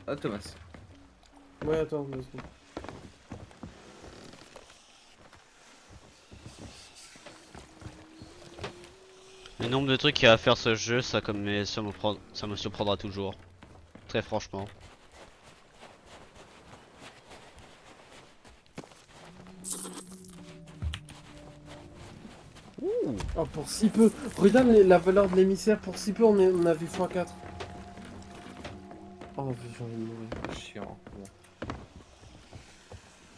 Ah, Thomas. Ouais, attends, 2 secondes. Le nombre de trucs qu'il y a à faire ce jeu, ça me surprendra toujours. Très franchement. Oh, pour si peu. Regarde la valeur de l'émissaire, pour si peu on a vu x4. Oh, j'ai envie de mourir. Chiant. Bon.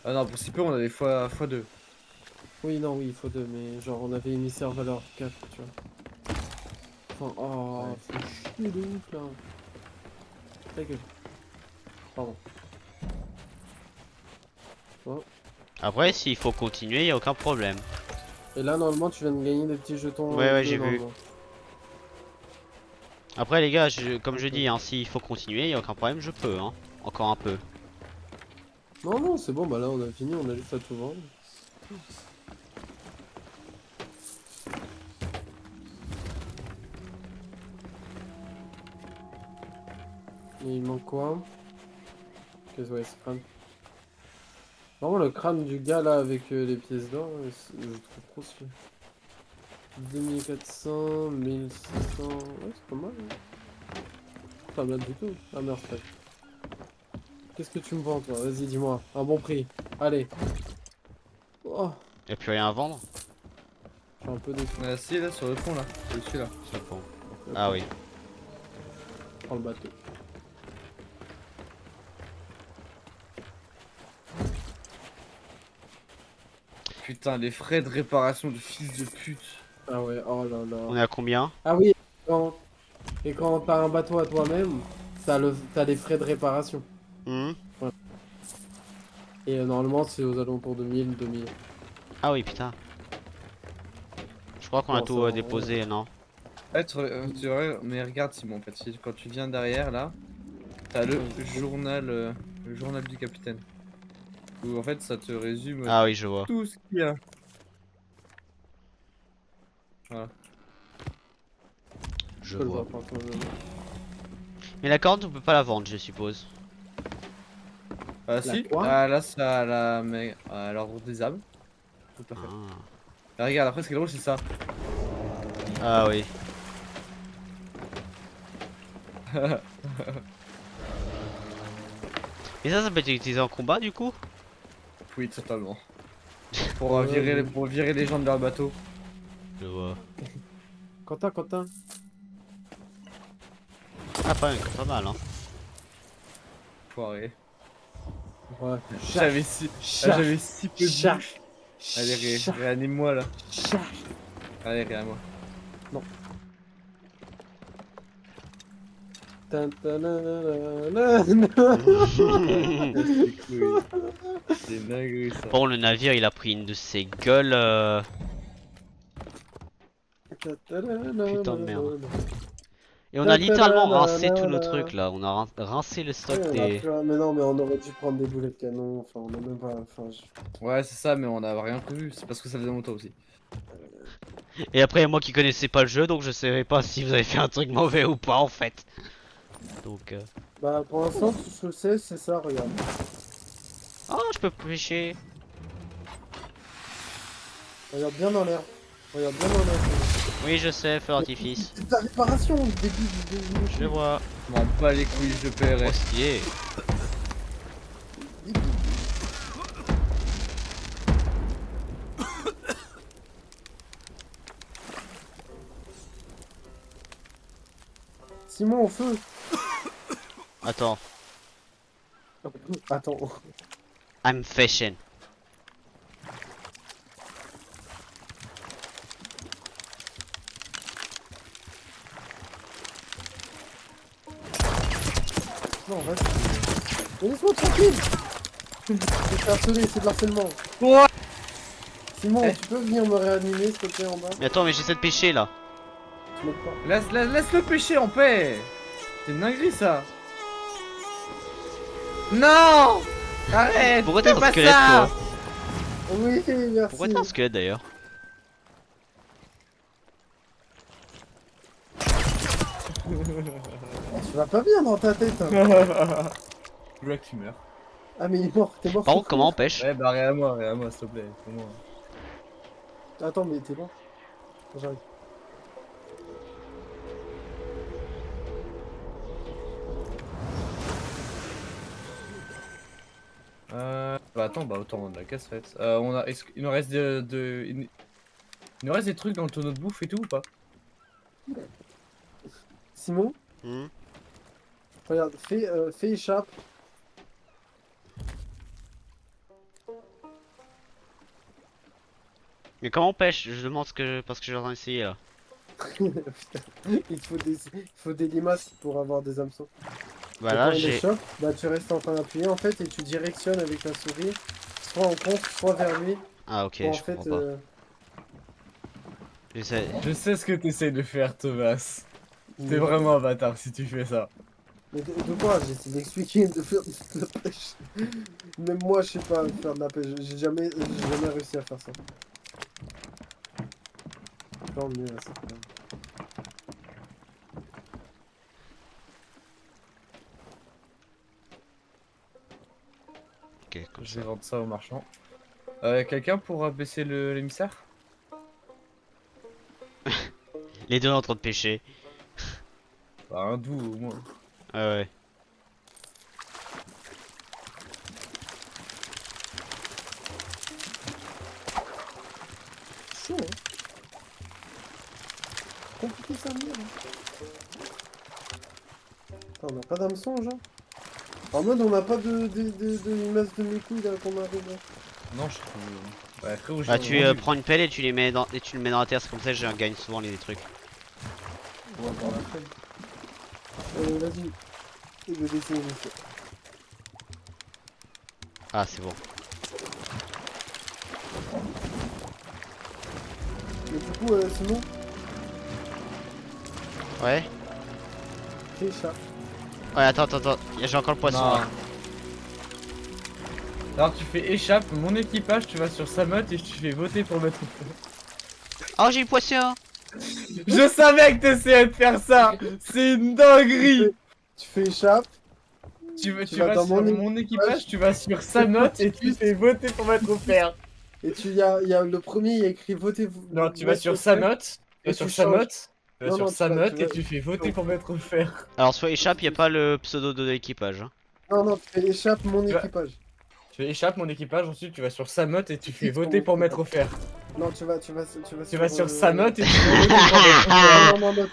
Ah non, pour si peu, on avait x2. Oui, non, oui, il faut 2, mais genre on avait émissaire valeur 4, tu vois. Enfin, oh, Ouais. faut chier de ouf là. Ta gueule. Pardon. Après, s'il faut continuer, y a aucun problème. Et là, normalement, tu viens de gagner des petits jetons. Ouais, bleus, j'ai vu. normalement. Après les gars, comme je dis, hein, s'il faut continuer, y a aucun problème, je peux. Hein. Encore un peu. Non, non, c'est bon, bah là on a fini, on a juste à tout vendre. Et il manque quoi? Qu'est-ce que ouais, ce crâne? Vraiment le crâne du gars là avec les pièces d'or, je le trouve trop stylé. 2400, 1600, ouais c'est pas mal. Hein. Pas mal du tout. Ah merde, frère. Qu'est-ce que tu me vends toi? Vas-y dis-moi, un bon prix. Allez. Oh, Y'a plus rien à vendre? je suis un peu déçu. Si, là, sur le fond, là. Dessus, là. C'est bon. Ah oui. Prends le bateau. Putain, les frais de réparation de fils de pute. Ah ouais, oh là On là. est à combien? Ah oui, et quand t'as un bateau à toi-même, t'as les frais de réparation. Hmm. Et normalement, c'est aux alentours de 1000, 2000. Ah oui, putain. Je crois qu'on a Bon, tout ça va, déposé, non? Mais regarde, Simon, en fait, quand tu viens derrière, là, t'as le journal du capitaine. Où, en fait, ça te résume Ah oui, je vois. tout ce qu'il y a. Voilà. Je peux le vois. voir, par contre, Mais la corde, on peut pas la vendre, je suppose. Ah si, quoi là, c'est à l'ordre des âmes. Tout à fait. Ah, Et regarde, après, ce qui est drôle, c'est ça. ah oui. Et ça peut être utilisé en combat du coup? Oui, totalement. Pour virer les gens de leur bateau. Je vois. Quentin. Ah, pas mal, hein. Foiré. Ouais. J'avais si peu de Chat. bouche. Allez, réanime-moi là. Chat. Allez, réanime-moi. Non. Tantanana. C'est une dinguerie ça. Bon, le navire il a pris une de ses gueules. Putain de merde. Et on a littéralement rincé tous nos trucs là. On a rincé le stock des. Mais non, mais on aurait dû prendre des boulets de canon. Enfin, on a même pas. Enfin, Ouais, c'est ça, mais on n'a rien prévu. C'est parce que ça faisait longtemps aussi. Et après, moi qui connaissais pas le jeu, donc je savais pas si vous avez fait un truc mauvais ou pas en fait. Donc. Bah, pour l'instant, tout ce que c'est ça, regarde. Oh, je peux pêcher. Regarde bien dans l'air. Regarde bien dans l'air. Oui, je sais, feu d'artifice. C'est ta réparation, débile. Je le vois. Je m'en bats les couilles, je paierai. Oh, stylé. Simon, au feu. Attends. Attends. I'm fishing. Non, vas-y. Mais laisse-moi tranquille. Je t'ai harcelé, c'est de l'harcèlement. Quoi? Simon, Eh. tu peux venir me réanimer s'il te plaît en bas? Mais attends, mais j'essaie de pêcher là. Tu m'aides pas. Laisse-le pêcher en paix. C'est une dinguerie ça. Non. Arrête. Pourquoi t'as fais un pas squelette ça. toi? Oui, merci. Pourquoi t'as un squelette d'ailleurs? Tu vas pas bien dans ta tête. Hein. Je veux que tu meurs. Ah mais il est mort, t'es mort. Par sur contre, comment on feu. pêche? Ouais, bah réa moi s'il te plaît. Pour moi. Attends, mais t'es mort. J'arrive. Bah attends, bah autant on a la casse faite. On a, il nous reste il nous reste des trucs dans le tonneau de bouffe et tout ou pas? Simon, Hmm. regarde, fais échappe. Mais comment on pêche? Je demande ce que parce que je suis en train d'essayer là. Putain, il faut des limaces pour avoir des hameçons. Bah Et là quand il j'ai. échappe, bah tu restes en train d'appuyer en fait et tu directionnes avec la souris, soit en contre, soit vers lui. Ah ok, Pour en je fait, comprends pas. J'essaie. Je sais ce que t'essayes de faire, Thomas. T'es mais- vraiment un bâtard si tu fais ça. Mais de quoi? J'essaie d'expliquer de faire de la pêche. Même moi, je sais pas faire de la pêche. J'ai jamais réussi à faire ça. Tant mieux à ça. Ok, comme Je ça. vais vendre ça au marchand. Quelqu'un pourra baisser l'émissaire? Les deux en train de pêcher. Bah un doux au moins. Ah ouais. Chaud, hein. Compliqué ça, mire. Attends, on a pas d'hameçon, genre? En mode, on n'a pas de limaces de mes couilles là qu'on arrive là. Non, je trouve. Ouais, frérot, Bah j'ai tu vendu. prends une pelle et tu les mets dans et tu le mets dans la terre, c'est comme ça que je gagne souvent les trucs. On va voir après. Vas-y. Je vais laisser les messieurs. Ah c'est bon. Mais du coup, Simon, Ouais. fais chat. Ouais attends. J'ai encore le poisson Non. là. Alors tu fais échappe, mon équipage, tu vas sur Samot et tu fais voter pour mettre. Oh j'ai eu le poisson. Je savais que t'essayais de faire ça. C'est une dinguerie. Tu fais échappe. Tu Tu vas vas dans sur mon mon équipage, tu vas sur Samot et tu fais voter pour mettre offert. Et il y a le premier, il y a écrit votez vous. Non, tu vas sur Samot, tu et vas sur tu Samot, changes. tu vas Non, sur non, tu Samot vas- et tu fais voter pour mettre offert. Alors soit échappe, y a pas le pseudo de l'équipage. Hein. Non, tu fais échappe mon Tu vas- équipage. Tu fais échappe mon équipage, ensuite tu vas sur Samot et tu fais Sur voter mon pour mettre équipage. offert. Non, tu vas Tu vas sur Samot et tu fais Non, voter pour mettre offert.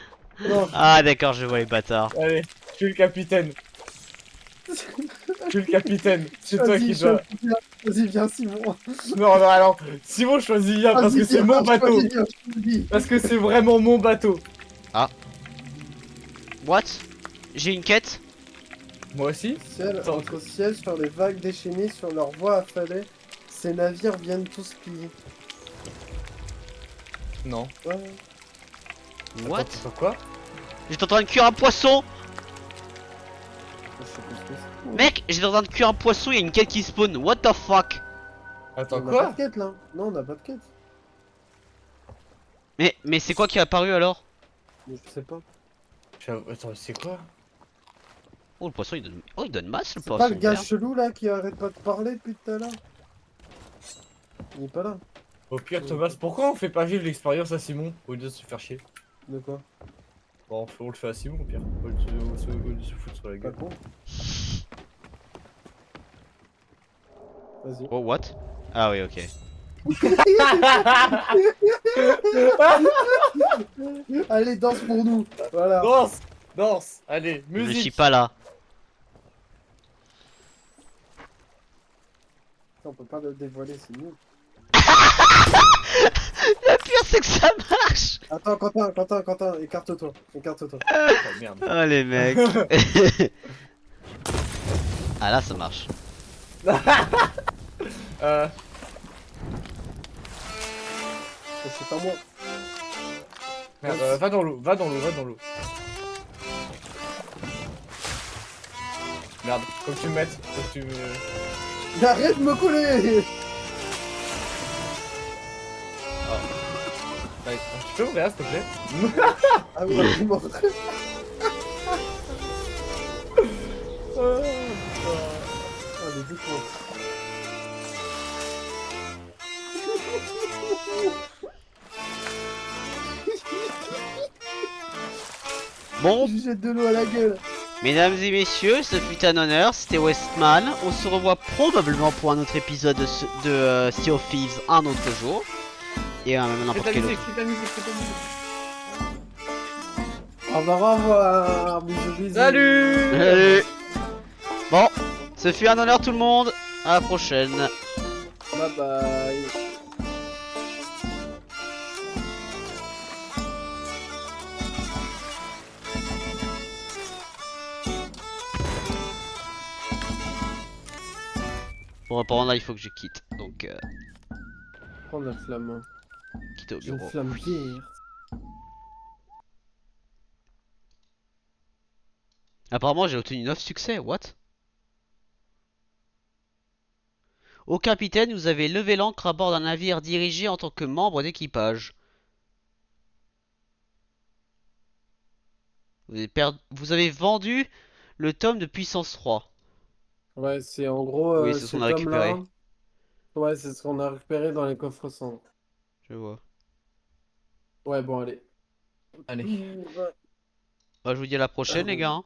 non. Ah d'accord, je vois les bâtards. Allez, je suis le capitaine. Je suis le capitaine. C'est toi qui dois. Vas-y, viens, Simon. Non, non, alors, Simon choisit bien parce que Vas-y, c'est viens, mon bateau. choisis bien, je te le dis. Parce que c'est vraiment mon bateau. What? J'ai une quête? Moi aussi. Ciel, Attends. entre ciel, sur les vagues déchaînées, sur leur voie affalée, ces navires viennent tous piller. Non. Ouais. What? Attends, quoi? J'étais en train de cuire un poisson! Je sais plus ce que c'est. Mec, j'étais en train de cuire un poisson, y a une quête qui spawn. What the fuck? Attends, On a pas quoi? de quête là. Non, on n'a pas de quête. Mais c'est quoi qui est apparu alors? Mais je sais pas. Attends, c'est quoi? Oh le poisson il donne. Oh il donne masse le C'est poisson. pas le gars merde. chelou là qui arrête pas de parler depuis tout à l'heure. Il est pas là. Au pire, Thomas, pourquoi on fait pas vivre l'expérience à Simon au lieu de se faire chier? De quoi? Bon, on le fait à Simon au pire, au lieu de se foutre sur la Pas gueule. con. Vas-y. Oh, what? Ah oui, ok. Allez, danse pour nous. Voilà. Danse! Danse! Allez, Je ne suis musique! pas là. On peut pas le dévoiler, c'est nul. Le pire, c'est que ça marche! Attends, Quentin, écarte-toi. Écarte-toi. Oh, merde. Oh, les mecs. Ah, là, ça marche. Euh, C'est pas moi. merde, va dans l'eau, va dans l'eau, va dans l'eau. Merde, faut que tu me mettes, faut que tu me... Arrête de me coller. Allez, tu peux ouvrir, s'il te plaît? Ah oui, il est mort. Ah, les deux points. Bon, Je lui jette de l'eau à la gueule. mesdames et messieurs, ce fut un honneur, c'était Westman. On se revoit probablement pour un autre épisode de Sea of Thieves un autre jour. Et n'importe Fais ta quel musique, autre. fais ta musique, fais ta musique. Au revoir. Bisous, bisous. Salut! Salut. Bon, ce fut un honneur tout le monde. À la prochaine. Bye bye. Bon, apparemment là, il faut que je quitte. Donc, Prends la flamme. quitter au J'ai une bureau. flamme verte. Apparemment, j'ai obtenu 9 succès. What? Au capitaine, vous avez levé l'ancre à bord d'un navire dirigé en tant que membre d'équipage. Vous avez vendu le tome de puissance 3. Ouais, c'est en gros Oui, c'est ce ce qu'on a récupéré. tome-là. Ouais, c'est ce qu'on a récupéré dans les coffres cendres. Je vois. Ouais, bon, allez. Allez. Ouais, Bah, je vous dis à la prochaine, les gars. Hein.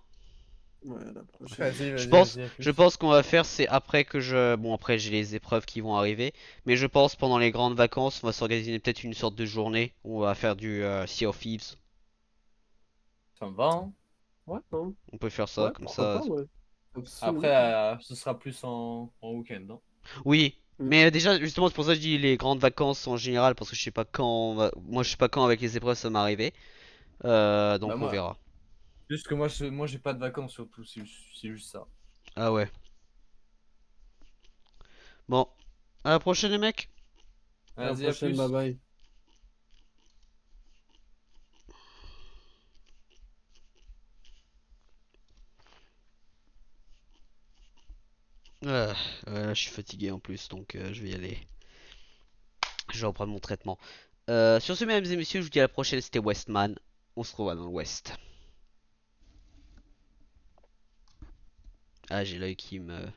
à la prochaine. Vas-y, Je vas-y, pense, vas-y, à plus. je pense qu'on va faire, c'est après que je... Bon, après j'ai les épreuves qui vont arriver. Mais je pense pendant les grandes vacances, on va s'organiser peut-être une sorte de journée où on va faire du Sea of Thieves. Ça me va, hein. Ouais, non. On peut faire ça, Ouais, comme pourquoi ça. pas, ouais. Absolument. Après, ce sera plus en week-end, hein. Oui, Mm. mais déjà, justement, c'est pour ça que je dis les grandes vacances en général, parce que je sais pas quand moi je sais pas quand avec les épreuves ça m'est arrivé. Bah Donc on moi, verra. juste que moi j'ai pas de vacances surtout, c'est juste ça. Ah ouais. Bon, à la prochaine les mecs. À la Vas-y, à prochaine, plus. bye bye. Je suis fatigué en plus, donc je vais y aller. Je vais reprendre mon traitement. Sur ce, mesdames et messieurs, je vous dis à la prochaine, c'était Westman. On se revoit dans l'Ouest. Ah, j'ai l'œil qui me...